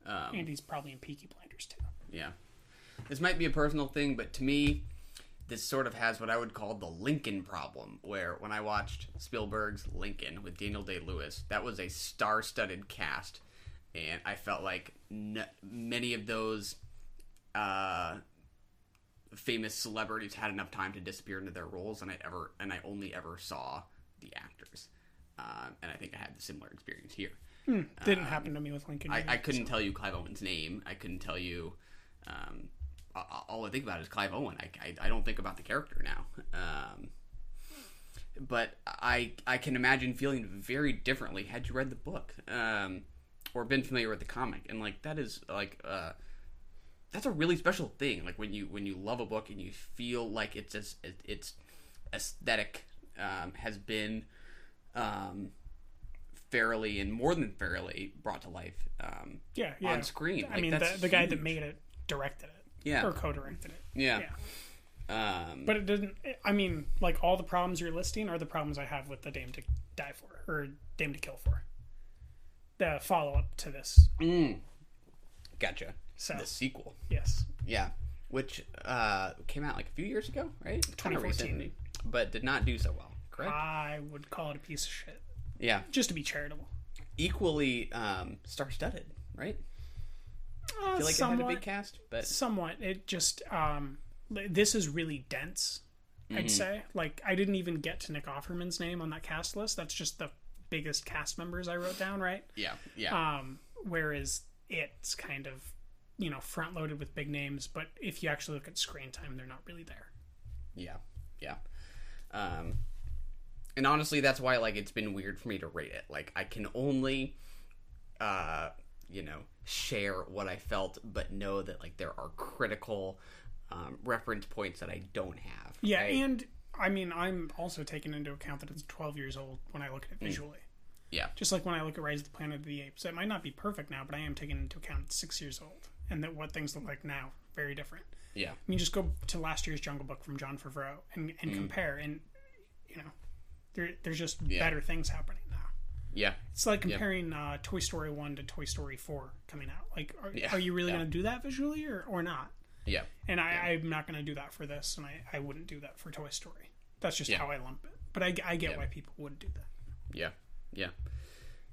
And he's probably in Peaky Blinders too. Yeah, this might be a personal thing, but to me, this sort of has what I would call the Lincoln problem, where when I watched Spielberg's Lincoln with Daniel Day-Lewis, that was a star-studded cast, and I felt like many of those famous celebrities had enough time to disappear into their roles, and I only ever saw the actors, and I think I had the similar experience here. Didn't happen to me with Lincoln. I couldn't tell you Clive Owen's name. I couldn't tell you. All I think about is Clive Owen. I don't think about the character now. But I can imagine feeling very differently had you read the book or been familiar with the comic. And like that is like that's a really special thing. Like when you love a book and you feel like its aesthetic has been fairly and more than fairly brought to life on screen. I mean, the guy that made it directed it. Yeah. Or co-directed it. Yeah. But it didn't... I mean, like, all the problems you're listing are the problems I have with The Dame to Die For, or Dame to Kill For. The follow-up to this. Gotcha. So, the sequel. Yes. Yeah. Which came out like a few years ago, right? 2014. But did not do so well, correct? I would call it a piece of shit. Yeah. Just to be charitable. Equally star-studded, right? I feel like it had a big cast, but somewhat. It just this is really dense. I'd say. Like I didn't even get to Nick Offerman's name on that cast list. That's just the biggest cast members I wrote down, right? Yeah. Whereas it's kind of front loaded with big names, but if you actually look at screen time, they're not really there. Yeah. And honestly, that's why like it's been weird for me to rate it. Like I can only share what I felt, but know that like there are critical reference points that I don't have. Yeah, right? and I mean, I'm also taking into account that it's 12 years old when I look at it visually. Yeah. Just like when I look at Rise of the Planet of the Apes. It might not be perfect now, but I am taking into account it's 6 years old. And that what things look like now, very different. Yeah. I mean, just go to last year's Jungle Book from Jon Favreau and compare. And, you know, there's just better things happening now. Yeah. It's like comparing Toy Story 1 to Toy Story 4 coming out. Like, are you really going to do that visually or not? Yeah. And I'm not going to do that for this, and I wouldn't do that for Toy Story. That's just how I lump it. But I get why people would do that. Yeah. Yeah.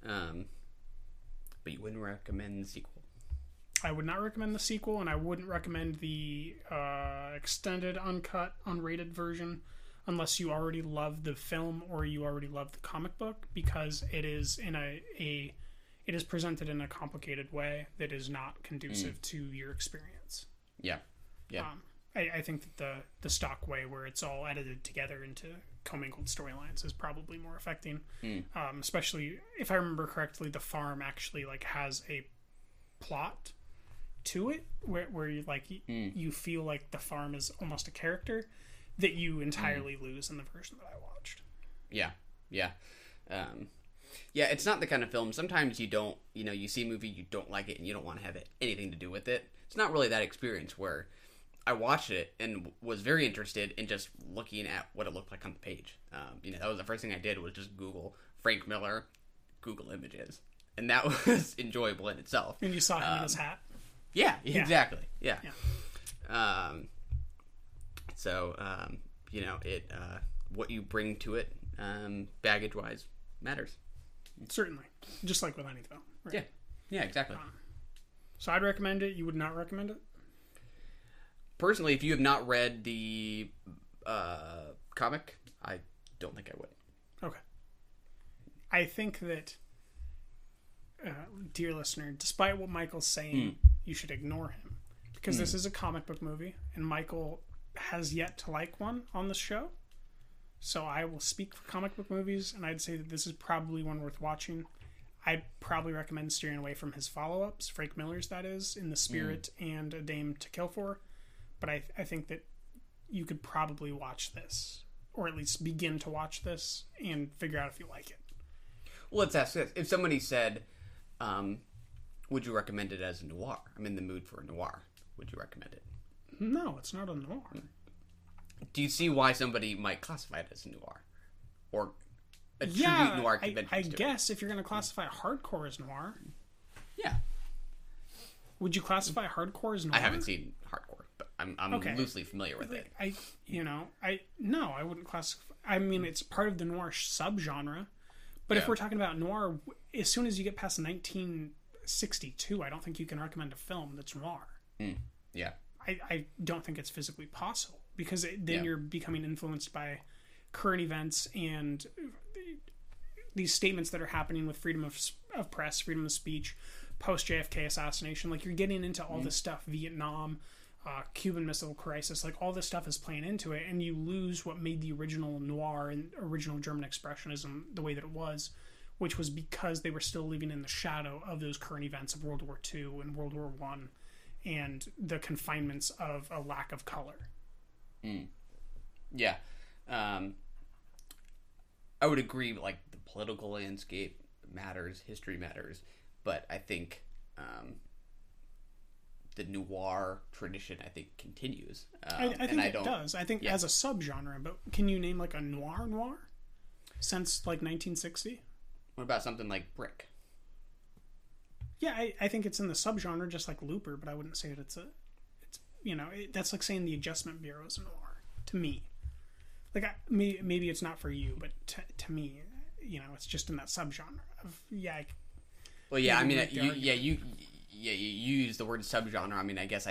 But you wouldn't recommend the sequel? I would not recommend the sequel, and I wouldn't recommend the extended, uncut, unrated version unless you already love the film or you already love the comic book, because it is in it is presented in a complicated way that is not conducive to your experience. Yeah. Yeah. I think that the stock way where it's all edited together into commingled storylines is probably more affecting. Especially if I remember correctly, the farm actually like has a plot to it where you like you feel like the farm is almost a character that you entirely lose in the version that I watched. Yeah. Yeah. Yeah, it's not the kind of film. Sometimes you don't, you see a movie, you don't like it, and you don't want to have anything to do with it. It's not really that experience where I watched it and was very interested in just looking at what it looked like on the page. That was the first thing I did was just Google Frank Miller, Google Images. And that was enjoyable in itself. And you saw him in his hat? Yeah, exactly. Yeah. What you bring to it, baggage-wise, matters. Certainly. Just like with any film. Right? Yeah. Yeah, exactly. So I'd recommend it. You would not recommend it? Personally, if you have not read the comic, I don't think I would. Okay. I think that, dear listener, despite what Michael's saying, you should ignore him. Because this is a comic book movie, and Michael has yet to like one on the show. So I will speak for comic book movies, and I'd say that this is probably one worth watching. I'd probably recommend steering away from his follow-ups, Frank Miller's that is, In the Spirit and A Dame to Kill For. But I think that you could probably watch this, or at least begin to watch this, and figure out if you like it. Well, let's ask this. If somebody said, would you recommend it as a noir? I'm in the mood for a noir. Would you recommend it? No, it's not a noir. Do you see why somebody might classify it as a noir? Or attribute noir conventions I guess if you're going to classify hardcore as noir. Yeah. Would you classify hardcore as noir? I haven't seen hardcore, but I'm loosely familiar with it. I wouldn't classify. I mean, it's part of the noir subgenre. But if we're talking about noir, as soon as you get past 1962, I don't think you can recommend a film that's noir. Yeah. I don't think it's physically possible. Because then you're becoming influenced by current events and these statements that are happening with freedom of press, freedom of speech, post-JFK assassination. Like, you're getting into all this stuff, Vietnam, Cuban Missile Crisis, like, all this stuff is playing into it, and you lose what made the original noir and original German Expressionism the way that it was, which was because they were still living in the shadow of those current events of World War II and World War I and the confinements of a lack of color. Yeah. I would agree, like, the political landscape matters, history matters, but I think the noir tradition, continues. I think it does. I think as a subgenre, but can you name, like, a noir since, like, 1960? What about something like Brick? Yeah, I think it's in the subgenre, just like Looper, but I wouldn't say that that's like saying the Adjustment Bureau is noir to me. Like, maybe it's not for you, but to me, it's just in that subgenre of you use the word subgenre. I mean, I guess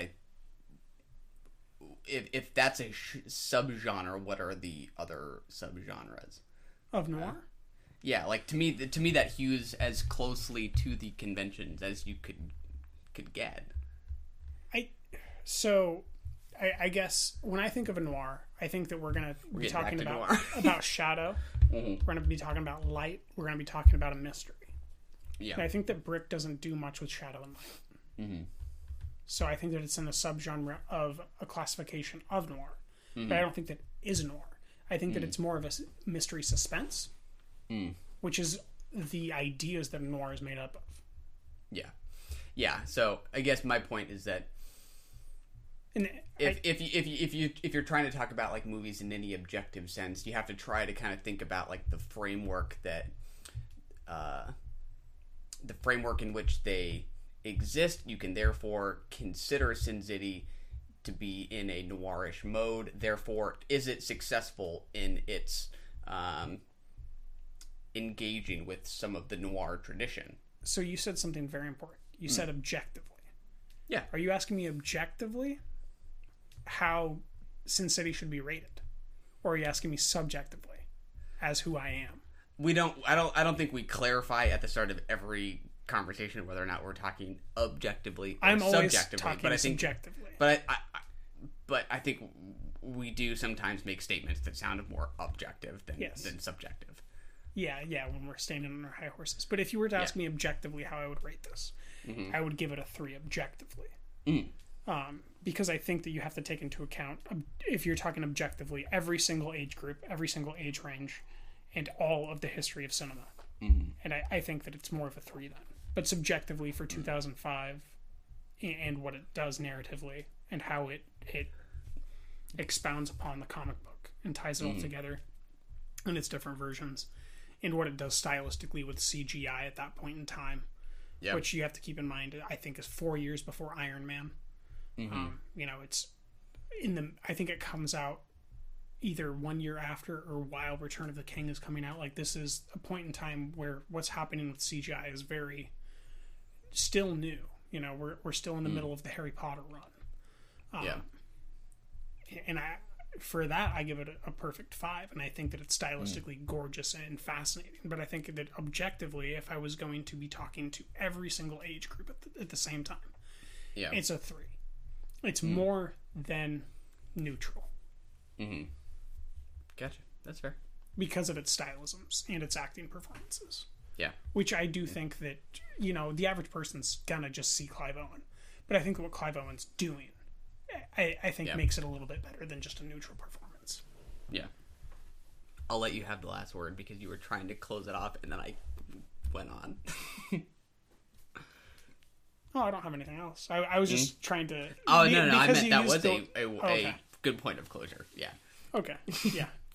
if that's a subgenre, what are the other subgenres of noir? Yeah, like to me that hews as closely to the conventions as you could get. I guess when I think of a noir, I think that we're going to be talking about shadow. We're going to be talking about light. We're going to be talking about a mystery. Yeah. And I think that Brick doesn't do much with shadow and light. So I think that it's in a subgenre of a classification of noir. But I don't think that is noir. I think that it's more of a mystery suspense, which is the ideas that noir is made up of. Yeah. So I guess my point is that if you're trying to talk about like movies in any objective sense, you have to try to kind of think about like the framework in which they exist. You can therefore consider Sin City to be in a noirish mode. Therefore, is it successful in its engaging with some of the noir tradition? So you said something very important. You said objectively. Yeah. Are you asking me objectively how Sin City should be rated? Or are you asking me subjectively as who I am? I don't think we clarify at the start of every conversation whether or not we're talking objectively or I'm always subjectively. talking But I think subjectively. But I think we do sometimes make statements that sound more objective than subjective. Yeah, when we're standing on our high horses. But if you were to ask me objectively how I would rate this, I would give it a 3 objectively. Because I think that you have to take into account, if you're talking objectively, every single age group, every single age range, and all of the history of cinema. And I think that it's more of a 3 then. But subjectively for 2005 and what it does narratively and how it expounds upon the comic book and ties it all together in its different versions, and what it does stylistically with CGI at that point in time, which you have to keep in mind, I think is 4 years before Iron Man. It's I think it comes out either 1 year after or while Return of the King is coming out. Like, this is a point in time where what's happening with CGI is very still new. We're still in the middle of the Harry Potter run. And for that, I give it a perfect 5, and I think that it's stylistically gorgeous and fascinating. But I think that objectively, if I was going to be talking to every single age group at the same time, it's a 3. It's more than neutral. Gotcha. That's fair. Because of its stylisms and its acting performances. Yeah. Which I do think that, the average person's gonna just see Clive Owen. But I think what Clive Owen's doing, I think makes it a little bit better than just a neutral performance. Yeah. I'll let you have the last word because you were trying to close it off and then I went on. Oh, I don't have anything else. I was just trying to... Oh, no, I meant that was a good point of closure. Yeah. Okay.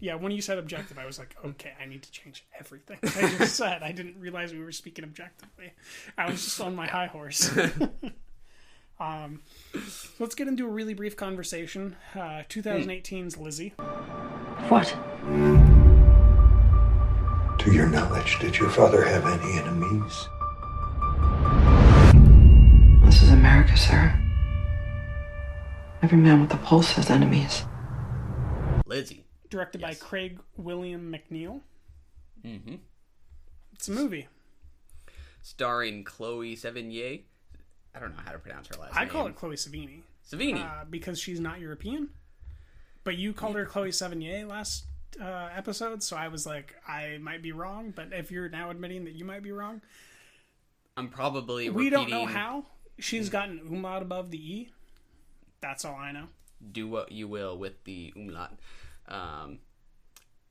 Yeah, when you said objective, I was like, okay, I need to change everything I just said. I didn't realize we were speaking objectively. I was just on my high horse. Let's get into a really brief conversation. 2018's Lizzie. What? To your knowledge, did your father have any enemies? This is America, sir. Every man with a pulse has enemies. Lizzie. Directed by Craig William McNeil. It's a movie. Starring Chloe Sevigny. I don't know how to pronounce her last name. I call it Chloe Sevigny. Because she's not European. But you called her Chloe Sevigny last episode, so I was like, I might be wrong, but if you're now admitting that you might be wrong... I'm probably We don't know how. She's got an umlaut above the E. That's all I know. Do what you will with the umlaut.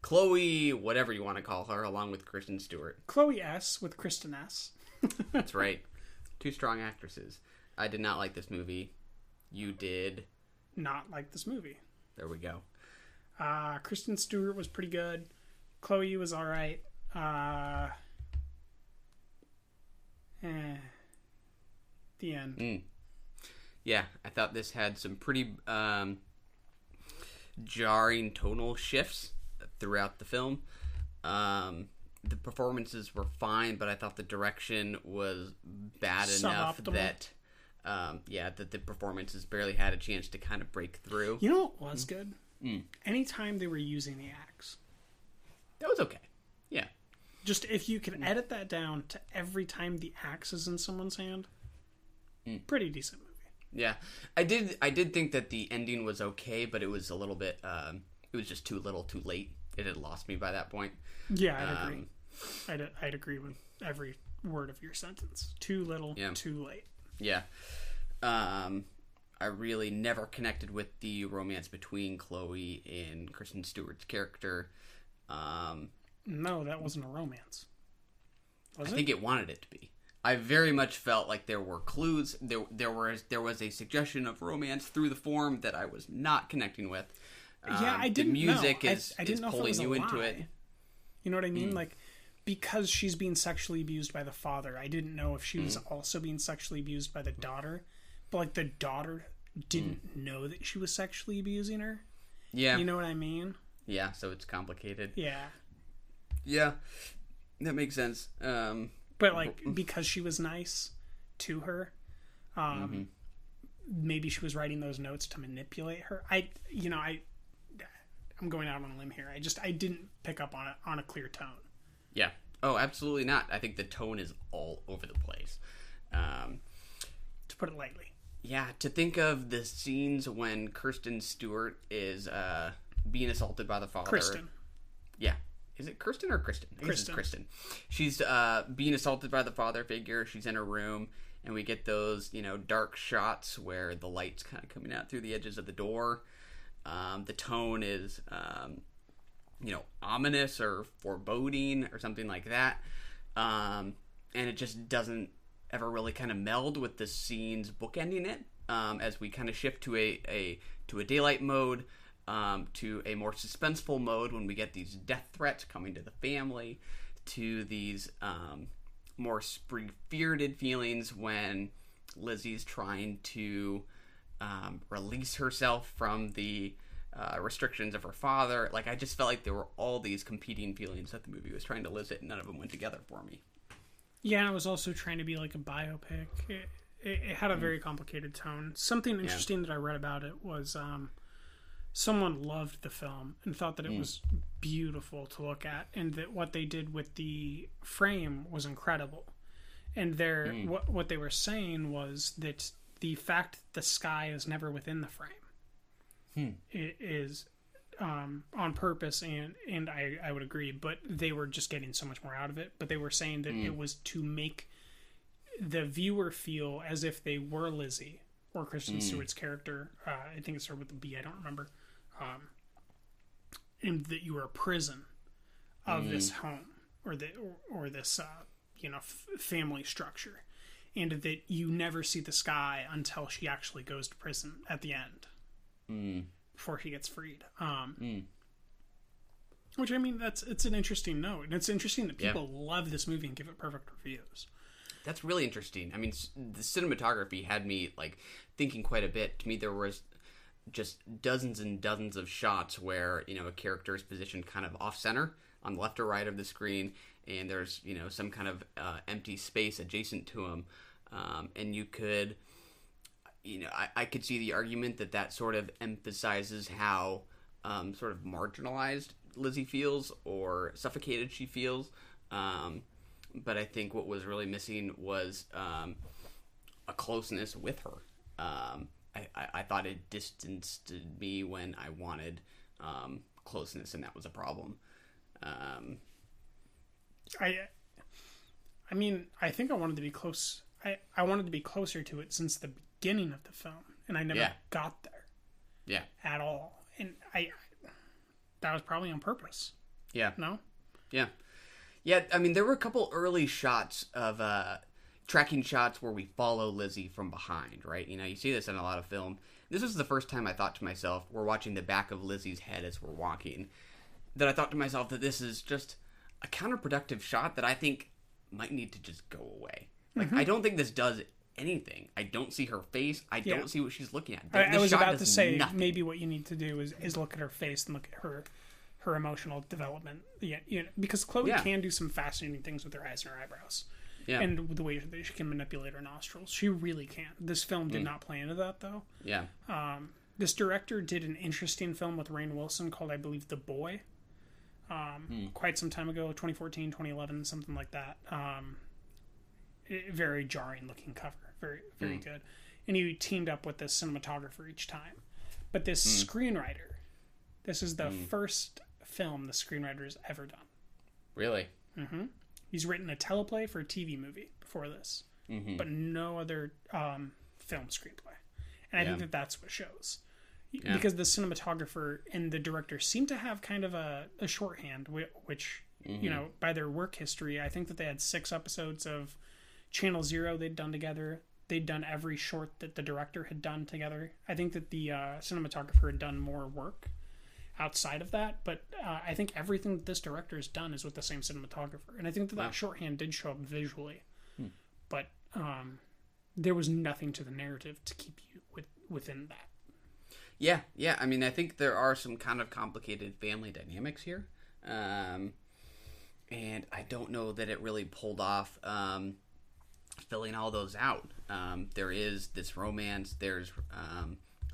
Chloe, whatever you want to call her, along with Kristen Stewart. Chloe S. with Kristen S. That's right. 2 strong actresses. I did not like this movie. You did. Not like this movie. There we go. Kristen Stewart was pretty good. Chloe was alright. The end. Yeah, I thought this had some pretty jarring tonal shifts throughout the film. The performances were fine, but I thought the direction was bad enough that that the performances barely had a chance to kind of break through. You know what was good? Anytime they were using the axe. That was okay. Yeah. Just if you can edit that down to every time the axe is in someone's hand, pretty decent movie. Yeah, I did think that the ending was okay, but it was a little bit. It was just too little, too late. It had lost me by that point. Yeah, I'd agree. I'd agree with every word of your sentence. Too little, too late. Yeah. I really never connected with the romance between Chloe and Kristen Stewart's character. No, that wasn't a romance. I think it wanted it to be. I very much felt like there were clues. There was a suggestion of romance through the form that I was not connecting with. I didn't know. The music is know pulling you into it. You know what I mean? Like, because she's being sexually abused by the father, I didn't know if she was also being sexually abused by the daughter. But, like, the daughter didn't know that she was sexually abusing her. Yeah. You know what I mean? Yeah, so it's complicated. Yeah. Yeah. That makes sense. But, like, because she was nice to her, maybe she was writing those notes to manipulate her. I'm going out on a limb here. I didn't pick up on a clear tone. Yeah. Oh, absolutely not. I think the tone is all over the place. To put it lightly. Yeah, to think of the scenes when Kristen Stewart is being assaulted by the father. Kristen. Yeah. Is it Kirsten or Kristen? I guess it's Kristen. She's being assaulted by the father figure. She's in her room, and we get those, dark shots where the light's kind of coming out through the edges of the door. The tone is, ominous or foreboding or something like that. And it just doesn't ever really kind of meld with the scenes bookending it, as we kind of shift to a daylight mode. To a more suspenseful mode when we get these death threats coming to the family, to these more spirited feelings when Lizzie's trying to release herself from the restrictions of her father. Like, I just felt like there were all these competing feelings that the movie was trying to elicit, and none of them went together for me. Yeah, and it was also trying to be like a biopic. It had a very complicated tone. Something interesting that I read about it was... someone loved the film and thought that it was beautiful to look at, and that what they did with the frame was incredible. And what they were saying was that the fact that the sky is never within the frame it is on purpose, and I would agree, but they were just getting so much more out of it. But they were saying that it was to make the viewer feel as if they were Lizzie or Kristen Stewart's character. I think it started with a B, I don't remember. And that you were a prison of this home or this family structure, and that you never see the sky until she actually goes to prison at the end before she gets freed. Which, I mean, it's an interesting note, and it's interesting that people love this movie and give it perfect reviews. That's really interesting. I mean, the cinematography had me thinking quite a bit. To me, there was just dozens and dozens of shots where a character is positioned kind of off center on the left or right of the screen, and there's some kind of empty space adjacent to him, and you could I could see the argument that sort of emphasizes how sort of marginalized Lizzie feels or suffocated she feels, but I think what was really missing was a closeness with her. I thought it distanced me when I wanted closeness, and that was a problem. I mean, I think I wanted to be close. I wanted to be closer to it since the beginning of the film, and I never got there. Yeah. At all, and that was probably on purpose. Yeah. No. Yeah. Yeah. I mean, there were a couple early shots of tracking shots where we follow Lizzie from behind, right? You see this in a lot of film. This was the first time I thought to myself, we're watching the back of Lizzie's head as we're walking, that I thought to myself that this is just a counterproductive shot that I think might need to just go away. I don't think this does anything. I don't see her face. I don't see what she's looking at. I was about to say, maybe what you need to do is look at her face and look at her emotional development. Yeah, because Chloe can do some fascinating things with her eyes and her eyebrows. Yeah. And the way that she can manipulate her nostrils. She really can. This film did not play into that, though. Yeah. This director did an interesting film with Rainn Wilson called, I believe, The Boy. Quite some time ago, 2014, 2011, something like that. Very jarring looking cover. Very, very good. And he teamed up with this cinematographer each time. But this screenwriter, this is the first film the screenwriter has ever done. Really? Mm-hmm. He's written a teleplay for a TV movie before this, but no other film screenplay. And I think that that's what shows. Because the cinematographer and the director seem to have kind of a shorthand, which, you know, by their work history, I think that they had 6 episodes of Channel Zero they'd done together. They'd done every short that the director had done together. I think that the cinematographer had done more work outside of that, but I think everything that this director has done is with the same cinematographer. And I think that that shorthand did show up visually. But there was nothing to the narrative to keep you within that. Yeah. I mean, I think there are some kind of complicated family dynamics here. And I don't know that it really pulled off filling all those out. There is this romance. There's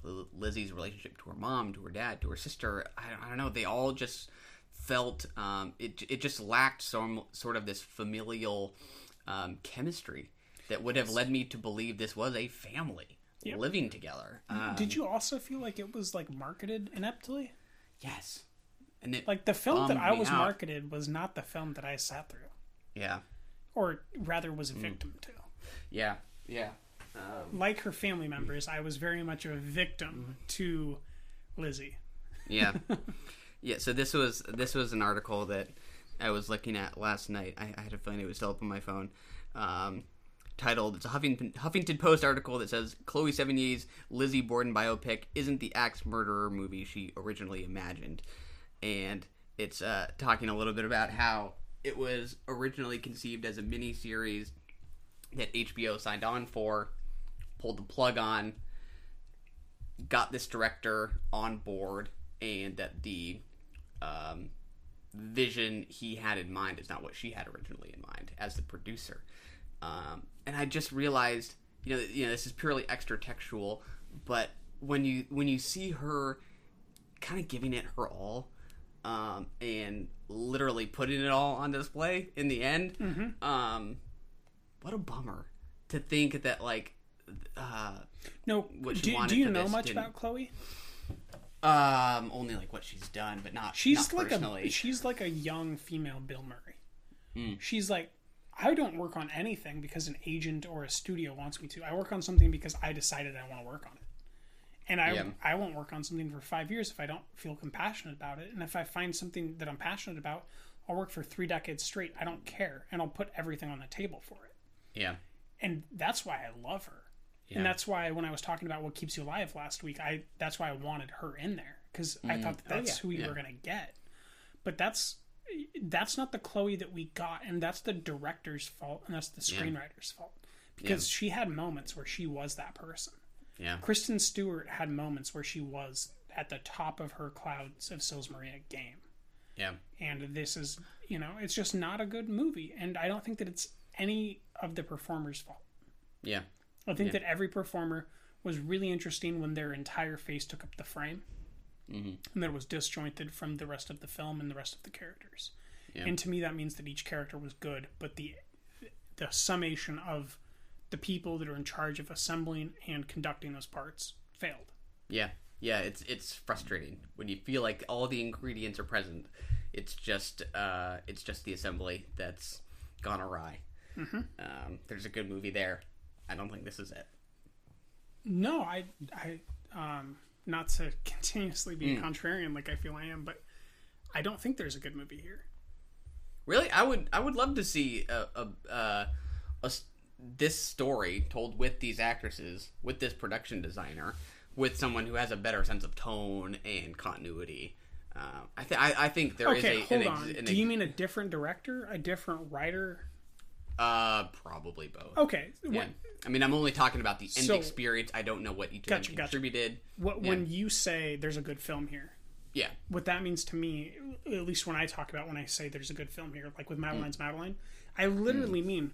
Lizzie's relationship to her mom, to her dad, to her sister. I don't know. They all just felt... it just lacked some sort of this familial chemistry that would have led me to believe this was a family. Living together. Did you also feel like it was like marketed ineptly? Yes. And it like the film that I was marketed was not the film that I sat through. Yeah. Or rather was a victim to. Yeah. Like her family members, I was very much a victim to Lizzie. Yeah. So this was an article that I was looking at last night. I had a feeling it was still up on my phone. Titled, it's a Huffington Post article that says Chloe Sevigny's Lizzie Borden biopic isn't the axe murderer movie she originally imagined. And it's talking a little bit about how it was originally conceived as a miniseries that HBO signed on for, pulled the plug on, got this director on board, and that the vision he had in mind is not what she had originally in mind as the producer. And I just realized, you know, this is purely extra textual, but when you see her kind of giving it her all, and literally putting it all on display in the end, what a bummer to think that no. Do you know much about Chloe? Only like what she's done, but not. She's not personally. She's like a young female Bill Murray. She's like, I don't work on anything because an agent or a studio wants me to. I work on something because I decided I want to work on it. And I won't work on something for 5 years if I don't feel compassionate about it. And if I find something that I'm passionate about, I'll work for 3 decades straight. I don't care. And I'll put everything on the table for it. Yeah. And that's why I love her. Yeah. And that's why when I was talking about what keeps you alive last week, that's why I wanted her in there. Because I thought that's who we were going to get. But that's not the Chloe that we got, and that's the director's fault, and that's the screenwriter's fault. Because she had moments where she was that person. Yeah. Kristen Stewart had moments where she was at the top of her Clouds of Sils Maria game. Yeah. And this is, it's just not a good movie, and I don't think that it's any of the performer's fault. Yeah. I think that every performer was really interesting when their entire face took up the frame. And that it was disjointed from the rest of the film and the rest of the characters. Yeah. And to me, that means that each character was good, but the summation of the people that are in charge of assembling and conducting those parts failed. Yeah. It's frustrating when you feel like all the ingredients are present. It's just the assembly that's gone awry. There's a good movie there. I don't think this is it. No, I not to continuously be a contrarian like I feel I am, but I don't think there's a good movie here. Really? I would love to see this story told with these actresses, with this production designer, with someone who has a better sense of tone and continuity. I think there is a... Hold on. Do you mean a different director? A different writer? Probably both. Okay. Yeah. I mean, I'm only talking about the end experience. I don't know what each of them contributed. When you say there's a good film here, what that means to me, at least when I talk about when I say there's a good film here, like with Madeline's Madeline, I literally mean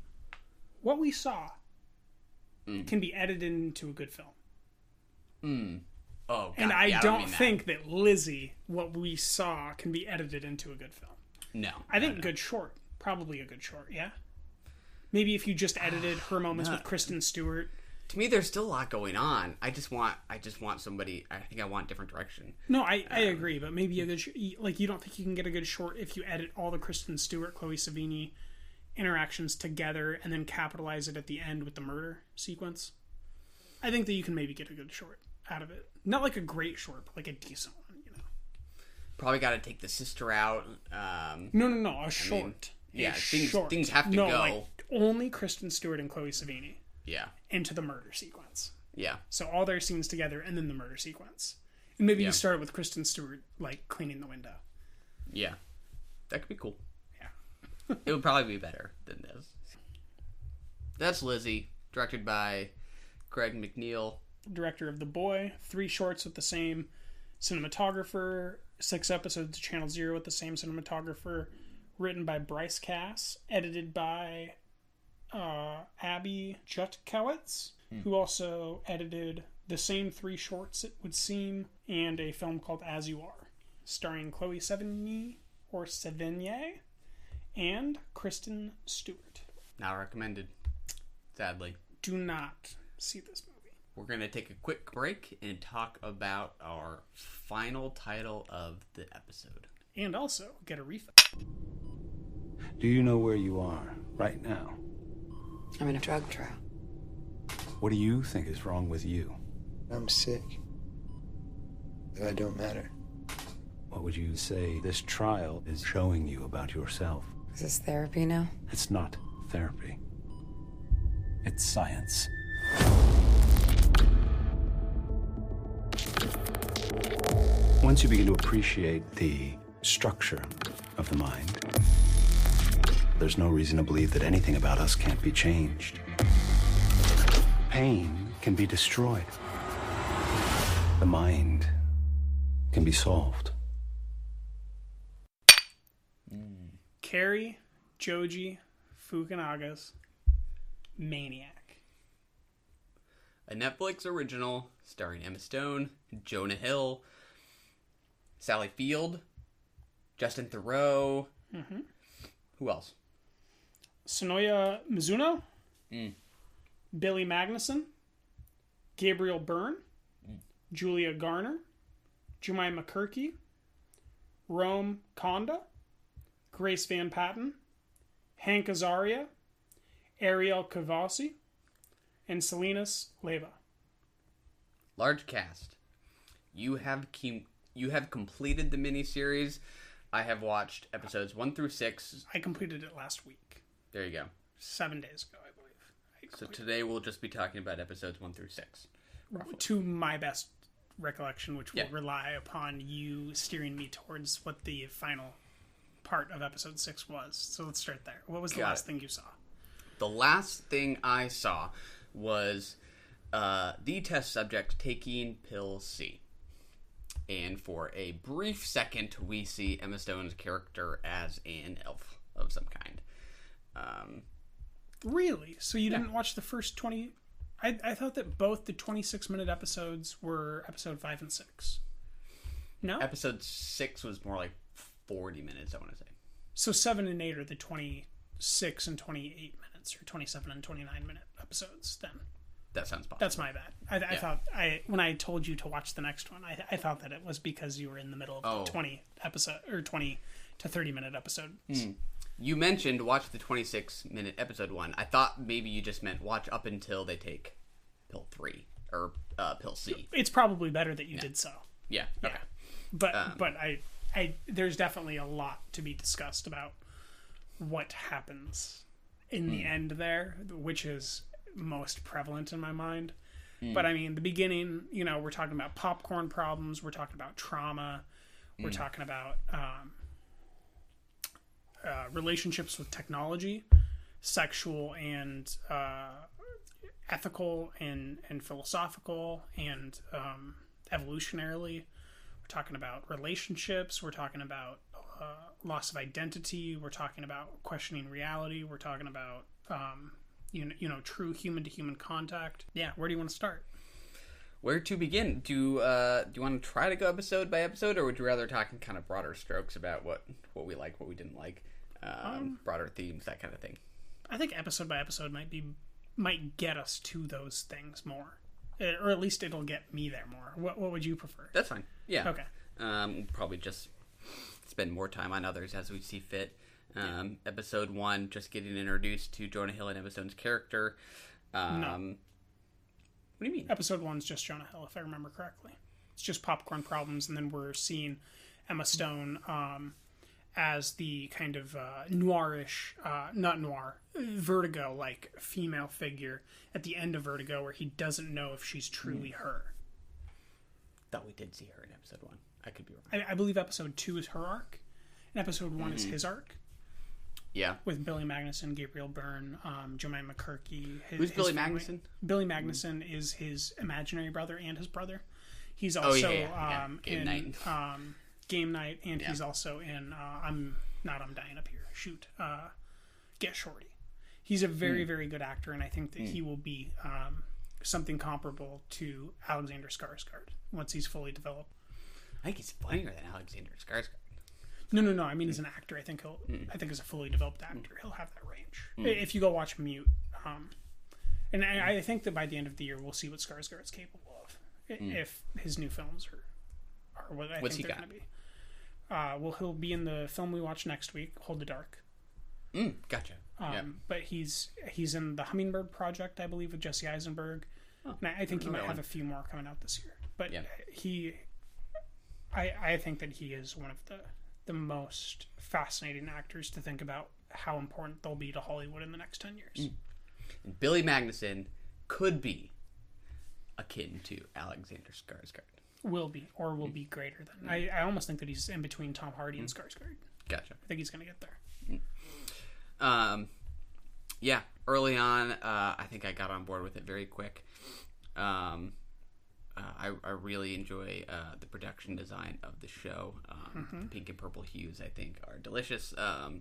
what we saw can be edited into a good film. Oh, God. And I don't think that Lizzie, what we saw, can be edited into a good film. No. I think good short. Probably a good short, yeah? Maybe if you just edited her moments with Kristen Stewart. To me, there's still a lot going on. I just want somebody. I think I want different direction. No, I agree, but maybe a good you don't think you can get a good short if you edit all the Kristen Stewart, Chloe Sevigny interactions together and then capitalize it at the end with the murder sequence. I think that you can maybe get a good short out of it. Not like a great short, but like a decent one, you know. Probably got to take the sister out. No, a short. Things have to go. Like only Kristen Stewart and Chloe Sevigny. Yeah. Into the murder sequence. Yeah. So all their scenes together and then the murder sequence. And maybe you start with Kristen Stewart, like, cleaning the window. Yeah. That could be cool. Yeah. It would probably be better than this. That's Lizzie, directed by Greg McNeil. Director of The Boy. 3 shorts with the same cinematographer. 6 episodes of Channel Zero with the same cinematographer. Written by Bryce Cass. Edited by Abby Jutkowitz, who also edited the same 3 shorts, it would seem, and a film called As You Are, starring Chloe Sevigny, or Sevigny, and Kristen Stewart. Not recommended, sadly. Do not see this movie. We're going to take a quick break and talk about our final title of the episode. And also get a refill. Do you know where you are right now? I'm in a drug trial. What do you think is wrong with you? I'm sick. I don't matter. What would you say this trial is showing you about yourself? Is this therapy now? It's not therapy. It's science. Once you begin to appreciate the structure of the mind, there's no reason to believe that anything about us can't be changed. Pain can be destroyed. The mind can be solved. Cary Joji Fukunaga's Maniac. A Netflix original starring Emma Stone, Jonah Hill, Sally Field, Justin Theroux. Mm-hmm. Who else? Sonoya Mizuno. Billy Magnuson. Gabriel Byrne. Julia Garner. Jemima Kirky. Rome Conda. Grace Van Patten. Hank Azaria. Ariel Kavasi. And Salinas Leyva. Large cast. You have completed the miniseries. I have watched episodes 1 through 6. I completed it last week. There you go. 7 days ago, I believe. So today we'll just be talking about episodes 1 through 6. Roughly. To my best recollection, which will rely upon you steering me towards what the final part of episode 6 was. So let's start there. What was the last thing you saw? The last thing I saw was the test subject taking pill C. And for a brief second, we see Emma Stone's character as an elf of some kind. Really? So you didn't watch the first 20... I thought that both the 26-minute episodes were episode 5 and 6. No? Episode 6 was more like 40 minutes, I want to say. So 7 and 8 are the 26 and 28 minutes, or 27 and 29-minute episodes, then. That sounds possible. That's my bad. I thought when I told you to watch the next one, I thought that it was because you were in the middle of the 20 episode or 20 to 30-minute episodes. You mentioned watch the 26-minute episode 1. I thought maybe you just meant watch up until they take pill 3 or pill C. It's probably better that you did so. Yeah. Okay. But I there's definitely a lot to be discussed about what happens in the end there, which is most prevalent in my mind. But I mean, the beginning, we're talking about popcorn problems, we're talking about trauma, we're talking about relationships with technology, sexual and ethical and philosophical and evolutionarily. We're talking about relationships, we're talking about loss of identity, we're talking about questioning reality, we're talking about true human-to-human contact. Yeah, where do you want to start? Where to begin? Do you want to try to go episode by episode, or would you rather talk in kind of broader strokes about what we liked, what we didn't like, broader themes, that kind of thing? I think episode by episode might get us to those things more, or at least it'll get me there more. What would you prefer? That's fine. Yeah. Okay. Probably just spend more time on others as we see fit. Episode 1, just getting introduced to Jonah Hill and Emma Stone's character. No. What do you mean? Episode 1's just Jonah Hill, if I remember correctly. It's just popcorn problems, and then we're seeing Emma Stone as the kind of noirish, not noir, Vertigo-like female figure at the end of Vertigo, where he doesn't know if she's truly her. Thought we did see her in episode 1. I could be wrong. I believe episode 2 is her arc, and episode 1 is his arc. Yeah. With Billy Magnuson, Gabriel Byrne, Jemima McCurky. Who's Billy Magnuson? Billy Magnuson is his imaginary brother and his brother. He's also Game Night. Game Night, and he's also in I'm Dying Up Here. Shoot. Get Shorty. He's a very, very good actor, and I think that he will be something comparable to Alexander Skarsgård once he's fully developed. I think he's funnier than Alexander Skarsgård. No. I mean, as an actor, I think as a fully developed actor, he'll have that range. If you go watch Mute, and I think that by the end of the year, we'll see what Skarsgård's capable of. If his new films are what I think they're going to be. Well, he'll be in the film we watch next week, Hold the Dark. Gotcha. But he's in the Hummingbird Project, I believe, with Jesse Eisenberg. And I think he might have a few more coming out this year. But I think that he is one of the most fascinating actors to think about how important they'll be to Hollywood in the next 10 years. And Billy Magnuson could be akin to Alexander Skarsgård. Will be greater than. I almost think that he's in between Tom Hardy and Skarsgård. Gotcha. I think he's going to get there. Yeah, early on, I think I got on board with it very quick. I really enjoy the production design of the show. The pink and purple hues, I think, are delicious. I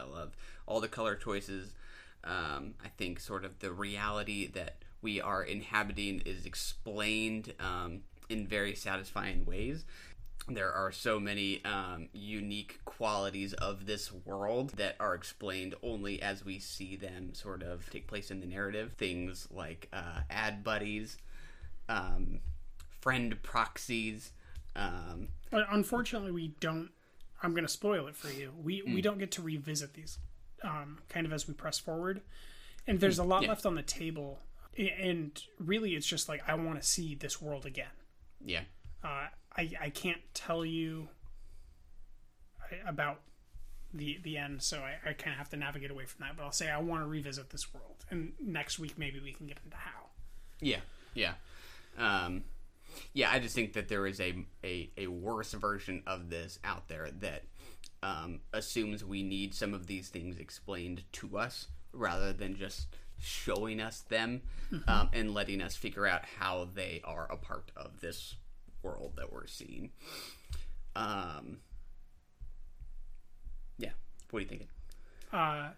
love all the color choices. I think sort of the reality that we are inhabiting is explained in very satisfying ways. There are so many unique qualities of this world that are explained only as we see them sort of take place in the narrative. Things like ad buddies, friend proxies. Unfortunately, we don't. I'm going to spoil it for you. We don't get to revisit these kind of as we press forward. And there's a lot left on the table. And really, it's just like, I want to see this world again. Yeah. I can't tell you about the end, so I kind of have to navigate away from that. But I'll say I want to revisit this world. And next week, maybe we can get into how. Yeah. I just think that there is a worse version of this out there that assumes we need some of these things explained to us rather than just showing us them and letting us figure out how they are a part of this world that we're seeing. What are you thinking?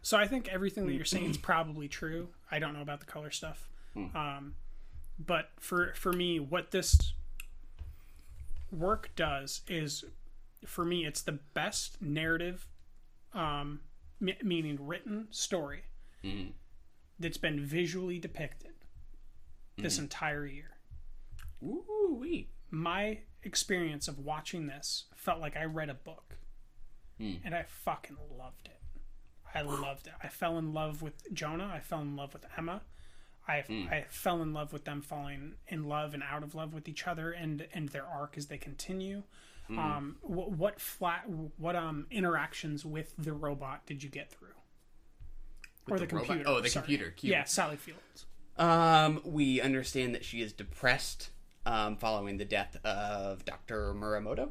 So I think everything that you're saying is probably true. I don't know about the color stuff. But for me, what this work does is, for me, it's the best narrative, meaning written story, that's been visually depicted this entire year. Ooh-wee. My experience of watching this felt like I read a book, and I fucking loved it. I loved it. I fell in love with Jonah. I fell in love with Emma. I fell in love with them falling in love and out of love with each other and their arc as they continue. What interactions with the robot did you get through? Or the computer? Oh, the computer. Cute. Yeah, Sally Fields. We understand that she is depressed following the death of Dr. Muramoto.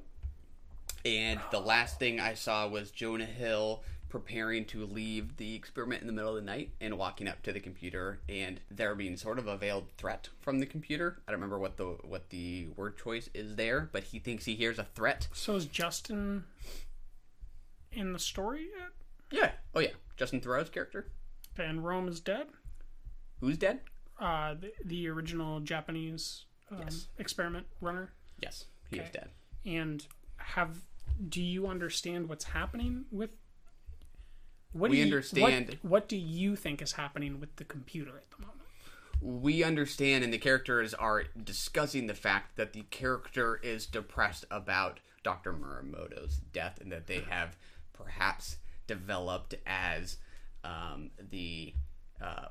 And the last thing I saw was Jonah Hill preparing to leave the experiment in the middle of the night and walking up to the computer, and there being sort of a veiled threat from the computer. I don't remember what the word choice is there, but he thinks he hears a threat. So is Justin in the story yet? Yeah. Oh yeah. Justin Theroux's character. And Rome is dead? Who's dead? The original Japanese experiment runner. Yes, he is dead. And do you understand what's happening with? What do you think is happening with the computer at the moment? We understand, and the characters are discussing the fact that the character is depressed about Dr. Muramoto's death, and that they have perhaps developed, as the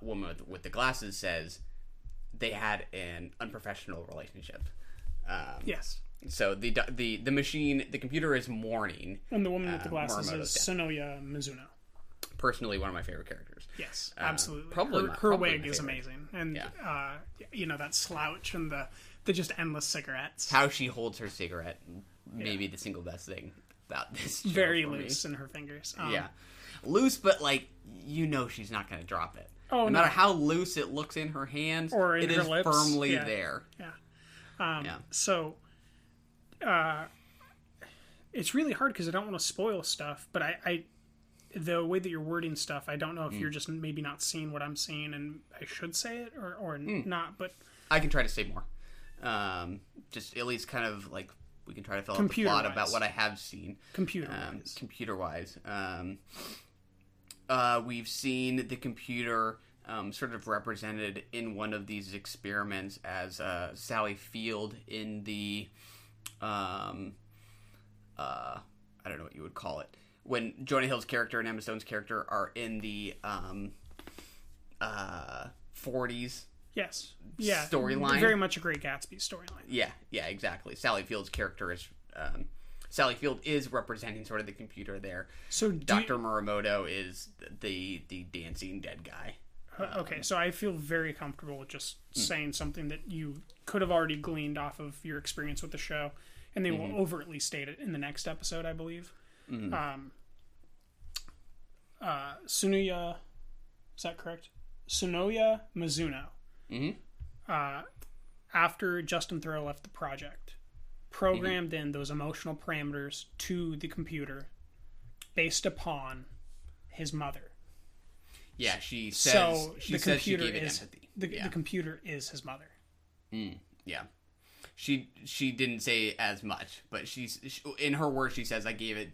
woman with the glasses says, they had an unprofessional relationship. Yes. So the machine, the computer is mourning. And the woman with the glasses Morimoto's is death. Sonoya Mizuno. Personally, one of my favorite characters. Yes, absolutely. Probably her wig is amazing, and that slouch and the just endless cigarettes. How she holds her cigarette, maybe the single best thing about this show. Very loose in her fingers. Loose, but she's not going to drop it. Oh, no matter how loose it looks in her hands, or in it her is lips. firmly there. So, it's really hard because I don't want to spoil stuff, but I the way that you're wording stuff, I don't know if you're just maybe not seeing what I'm seeing, and I should say it or not. But I can try to say more. Just at least kind of we can try to fill out the plot about what I have seen. Computer-wise. We've seen the computer sort of represented in one of these experiments as Sally Field in the I don't know what you would call it. When Jonah Hill's character and Emma Stone's character are in the 40s. Yes. Yeah. Storyline. Very much a Great Gatsby storyline. Yeah, exactly. Sally Field's character is Sally Field is representing sort of the computer there. So Dr. Morimoto is the dancing dead guy. Okay, so I feel very comfortable with just saying something that you could have already gleaned off of your experience with the show, and they will overtly state it in the next episode, I believe. Sonoya, is that correct? Sonoya Mizuno. After Justin Theroux left the project, programmed in those emotional parameters to the computer based upon his mother. Yeah, she says she gave it empathy. The computer is his mother. Yeah. She didn't say as much, but in her words she says I gave it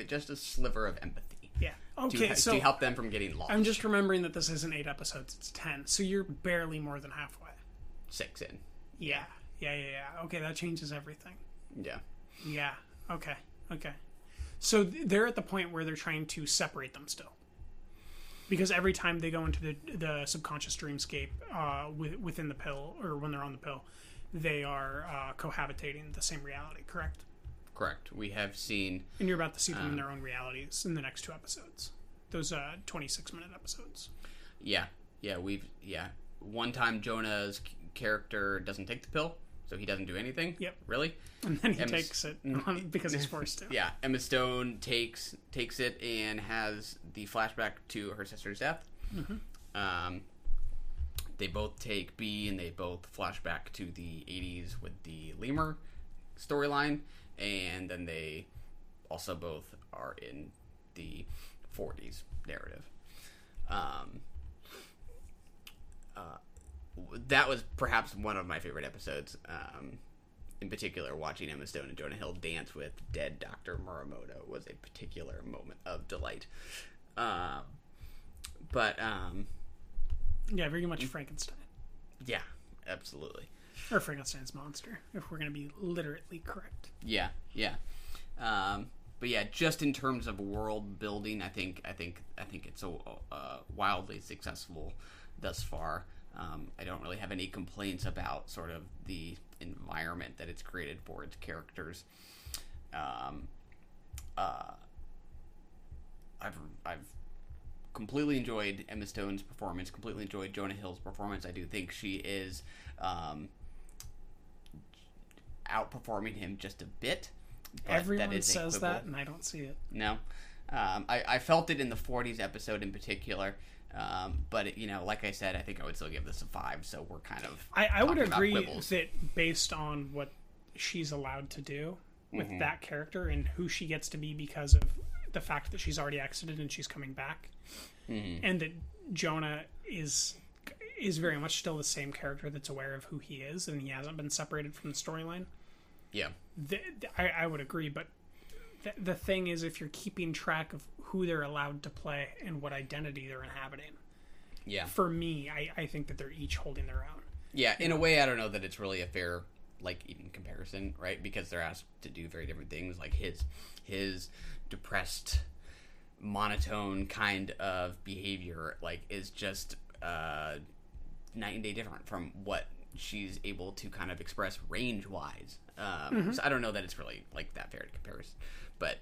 just a sliver of empathy. Yeah. Okay, to help them from getting lost. I'm just remembering that this isn't 8 episodes, it's 10. So you're barely more than halfway. 6 in. Yeah. Okay, that changes everything. Yeah. Yeah. Okay. So they're at the point where they're trying to separate them still. Because every time they go into the subconscious dreamscape within the pill, or when they're on the pill, they are cohabitating the same reality, correct? Correct. We have seen... And you're about to see them in their own realities in the next 2 episodes. Those 26-minute episodes. Yeah. One time Jonah's character doesn't take the pill, so he doesn't do anything. Yep. Really? And then he takes it because he's forced to. Yeah. Emma Stone takes it and has the flashback to her sister's death. They both take B, and they both flash back to the 80s with the lemur storyline, and then they also both are in the 40s narrative. That was perhaps one of my favorite episodes. In particular, watching Emma Stone and Jonah Hill dance with dead Dr. Morimoto was a particular moment of delight. Yeah, very much Frankenstein. Yeah, absolutely. Or Frankenstein's monster, if we're going to be literally correct. Yeah. But yeah, just in terms of world building, I think it's wildly successful thus far. I don't really have any complaints about sort of the environment that it's created for its characters. I've completely enjoyed Emma Stone's performance, completely enjoyed Jonah Hill's performance. I do think she is outperforming him just a bit. Everyone says that, and I don't see it. No. I felt it in the 40s episode in particular. But like I said, I think I would still give this a 5. So we're kind of I would agree that based on what she's allowed to do with that character and who she gets to be because of the fact that she's already exited and she's coming back, and that Jonah is very much still the same character that's aware of who he is and he hasn't been separated from the storyline. Yeah, I would agree, but the thing is, if you're keeping track of who they're allowed to play and what identity they're inhabiting, for me, I think that they're each holding their own. Yeah, in a way, I don't know that it's really a fair, even comparison, right? Because they're asked to do very different things. Like his depressed, monotone kind of behavior, is just night and day different from what she's able to kind of express range-wise. So I don't know that it's really like that fair to compare, but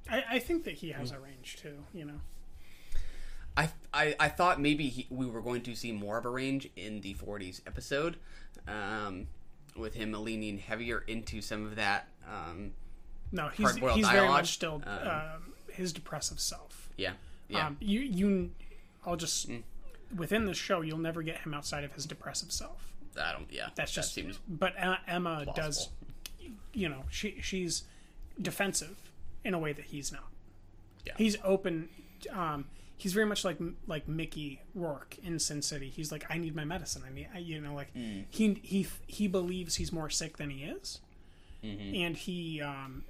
I think that he has a range too. You know, I thought maybe we were going to see more of a range in the 40s episode, with him leaning heavier into some of that. No, he's very much still his depressive self. Yeah. I'll just within the show, you'll never get him outside of his depressive self. I don't. Yeah, that's just. That seems but Emma plausible. Does. You know, she's defensive in a way that he's not. Yeah. He's open. He's very much like Mickey Rourke in Sin City. He's like, I need my medicine. He believes he's more sick than he is, and he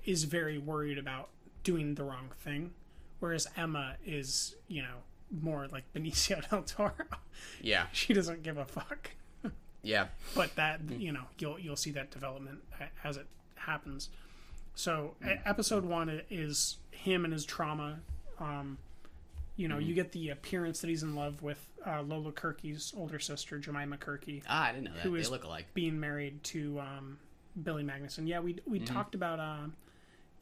is very worried about doing the wrong thing, whereas Emma is, you know, more like Benicio del Toro. Yeah, she doesn't give a fuck. Yeah, but that you know you'll see that development as it happens. So episode 1 is him and his trauma. You know, you get the appearance that he's in love with Lola Kirky's older sister, Jemima Kirky. I didn't know that. Who they is look alike. Being married to Billy Magnuson. Yeah, we talked about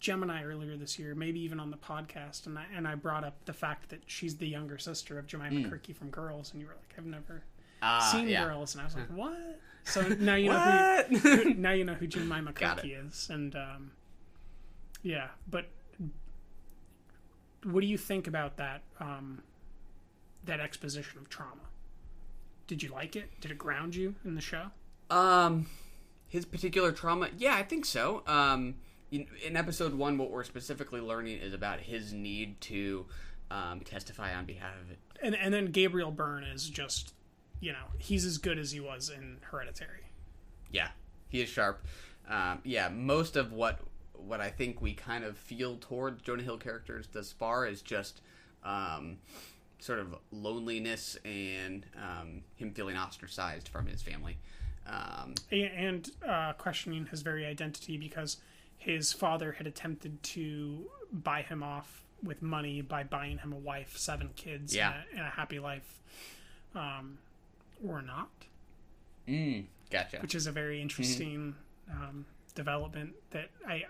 Gemini earlier this year, maybe even on the podcast, and I brought up the fact that she's the younger sister of Jemima Kirky from Girls, and you were like, I've never seen Girls, and I was like, what? So now you know now you know who Jemima Kirky is, and yeah, but. What do you think about that that exposition of trauma? Did you like it? Did it ground you in the show? His particular trauma, yeah, I think so. In episode 1, what we're specifically learning is about his need to testify on behalf of it. And then Gabriel Byrne is just, you know, he's as good as he was in Hereditary. Yeah, he is sharp. Yeah, most of what I think we kind of feel toward Jonah Hill characters thus far is just sort of loneliness and him feeling ostracized from his family. And questioning his very identity because his father had attempted to buy him off with money by buying him a wife, 7 kids, and a happy life, or not. Gotcha. Which is a very interesting development that I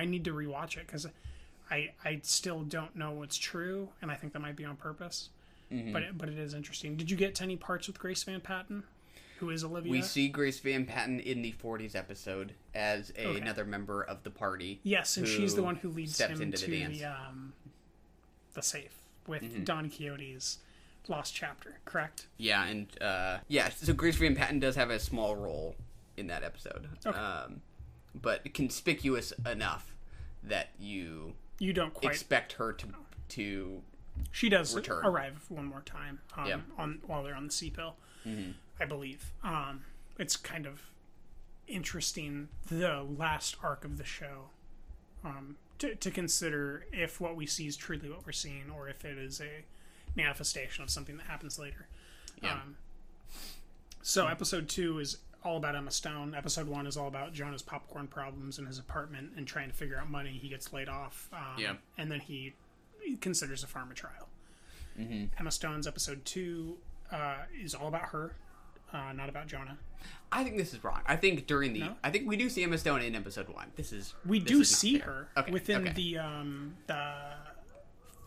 need to rewatch it because I still don't know what's true, and I think that might be on purpose. But it is interesting. Did you get to any parts with Grace Van Patten, who is Olivia? We see Grace Van Patten in the 40s episode as another member of the party. Yes, and she's the one who leads him into to the the safe with Don Quixote's lost chapter, correct? Yeah, and so Grace Van Patten does have a small role in that episode. Okay. But conspicuous enough that you don't quite expect her to she does return. Arrive one more time while they're on the sea pill, I believe. It's kind of interesting, the last arc of the show, to consider if what we see is truly what we're seeing or if it is a manifestation of something that happens later. So episode 2 is all about Emma Stone. Episode 1 is all about Jonah's popcorn problems in his apartment and trying to figure out money. He gets laid off, and then he considers a pharma trial. Emma Stone's episode 2 is all about her, not about Jonah. I think this is wrong. I think I think we do see Emma Stone in episode 1. We do see her within the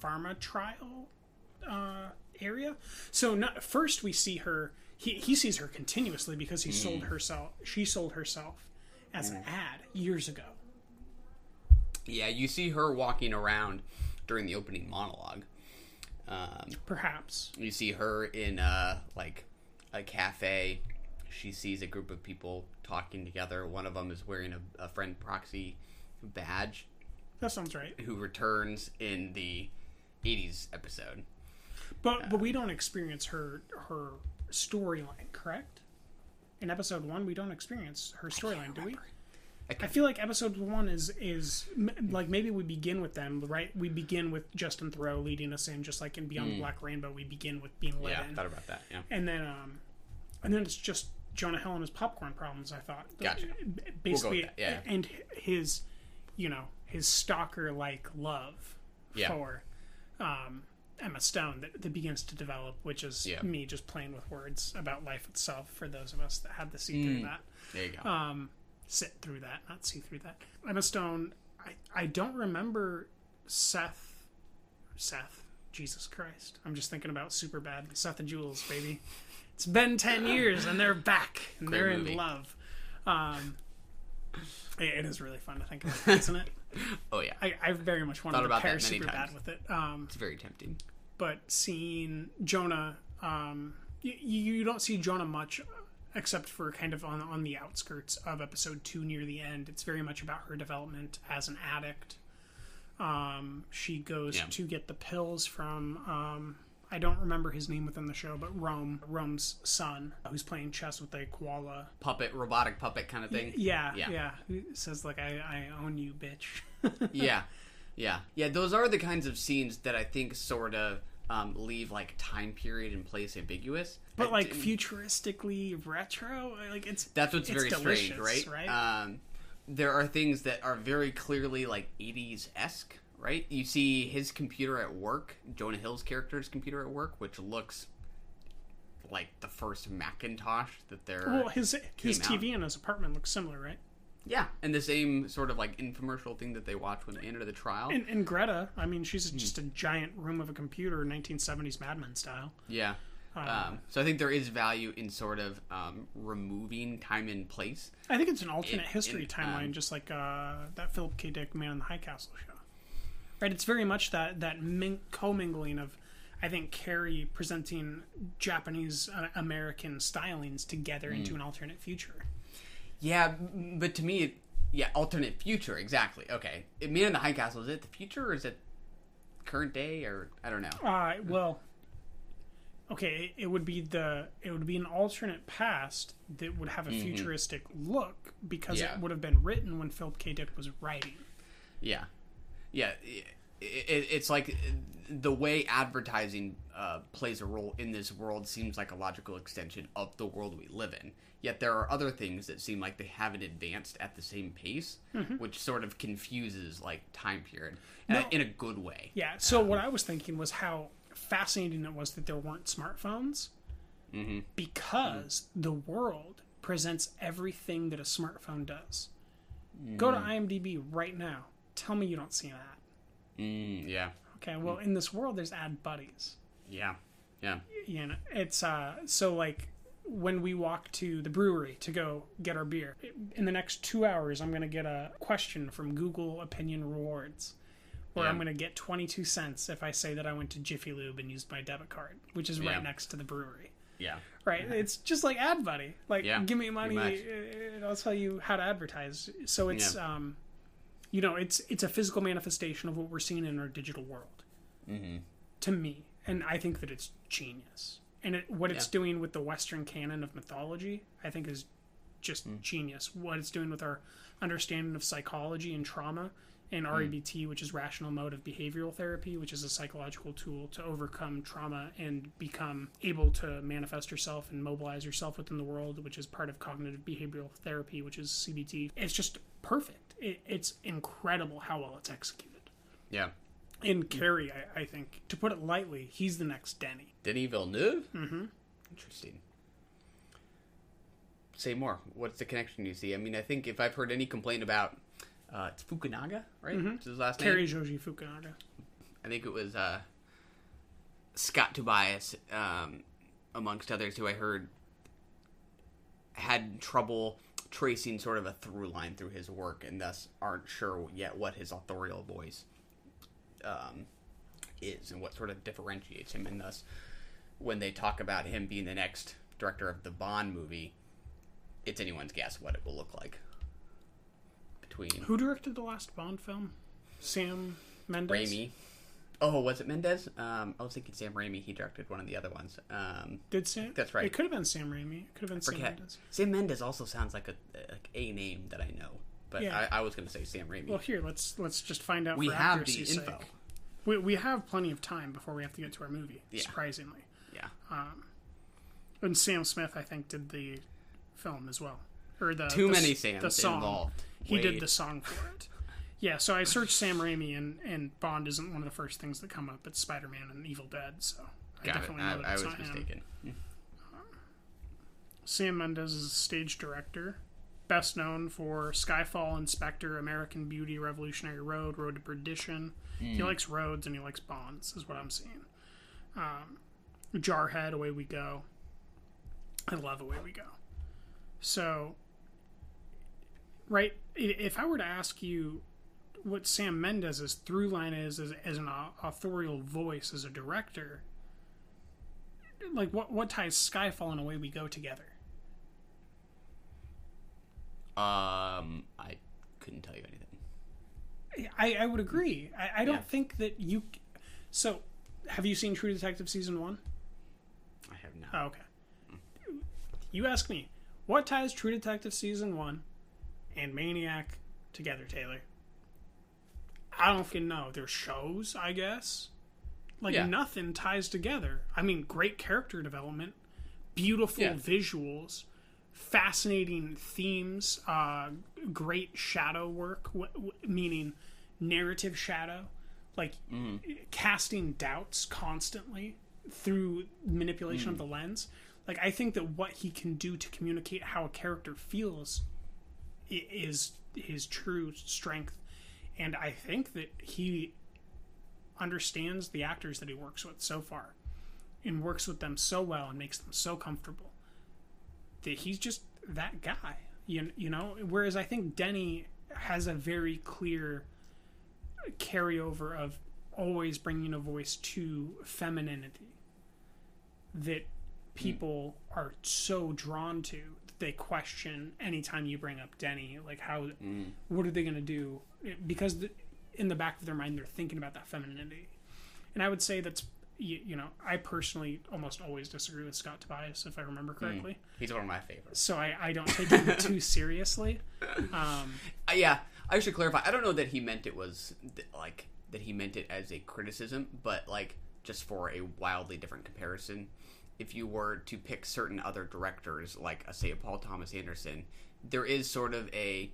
pharma trial area. So first we see her. He sees her continuously because she sold herself as an ad years ago. Yeah, you see her walking around during the opening monologue. Perhaps. You see her in like a cafe. She sees a group of people talking together. One of them is wearing a friend proxy badge. That sounds right. Who returns in the 80s episode. But we don't experience her storyline, correct? In episode 1, we don't experience her storyline, do we? I feel like episode 1 is like maybe we begin with them, right? We begin with Justin Theroux leading us in, just like in Beyond the Black Rainbow. We begin with being led in. Yeah, I thought about that. Yeah, and then it's just Jonah Hill and his popcorn problems. I thought, gotcha. Basically, we'll go with that. And his stalker-like love for Emma Stone that begins to develop, which is me just playing with words about life itself for those of us that had to see through that. There you go. Sit through that, not see through that. Emma Stone, I don't remember Seth, Jesus Christ. I'm just thinking about Superbad. Seth and Jules, baby. It's been 10 years and they're back and they're in love. It is really fun to think about, isn't it? Oh yeah. I very much wanted to pair Superbad with it. It's very tempting. But seeing Jonah, you don't see Jonah much except for kind of on the outskirts of episode 2 near the end. It's very much about her development as an addict. She goes to get the pills from I don't remember his name within the show, but Rome's son, who's playing chess with a koala robotic puppet kind of thing. Yeah. He says like, I own you, bitch. yeah. Those are the kinds of scenes that I think sort of leave like time period and place ambiguous, but like futuristically retro. Like that's what's very strange, right? There are things that are very clearly like 80s-esque. Right? You see his computer at work, Jonah Hill's character's computer at work, which looks like the first Macintosh that they're... Well, his TV in his apartment looks similar, right? Yeah, and the same sort of like infomercial thing that they watch when they enter the trial. And Greta, I mean, she's just a giant room of a computer, 1970s Mad Men style. Yeah. So I think there is value in sort of removing time and place. I think it's an alternate history timeline, just like that Philip K. Dick Man in the High Castle show. Right, it's very much that commingling of, I think, Carrie presenting Japanese American stylings together into an alternate future. Yeah, but to me, alternate future, exactly. Okay, Man in the High Castle, is it the future or is it current day or I don't know? Well, okay, it would be an alternate past that would have a futuristic look because it would have been written when Philip K. Dick was writing. Yeah. Yeah, it's like the way advertising plays a role in this world seems like a logical extension of the world we live in. Yet there are other things that seem like they haven't advanced at the same pace, which sort of confuses like time period in a good way. Yeah. So what I was thinking was how fascinating it was that there weren't smartphones, because the world presents everything that a smartphone does. Go to IMDb right now. Tell me you don't see that. Yeah. Okay, well, in this world, there's ad buddies. Yeah. You know, it's, so, like, when we walk to the brewery to go get our beer, in the next 2 hours, I'm going to get a question from Google Opinion Rewards, where I'm going to get 22 cents if I say that I went to Jiffy Lube and used my debit card, which is right next to the brewery. Yeah. Right? It's just like Ad Buddy. Like, give me money, and I'll tell you how to advertise. So it's, you know, it's a physical manifestation of what we're seeing in our digital world, to me. And I think that it's genius. And what it's doing with the Western canon of mythology, I think is just genius. What it's doing with our understanding of psychology and trauma, and REBT, which is rational motive behavioral therapy, which is a psychological tool to overcome trauma and become able to manifest yourself and mobilize yourself within the world, which is part of cognitive behavioral therapy, which is CBT. It's just perfect. It's incredible how well it's executed. Yeah. And Carrie, I think, to put it lightly, he's the next Denny. Denis Villeneuve? Interesting. Say more. What's the connection you see? I mean, I think if I've heard any complaint about... it's Fukunaga, right? Which is his last name? Carrie Joji Fukunaga. I think it was Scott Tobias, amongst others, who I heard had trouble tracing sort of a through line through his work and thus aren't sure yet what his authorial voice is and what sort of differentiates him. And thus, when they talk about him being the next director of the Bond movie, it's anyone's guess what it will look like. Who directed the last Bond film? Sam Mendes? Raimi. Oh, was it Mendes? I was thinking Sam Raimi. He directed one of the other ones. Did Sam? That's right. It could have been Sam Raimi. It could have been Sam Mendes. Sam Mendes also sounds like a name that I know, but I was going to say Sam Raimi. Well, here let's just find out. We for have the info. We have plenty of time before we have to get to our movie. Surprisingly. Yeah. And Sam Smith, I think, did the film as well, or many Sams the song. involved. He did the song for it. Yeah, so I searched Sam Raimi, and Bond isn't one of the first things that come up. It's Spider-Man and Evil Dead, so I definitely know that it's not mistaken. him. Sam Mendes is a stage director, best known for Skyfall, Inspector, American Beauty, Revolutionary Road, Road to Perdition. He likes roads and he likes Bonds, is what I'm seeing. Jarhead, Away We Go. I love Away We Go. So, right, if I were to ask you what Sam Mendes' through line is as an authorial voice as a director, like what ties Skyfall and Away We Go together? I couldn't tell you anything. I would agree. I don't think that you... So, have you seen True Detective Season 1? I have not. Oh, okay. You ask me, what ties True Detective Season 1 and Maniac together, Taylor? I don't fucking know. They're shows, I guess. Like, nothing ties together. I mean, great character development, beautiful visuals, fascinating themes, great shadow work, meaning narrative shadow, like casting doubts constantly through manipulation of the lens. Like, I think that what he can do to communicate how a character feels is his true strength. And I think that he understands the actors that he works with so far and works with them so well and makes them so comfortable that he's just that guy, you know? Whereas I think Denny has a very clear carryover of always bringing a voice to femininity that people are so drawn to that they question anytime you bring up Denny, like what are they going to do? Because in the back of their mind, they're thinking about that femininity. And I would say that's, you know, I personally almost always disagree with Scott Tobias, if I remember correctly. He's one of my favorites. So I don't take him too seriously. Yeah, I should clarify. I don't know that he meant it was, like, that he meant it as a criticism, but, like, just for a wildly different comparison, if you were to pick certain other directors, like, say, a Paul Thomas Anderson, there is sort of a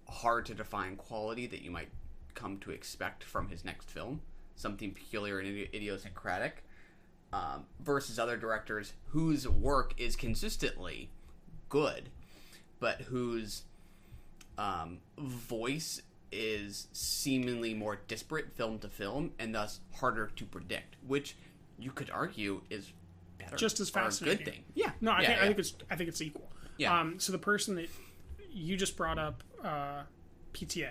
hard-to-define quality that you might come to expect from his next film, something peculiar and idiosyncratic, versus other directors whose work is consistently good, but whose voice is seemingly more disparate film to film and thus harder to predict, which you could argue is better, just as fascinating. A good thing. Yeah. No, I think it's equal. Yeah. So the person that you just brought up, PTA,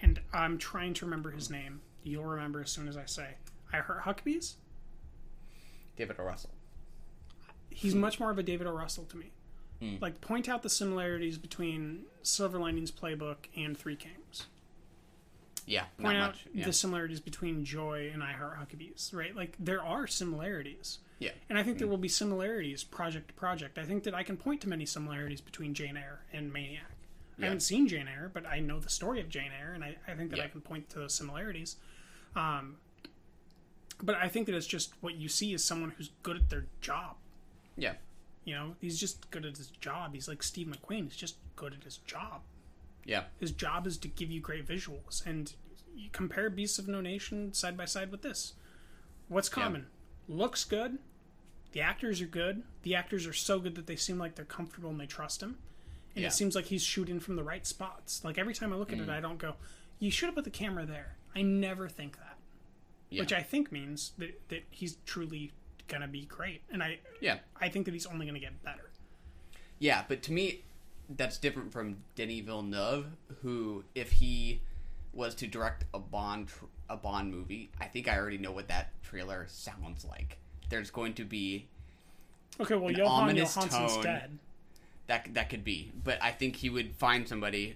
and I'm trying to remember his name. You'll remember as soon as I say. I Heart Huckabees? David O. Russell. He's much more of a David O. Russell to me. Like, point out the similarities between Silver Linings Playbook and Three Kings. Yeah, point out the similarities between Joy and I Heart Huckabees, right? Like, there are similarities. Yeah. And I think there will be similarities project to project. I think that I can point to many similarities between Jane Eyre and Maniac. I haven't seen Jane Eyre, but I know the story of Jane Eyre, and I think that I can point to those similarities. But I think that it's just what you see is someone who's good at their job. Yeah. You know, he's just good at his job. He's like Steve McQueen. He's just good at his job. Yeah. His job is to give you great visuals. And you compare Beasts of No Nation side by side with this. What's common? Looks good. The actors are good. The actors are so good that they seem like they're comfortable and they trust him. And it seems like he's shooting from the right spots. Like, every time I look at it, I don't go, you should have put the camera there. I never think that. Yeah. Which I think means that he's truly going to be great. And I think that he's only going to get better. Yeah, but to me, that's different from Denis Villeneuve, who, if he was to direct a Bond movie, I think I already know what that trailer sounds like. There's going to be an ominous tone. Dead. That could be, but I think he would find somebody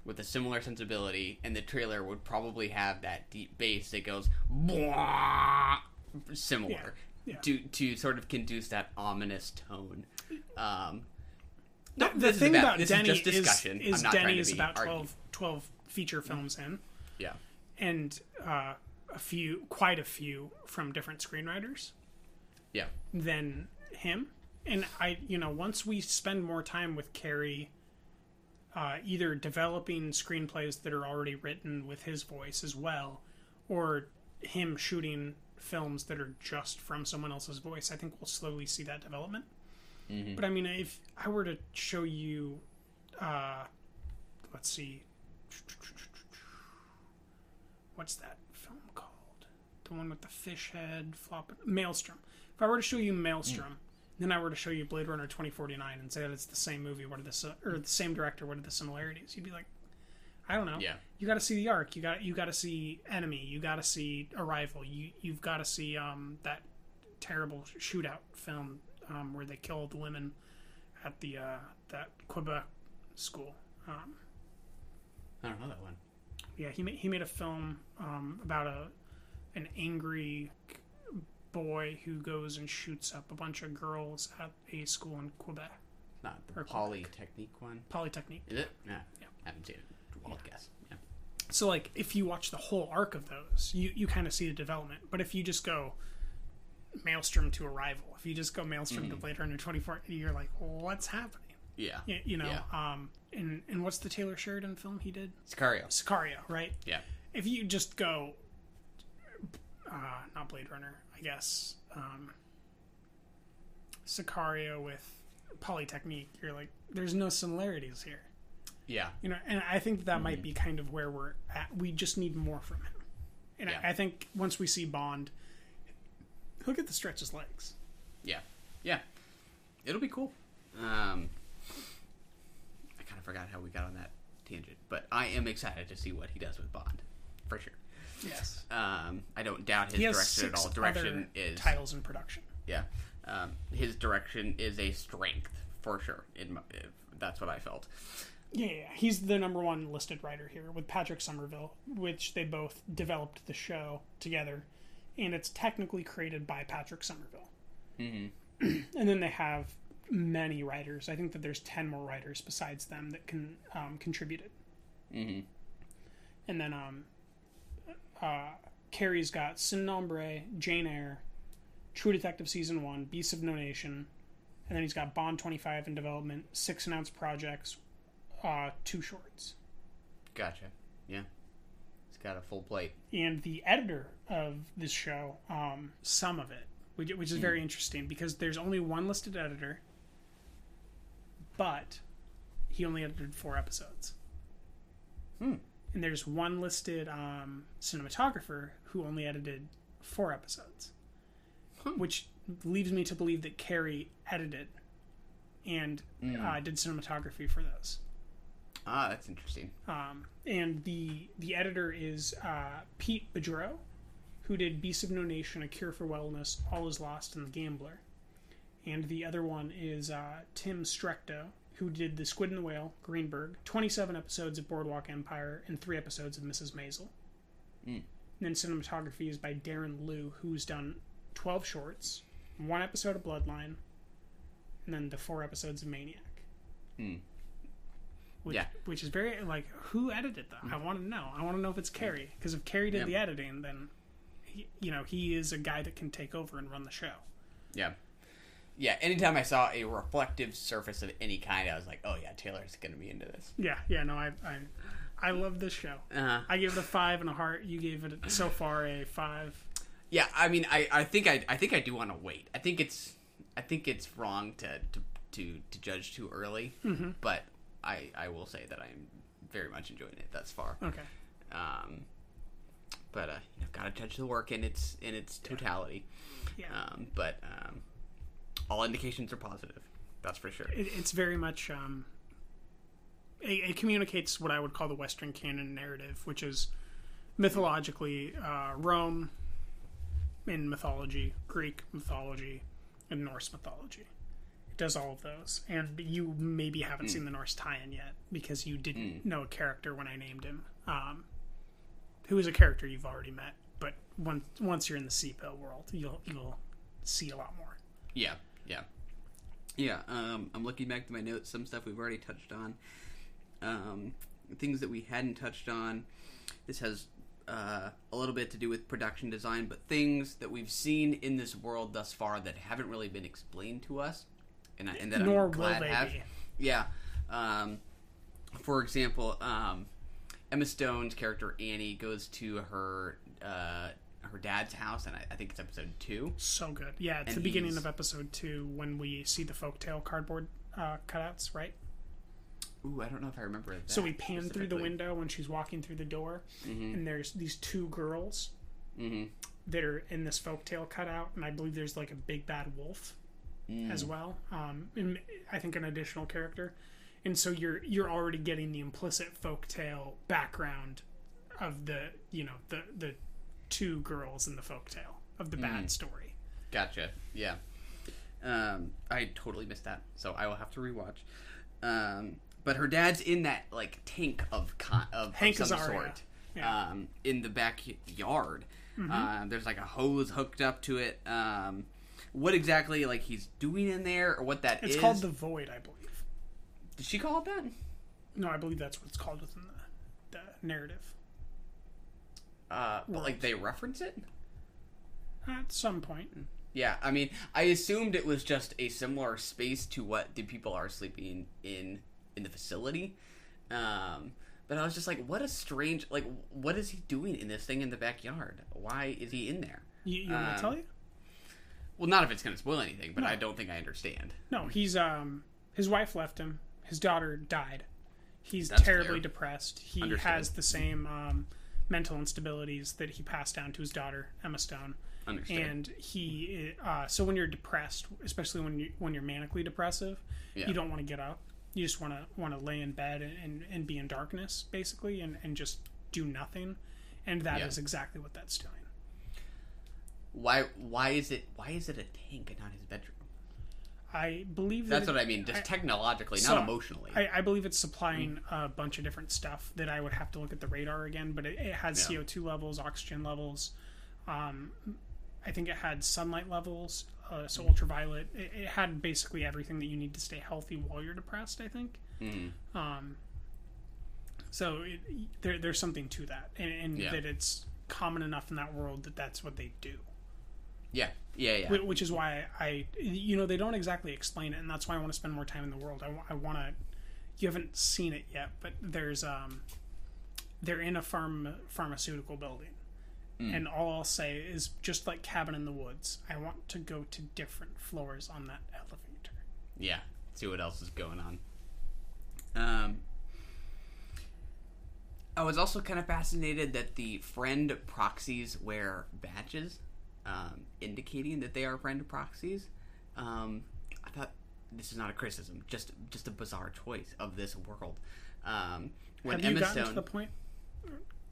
with a similar sensibility, and the trailer would probably have that deep bass that goes similar to sort of conduce that ominous tone. The thing about Denny is Denny is about 12 feature films in. Yeah. And quite a few from different screenwriters. Yeah. Than him. And once we spend more time with Carrie, either developing screenplays that are already written with his voice as well, or him shooting films that are just from someone else's voice. I think we'll slowly see that development. Mm-hmm. But I mean, if I were to show you, let's see, what's that film called? The one with the fish head flopping, Maelstrom. If I were to show you Maelstrom, then I were to show you Blade Runner 2049 and say that it's the same movie, what are or the same director, what are the similarities? You'd be like, I don't know. Yeah. You got to see The Ark. You got to see Enemy. You got to see Arrival. You've got to see that terrible shootout film where they killed the women at the that Quebec school. I don't know that one. Yeah, he made a film about an angry boy who goes and shoots up a bunch of girls at a school in Quebec. Not the Polytechnique one? Polytechnique. Is it? Yeah. I haven't seen it. Wild guess. Yeah. So, like, if you watch the whole arc of those, you kind of see the development. But if you just go Maelstrom to Arrival, if you just go Maelstrom to Blade Runner 24, you're like, what's happening? Yeah. You know, and what's the Taylor Sheridan film he did? Sicario, right? Yeah. If you just go, not Blade Runner, I guess, Sicario with Polytechnique, you're like, there's no similarities here. Yeah. You know, and I think that might be kind of where we're at. We just need more from him. And I think once we see Bond, he'll get to stretch his legs. Yeah. Yeah. It'll be cool. I kind of forgot how we got on that tangent, but I am excited to see what he does with Bond, for sure. Yes. I don't doubt his direction at all. Direction is titles in production. Yeah. His direction is a strength, for sure. That's what I felt. Yeah, he's the number one listed writer here with Patrick Somerville, which they both developed the show together, and it's technically created by Patrick Somerville. Mm-hmm. And then they have many writers. I think that there's 10 more writers besides them that can contributed. Mm-hmm. And then Carrie's got Sin Nombre, Jane Eyre, True Detective Season 1, Beasts of No Nation, and then he's got Bond 25 in development, 6 announced projects, 2 shorts. Gotcha. Yeah. He's got a full plate. And the editor of this show, some of it, which is very interesting because there's only one listed editor, but he only edited 4 episodes. And there's one listed cinematographer who only edited 4 episodes, which leaves me to believe that Carrie edited and did cinematography for those. Ah, that's interesting. And the editor is Pete Bedreau, who did Beasts of No Nation, A Cure for Wellness, All Is Lost, and The Gambler. And the other one is Tim Strecto, who did The Squid and the Whale, Greenberg, 27 episodes of Boardwalk Empire, and 3 episodes of Mrs. Maisel. And then cinematography is by Darren Liu, who's done 12 shorts, 1 episode of Bloodline, and then the 4 episodes of Maniac. Which is very, like, who edited them? I want to know. I want to know if it's Carrie. Because if Carrie did the editing, then, he is a guy that can take over and run the show. Yeah. Yeah, anytime I saw a reflective surface of any kind, I was like, oh yeah, Taylor's going to be into this. Yeah, no, I love this show. I gave it a 5 and a heart. You gave it, so far, a 5. Yeah, I mean, I think I do want to wait. I think it's wrong to judge too early, but I will say that I'm very much enjoying it thus far. Okay. But gotta judge the work in its totality. Yeah. But all indications are positive. That's for sure. It's very much it communicates what I would call the Western canon narrative, which is mythologically Rome in mythology, Greek mythology, and Norse mythology. It does all of those, and you maybe haven't seen the Norse tie-in yet because you didn't know a character when I named him, who is a character you've already met. But once you're in the CPO world, you'll see a lot more. Yeah. I'm looking back to my notes. Some stuff we've already touched on. Things that we hadn't touched on. This has a little bit to do with production design, but things that we've seen in this world thus far that haven't really been explained to us, and that Nor I'm glad will they have. be. Yeah. for example, Emma Stone's character Annie goes to her dad's house, and I think it's episode 2. So good. Yeah, it's the beginning of episode 2 when we see the folktale cardboard cutouts, right? Ooh, I don't know if I remember that. So we pan through the window when she's walking through the door, and there's these 2 girls that are in this folktale cutout, and I believe there's like a big bad wolf as well. And I think an additional character. And so you're already getting the implicit folktale background of the 2 girls in the folktale of the bad story. Gotcha. Yeah. I totally missed that, so I will have to rewatch. But her dad's in that like tank of Hank some Azaria. sort, Yeah. in the backyard. There's like a hose hooked up to it. What exactly like he's doing in there, or what that is? It's called the Void, I believe. Did she call it that? No, I believe that's what it's called within the narrative. But like they reference it at some point. Yeah, I mean, I assumed it was just a similar space to what the people are sleeping in the facility. But I was just like, what a strange, like, what is he doing in this thing in the backyard? Why is he in there? You want me to tell you? Well, not if it's going to spoil anything, but no. I don't think I understand. No, he's, his wife left him. His daughter died. He's That's terribly fair. depressed. He has the same mental instabilities that he passed down to his daughter, Emma Stone. Understood. And he, so when you're depressed, especially when you're manically depressive, you don't want to get up. You just want to lay in bed and be in darkness, basically, and just do nothing. And that is exactly what that's doing. Why is it a tank and not his bedroom? I believe that's what I mean, just technologically, not emotionally. I believe it's supplying a bunch of different stuff that I would have to look at the radar again, but it had CO2 levels, oxygen levels. I think it had sunlight levels, so ultraviolet. It had basically everything that you need to stay healthy while you're depressed, I think. So there's something to that, and that it's common enough in that world that that's what they do. Yeah. Which is why they don't exactly explain it, and that's why I want to spend more time in the world. I want to. You haven't seen it yet, but there's they're in a pharmaceutical building, and all I'll say is just like Cabin in the Woods. I want to go to different floors on that elevator. Yeah, see what else is going on. I was also kind of fascinated that the friend proxies wear badges. Indicating that they are friend proxies. I thought this is not a criticism, just a bizarre choice of this world. When Have you gotten to the point?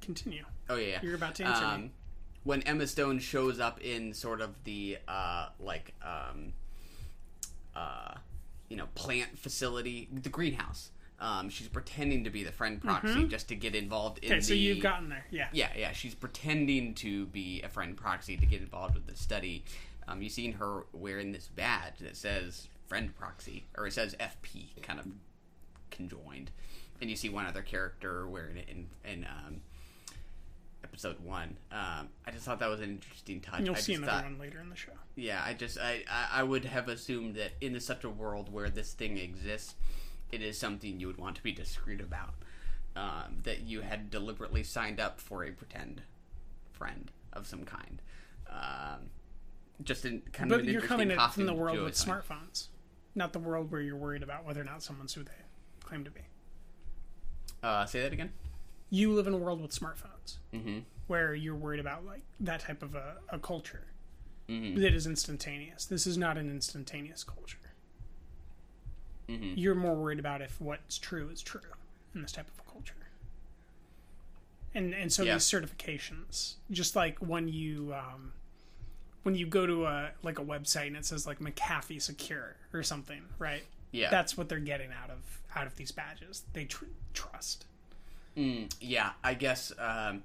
Continue. Oh yeah. You're about to answer me. When Emma Stone shows up in sort of the plant facility, the greenhouse. She's pretending to be the friend proxy just to get involved in so you've gotten there. Yeah. She's pretending to be a friend proxy to get involved with the study. You've seen her wearing this badge that says friend proxy, or it says FP, kind of conjoined. And you see one other character wearing it in episode 1. I just thought that was an interesting touch. And you'll see another one later in the show. Yeah, I would have assumed that in such a world where this thing exists, it is something you would want to be discreet about. That you had deliberately signed up for a pretend friend of some kind. Just in kind of an interesting costume. But you're coming from the world with smartphones, not the world where you're worried about whether or not someone's who they claim to be. Say that again? You live in a world with smartphones, where you're worried about like that type of a culture that is instantaneous. This is not an instantaneous culture. You're more worried about if what's true is true in this type of a culture. And so these certifications, just like when you go to a website and it says like McAfee Secure or something, right? Yeah. That's what they're getting out of these badges. They trust. Yeah, I guess I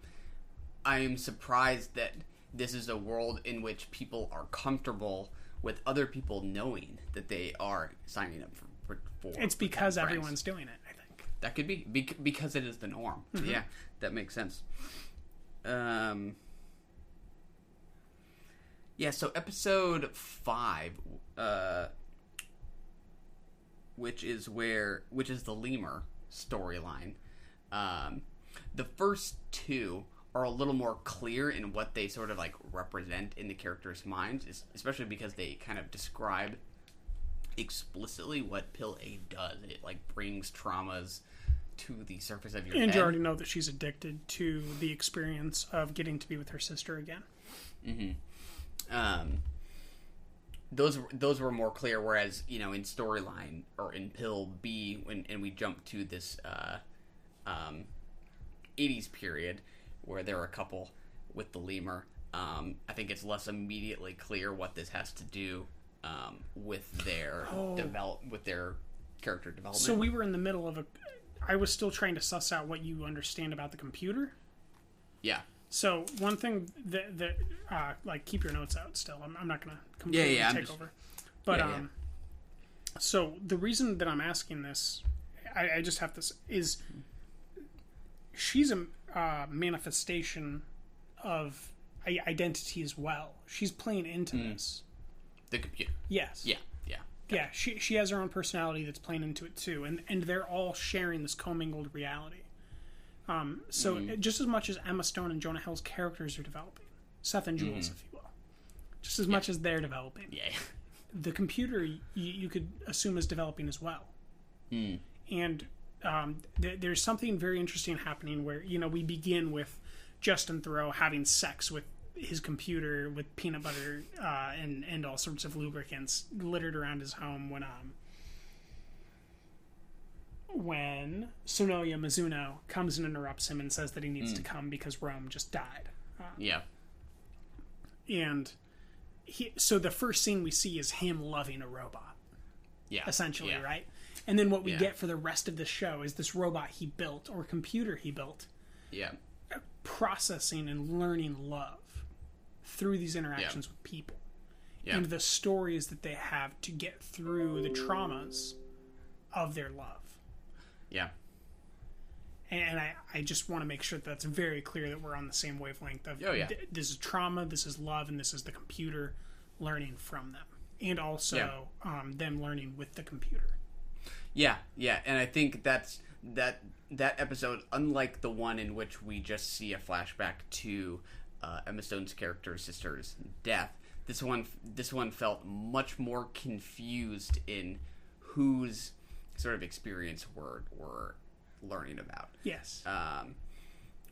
am surprised that this is a world in which people are comfortable with other people knowing that they are signing up for it's because everyone's doing it, I think. That could be because it is the norm. Yeah, that makes sense. Yeah, so episode 5, which is the lemur, storyline. The first two are a little more clear in what they sort of like represent in the characters' minds, especially because they kind of describe explicitly what Pill A does. It like brings traumas to the surface of your head. And you already know that she's addicted to the experience of getting to be with her sister again. Mm-hmm. Those were more clear, whereas, you know, in storyline, or in Pill B, and we jump to this 80s period, where there are a couple with the lemur, I think it's less immediately clear what this has to do with their with their character development. So we were in the middle of I was still trying to suss out what you understand about the computer. Yeah. So one thing that like, keep your notes out still. I'm not going to completely take over. But so the reason that I'm asking this, I just have this, is she's a manifestation of identity as well. She's playing into this. The computer. Yes. Yeah. Yeah, she has her own personality that's playing into it too, and they're all sharing this commingled reality. Just as much as Emma Stone and Jonah Hill's characters are developing, Seth and Jules, if you will, just as much as they're developing, the computer you could assume is developing as well. And there's something very interesting happening where, you know, we begin with Justin Theroux having sex with his computer with peanut butter and all sorts of lubricants littered around his home when Sonoya Mizuno comes and interrupts him and says that he needs to come because Rome just died. And so the first scene we see is him loving a robot. Essentially, right? And then what we get for the rest of the show is this robot he built, or computer he built, processing and learning love through these interactions with people. And the stories that they have to get through the traumas of their love. And I just want to make sure that that's very clear, that we're on the same wavelength of this is trauma, this is love, and this is the computer learning from them. And also them learning with the computer. And I think that's that episode, unlike the one in which we just see a flashback to Emma Stone's character's sister's death, this one felt much more confused in whose sort of experience we're learning about.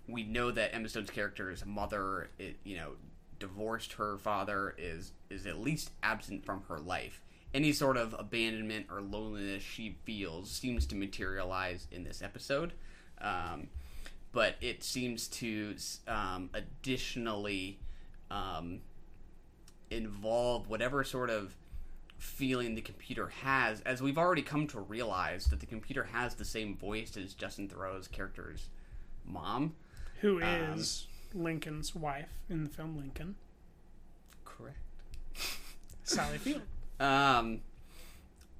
We know that Emma Stone's character's mother, divorced her father, is at least absent from her life. Any sort of abandonment or loneliness she feels seems to materialize in this episode. But it seems to additionally involve whatever sort of feeling the computer has, as we've already come to realize that the computer has the same voice as Justin Theroux's character's mom. Who is Lincoln's wife in the film Lincoln. Correct. Sally Field.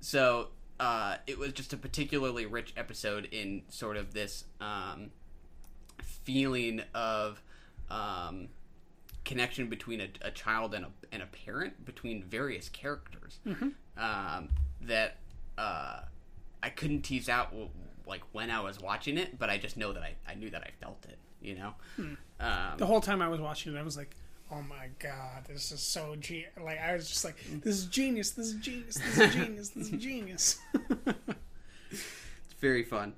So it was just a particularly rich episode in sort of this feeling of connection between a child and a parent, between various characters, that I couldn't tease out like when I was watching it, but I just know that I knew that I felt it, you know. The whole time I was watching it, I was like, oh my god, this is so like, I was just like, this is genius, this is genius, this is genius, this is genius. It's very fun.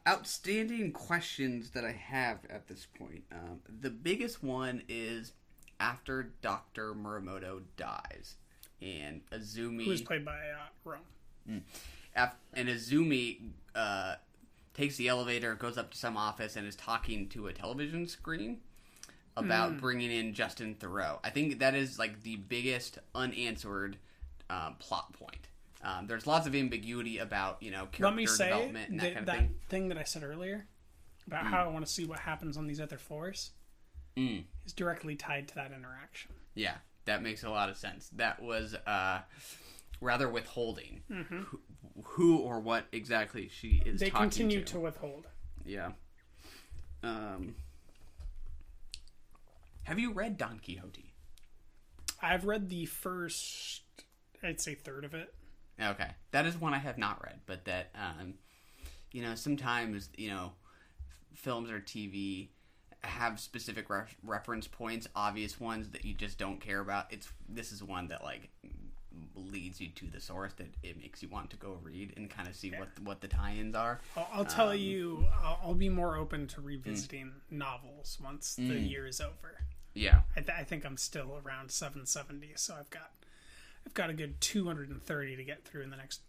Outstanding questions that I have at this point. The biggest one is after Dr. Muramoto dies, and Azumi, who's played by Rome, and Azumi takes the elevator, goes up to some office, and is talking to a television screen about bringing in Justin Theroux. I think that is like the biggest unanswered plot point. There's lots of ambiguity about, character development and that kind of thing. That thing that I said earlier about how I want to see what happens on these other floors is directly tied to that interaction. Yeah, that makes a lot of sense. That was rather withholding. Who or what exactly she is talking to. They continue to withhold. Yeah. Have you read Don Quixote? I've read the first, I'd say, third of it. Okay, that is one I have not read, but that sometimes, films or TV have specific reference points, obvious ones that you just don't care about. This is one that like leads you to the source, that it makes you want to go read and kind of see what the tie-ins are. I'll tell you, I'll be more open to revisiting novels once the year is over. Yeah, I think I'm still around 770, so I've got a good 230 to get through in the next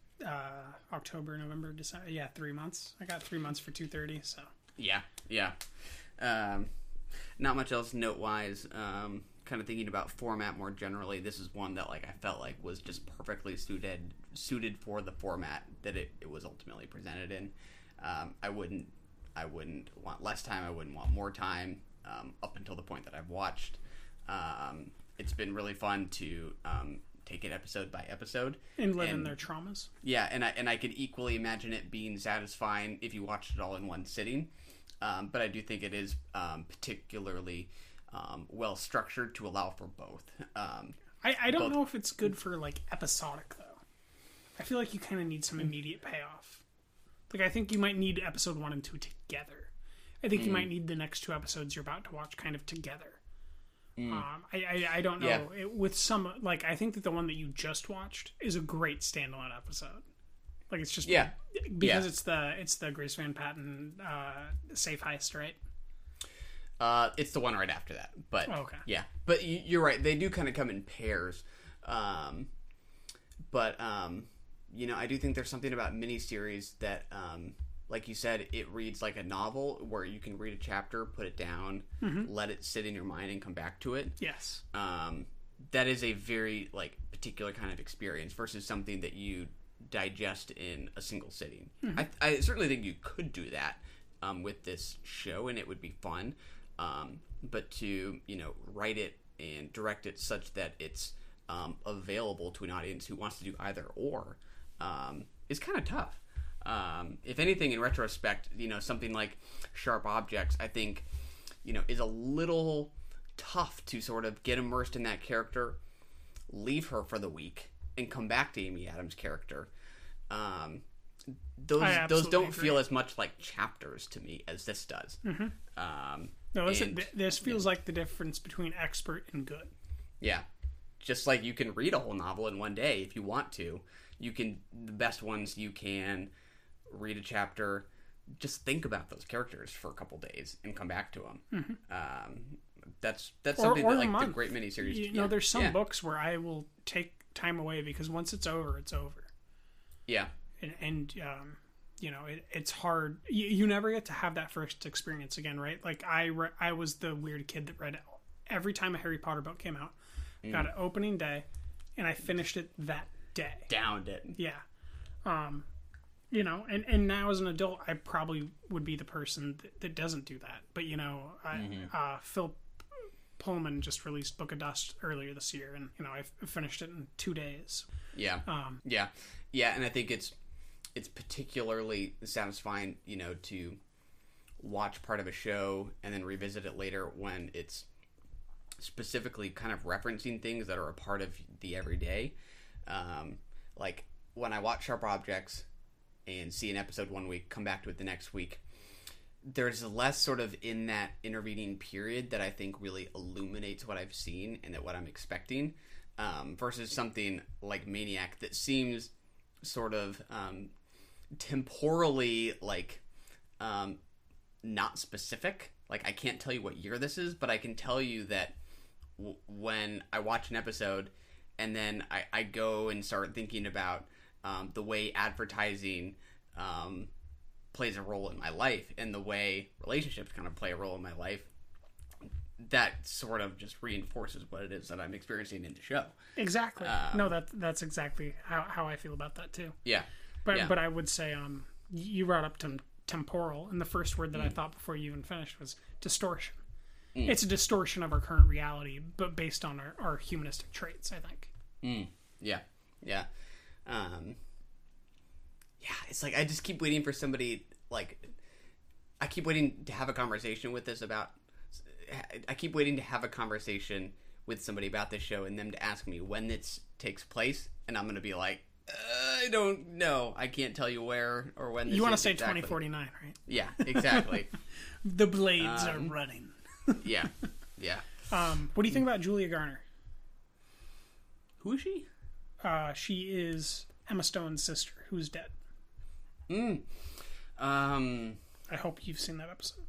October, November, December. Yeah, 3 months. I got 3 months for 230. So yeah. Not much else note-wise. Kind of thinking about format more generally, this is one that like I felt like was just perfectly suited for the format that it was ultimately presented in. I wouldn't want less time. I wouldn't want more time. Up until the point that I've watched, it's been really fun to take it episode by episode and live in their traumas. Yeah, and I could equally imagine it being satisfying if you watched it all in one sitting. But I do think it is particularly well structured to allow for both. I don't know if it's good for like episodic though. I feel like you kind of need some immediate payoff. Like I think you might need episode 1 and 2 together. I think you might need the next 2 episodes you're about to watch kind of together. I don't know. Yeah. With some, like, I think that the one that you just watched is a great standalone episode. Like, it's just because it's the Grace Van Patten Safe Heist, right? It's the one right after that, but okay. Yeah, but you're right. They do kind of come in pairs. But I do think there's something about miniseries that, like you said, it reads like a novel where you can read a chapter, put it down, let it sit in your mind, and come back to it. Yes. That is a very like particular kind of experience versus something that you digest in a single sitting. I certainly think you could do that with this show, and it would be fun. But to write it and direct it such that it's available to an audience who wants to do either or is kind of tough. If anything, in retrospect, something like Sharp Objects, I think, is a little tough to sort of get immersed in that character, leave her for the week, and come back to Amy Adams' character. Those don't feel as much like chapters to me as this does. No, this feels like the difference between expert and good. Yeah. Just like you can read a whole novel in one day if you want to. The best ones you can read a chapter, just think about those characters for a couple days and come back to them. That's something that like the great miniseries. There's some books where I will take time away because once it's over, it's over. Yeah. And it's hard. You never get to have that first experience again, right? Like I was the weird kid that read every time a Harry Potter book came out. Got it opening day, and I finished it that day. Downed it. Yeah. And now as an adult, I probably would be the person that doesn't do that. But, Phil Pullman just released Book of Dust earlier this year, and, I finished it in 2 days. Yeah. Yeah, and I think it's particularly satisfying, to watch part of a show and then revisit it later when it's specifically kind of referencing things that are a part of the everyday. Like when I watch Sharp Objects and see an episode 1 week, come back to it the next week, there's less sort of in that intervening period that I think really illuminates what I've seen and what I'm expecting, versus something like Maniac that seems sort of temporally like not specific. Like I can't tell you what year this is, but I can tell you that when I watch an episode and then I go and start thinking about the way advertising plays a role in my life and the way relationships kind of play a role in my life, that sort of just reinforces what it is that I'm experiencing in the show. Exactly. No, that's exactly how I feel about that too. Yeah. But I would say you brought up temporal, and the first word that I thought before you even finished was distortion. It's a distortion of our current reality, but based on our humanistic traits, I think. Yeah. It's like I just keep waiting for somebody, like, I keep waiting to have a conversation with somebody about this show and them to ask me when this takes place, and I'm going to be like, I don't know. I can't tell you where or when. You want to say exactly. 2049, right? Yeah, exactly. The blades are running. Yeah. What do you think about Julia Garner? Who is she? She is Emma Stone's sister, who's dead. I hope you've seen that episode.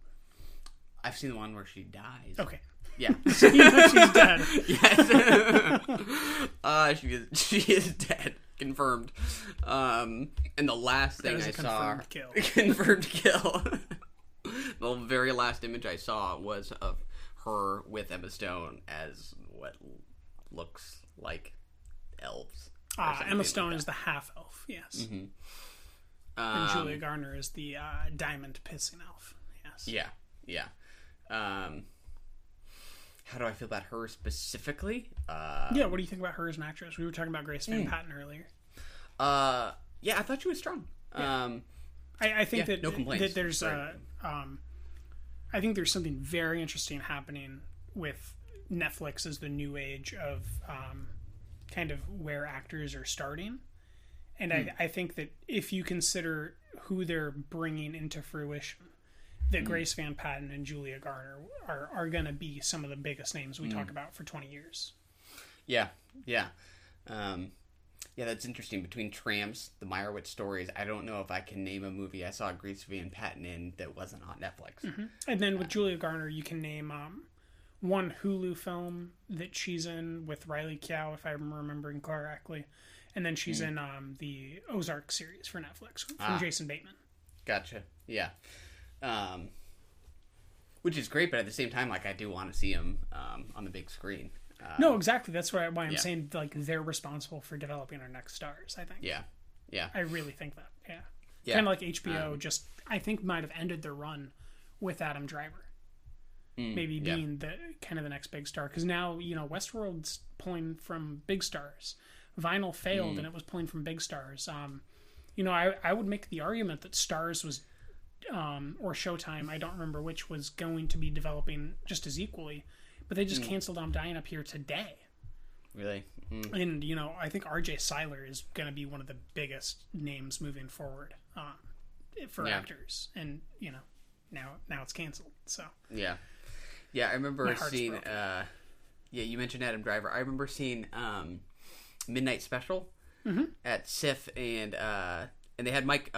I've seen the one where she dies. Okay. Yeah. So you know she's dead. Yes. She is dead. Confirmed. And the last thing I saw... Confirmed kill. The very last image I saw was of her with Emma Stone as what looks like elves. Emma Stone is the half-elf, yes. Mm-hmm. And Julia Garner is the diamond-pissing elf, yes. Yeah. How do I feel about her specifically? What do you think about her as an actress? We were talking about Grace Van Patten earlier. Yeah, I thought she was strong. Yeah. I think that, no complaints. That there's I think there's something very interesting happening with Netflix as the new age of kind of where actors are starting. And I think that if you consider who they're bringing into fruition, that Grace Van Patten and Julia Garner are going to be some of the biggest names we talk about for 20 years. Yeah. Yeah, that's interesting. Between Tramps, the Meyerowitz stories, I don't know if I can name a movie I saw Grace Van Patten in that wasn't on Netflix. Mm-hmm. And then with Julia Garner, you can name one Hulu film that she's in with Riley Keough, if I'm remembering correctly. And then she's in the Ozark series for Netflix from Jason Bateman. Gotcha. Yeah. Which is great, but at the same time, like, I do want to see him on the big screen. No, exactly. That's why I'm saying, like, they're responsible for developing our next stars, I think. Yeah. I really think that, yeah. Kind of like HBO just, I think, might have ended their run with Adam Driver. Maybe being the kind of the next big star. Because now, Westworld's pulling from big stars. Vinyl failed, and it was pulling from big stars. I would make the argument that Starz was, or Showtime, I don't remember which, was going to be developing just as equally, but they just canceled on Dying Up Here today. Really? And, I think RJ Seiler is going to be one of the biggest names moving forward for actors. And, now it's canceled, so. Yeah. Yeah, I remember seeing, you mentioned Adam Driver. I remember seeing, Midnight Special at SIF, and they had Mike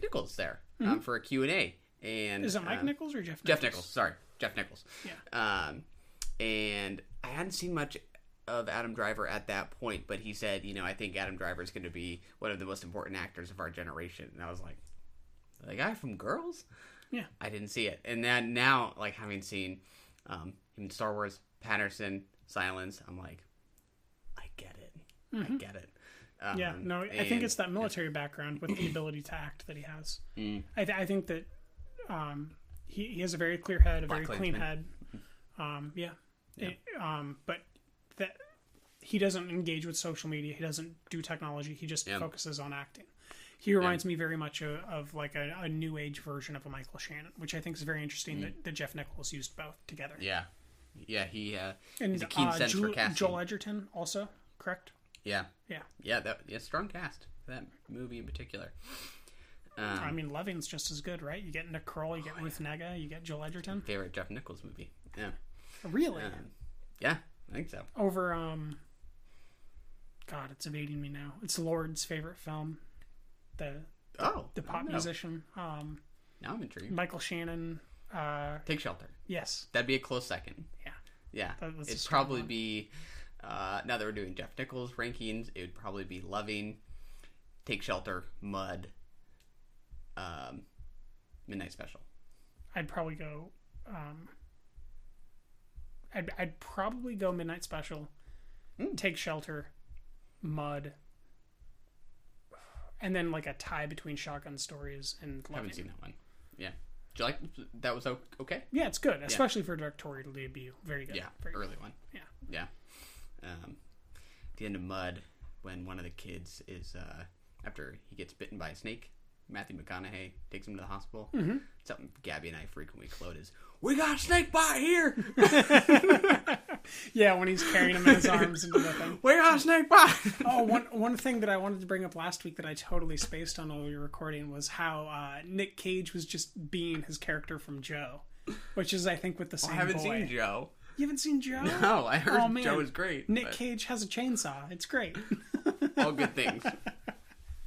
Nichols there for a Q&A. And is it Mike Nichols or Jeff Nichols? Jeff Nichols, sorry. Jeff Nichols. Yeah. And I hadn't seen much of Adam Driver at that point, but he said, I think Adam Driver is going to be one of the most important actors of our generation. And I was like, the guy from Girls? Yeah. I didn't see it. And then now, like, having seen him in Star Wars, Patterson, Silence, I'm like, I get it. I get it. I think it's that military background with the ability to act that he has. I think that he has a very clear head, a very clean head. But that he doesn't engage with social media. He doesn't do technology. He just focuses on acting. He reminds me very much of like a new age version of a Michael Shannon, which I think is very interesting that Jeff Nichols used both together. Yeah, he and has a keen sense for casting. Joel Edgerton also, correct? Yeah. Strong cast for that movie in particular. Loving's just as good, right? You get Nick Kroll, you get Ruth Negga, you get Joel Edgerton. Favorite Jeff Nichols movie. Yeah. Really? Yeah, I think so. Over God, it's evading me now. It's Lord's favorite film. The pop musician. Now I'm intrigued. Michael Shannon. Take Shelter. Yes. That'd be a close second. Yeah. It'd probably be. Now that we're doing Jeff Nichols rankings, it would probably be Loving, Take Shelter, Mud, Midnight Special. I'd probably go. I'd probably go Midnight Special, Take Shelter, Mud, and then like a tie between Shotgun Stories and Loving. Haven't seen that one. Yeah. Did you like that? Was okay? Yeah, it's good, especially for a directorial debut. Very good. Yeah, very early good. one. Yeah. At the end of Mud, when one of the kids is after he gets bitten by a snake, Matthew McConaughey takes him to the hospital. Mm-hmm. Something Gabby and I frequently quote is, "We got a snake bite here." Yeah, when he's carrying him in his arms into the thing. We got a snake bite. Oh, one thing that I wanted to bring up last week that I totally spaced on while we were recording was how Nick Cage was just being his character from Joe, which is, I think, with the same I haven't boy. seen Joe. You haven't seen Joe? No, I heard Joe is great. Nick Cage has a chainsaw. It's great. All good things.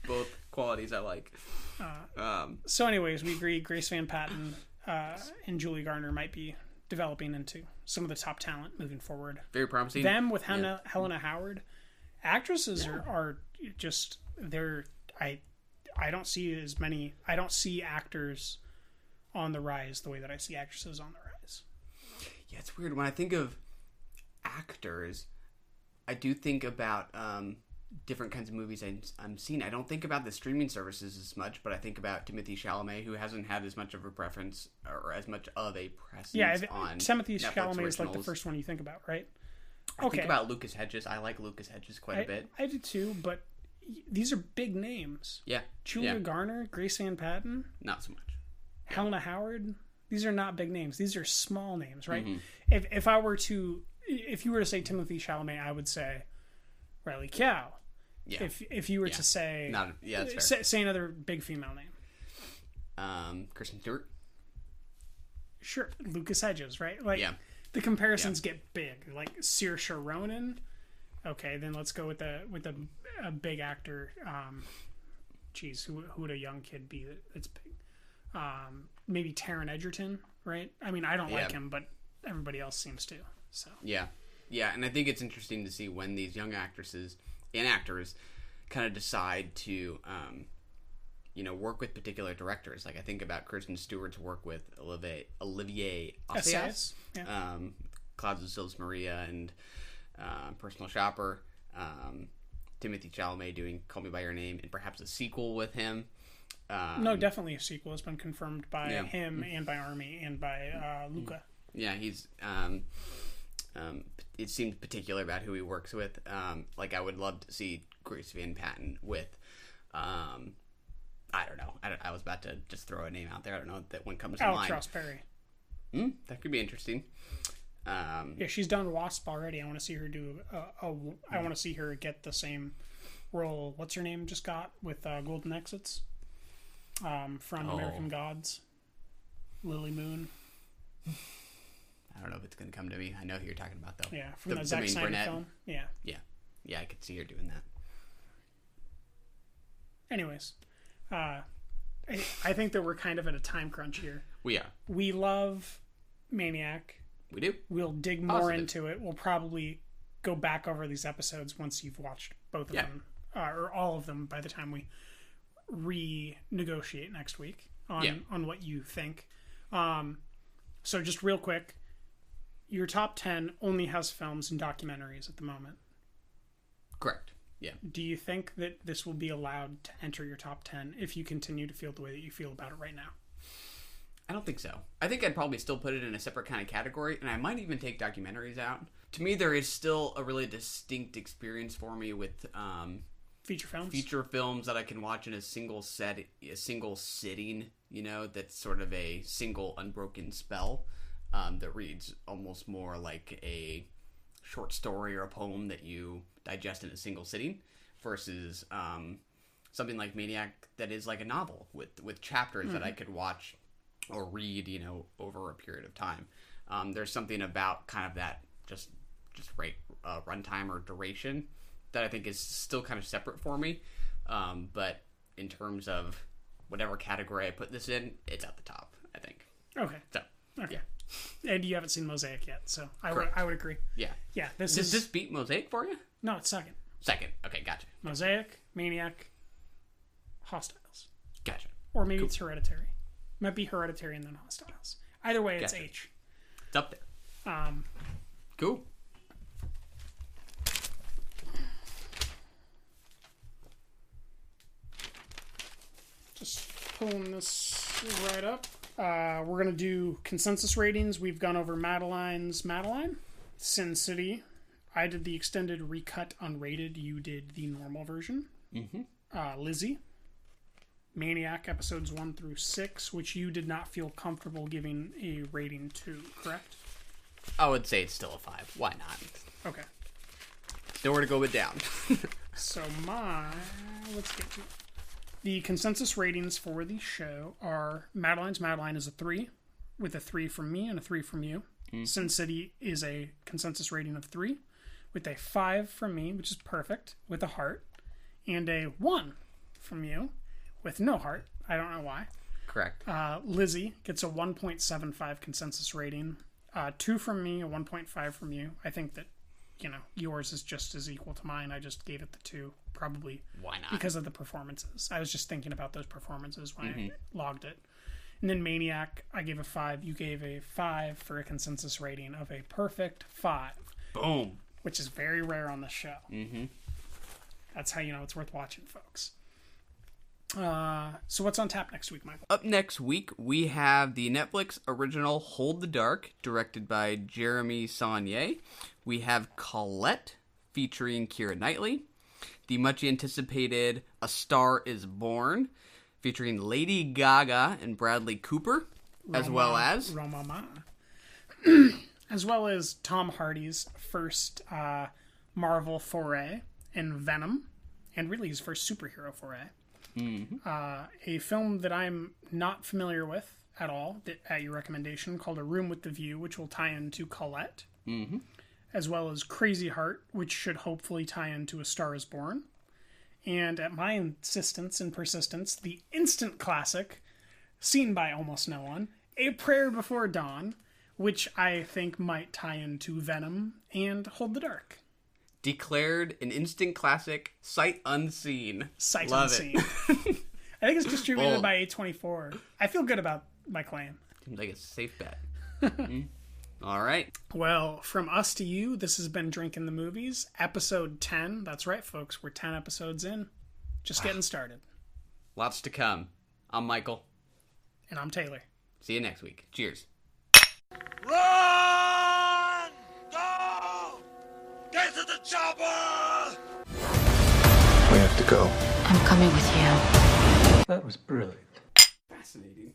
Both qualities I like. So anyways, we agree Grace Van Patten and Julie Garner might be developing into some of the top talent moving forward. Very promising. Them with Helena Howard. Actresses are just, they're, I don't see as many, I don't see actors on the rise the way that I see actresses on the rise. Yeah, it's weird. When I think of actors, I do think about different kinds of movies I'm seeing. I don't think about the streaming services as much, but I think about Timothée Chalamet, who hasn't had as much of a preference or as much of a presence on Timothée Netflix Chalamet originals. is like the first one you think about, right? I think about Lucas Hedges. I like Lucas Hedges quite a bit. I do too, but these are big names. Yeah. Julia Garner, Grace Van Patten. Not so much. Helena Howard. These are not big names. These are small names, right? Mm-hmm. If you were to say Timothée Chalamet, I would say Riley Keough. Yeah. If you were to say that's fair. Say another big female name. Kristen Stewart. Sure, Lucas Hedges, right? Like the comparisons get big. Like Saoirse Ronan. Okay, then let's go with a big actor. Who would a young kid be that's big? Maybe Taron Egerton, right? I mean, I don't like him, but everybody else seems to. So yeah, and I think it's interesting to see when these young actresses and actors kind of decide to, work with particular directors. Like I think about Kristen Stewart's work with Olivier Assayas, Clouds of Sils Maria and Personal Shopper. Timothée Chalamet doing Call Me by Your Name, and perhaps a sequel with him. No, definitely a sequel has been confirmed by him and by Armie and by Luca. Yeah, he's. It seems particular about who he works with. Like I would love to see Grace Van Patten with. I don't know. I was about to just throw a name out there. I don't know if that one comes to mind. Ross Perry. That could be interesting. Yeah, she's done Wasp already. I want to see her do. I want to see her get the same role. What's her name? Just got with Golden Exits. From American Gods, Lily Moon. I don't know if it's going to come to me. I know who you're talking about, though. Yeah, from the Zack Snyder film. Yeah. I could see her doing that. Anyways, I think that we're kind of at a time crunch here. We are. We love Maniac. We do. We'll dig more into it. We'll probably go back over these episodes once you've watched both of them, or all of them by the time we renegotiate next week on what you think. So just real quick, your top 10 only has films and documentaries at the moment. Correct. Yeah. Do you think that this will be allowed to enter your top 10 if you continue to feel the way that you feel about it right now? I don't think so. I think I'd probably still put it in a separate kind of category, and I might even take documentaries out. To me, there is still a really distinct experience for me with feature films that I can watch in a single sitting, that's sort of a single unbroken spell that reads almost more like a short story or a poem that you digest in a single sitting versus something like Maniac that is like a novel with chapters that I could watch or read, over a period of time. There's something about kind of that just runtime or duration that I think is still kind of separate for me. But in terms of whatever category I put this in, it's at the top, I think. Okay. So, okay. And you haven't seen Mosaic yet, so I would agree. Yeah. Yeah. Does this beat Mosaic for you? No, it's second. Second. Okay, gotcha. Mosaic, Maniac, Hostiles. Gotcha. Or maybe it's Hereditary. Might be Hereditary and then Hostiles. Either way, it's H. It's up there. Cool. Just pulling this right up. We're going to do consensus ratings. We've gone over Madeline's Madeline, Sin City. I did the extended recut unrated. You did the normal version. Mm-hmm. Lizzie, Maniac episodes 1 through 6, which you did not feel comfortable giving a rating to, correct? I would say it's still a 5. Why not? Okay. Nowhere to go but down. So let's get to it. The consensus ratings for the show are Madeline is a 3, with a 3 from me and a 3 from you. Sin City is a consensus rating of 3, with a 5 from me, which is perfect, with a heart, and a 1 from you, with no heart. I don't know why. Correct. Lizzie gets a 1.75 consensus rating, 2 from me, a 1.5 from you. I think that, yours is just as equal to mine. I just gave it the 2, probably. Why not? Because of the performances. I was just thinking about those performances when I logged it. And then Maniac, I gave a 5. You gave a 5 for a consensus rating of a perfect 5. Boom. Which is very rare on the show. Mm-hmm. That's how you know it's worth watching, folks. So what's on tap next week, Michael? Up next week, we have the Netflix original Hold the Dark, directed by Jeremy Saulnier. We have Colette, featuring Keira Knightley. The much-anticipated A Star is Born, featuring Lady Gaga and Bradley Cooper, as well as Tom Hardy's first Marvel foray in Venom, and really his first superhero foray. A film that I'm not familiar with at all, at your recommendation, called A Room with the View, which will tie into Colette, as well as Crazy Heart, which should hopefully tie into A Star is Born. And at my insistence and persistence, the instant classic, seen by almost no one, A Prayer Before Dawn, which I think might tie into Venom and Hold the Dark. Declared an instant classic, sight unseen. Love unseen. It. I think it's distributed by A24. I feel good about my claim. Seems like it's a safe bet. All right. Well, from us to you, this has been Drinking the Movies, episode 10. That's right, folks. We're 10 episodes in. Just getting started. Lots to come. I'm Michael. And I'm Taylor. See you next week. Cheers. Run! Go! Get to the chopper! We have to go. I'm coming with you. That was brilliant. Fascinating.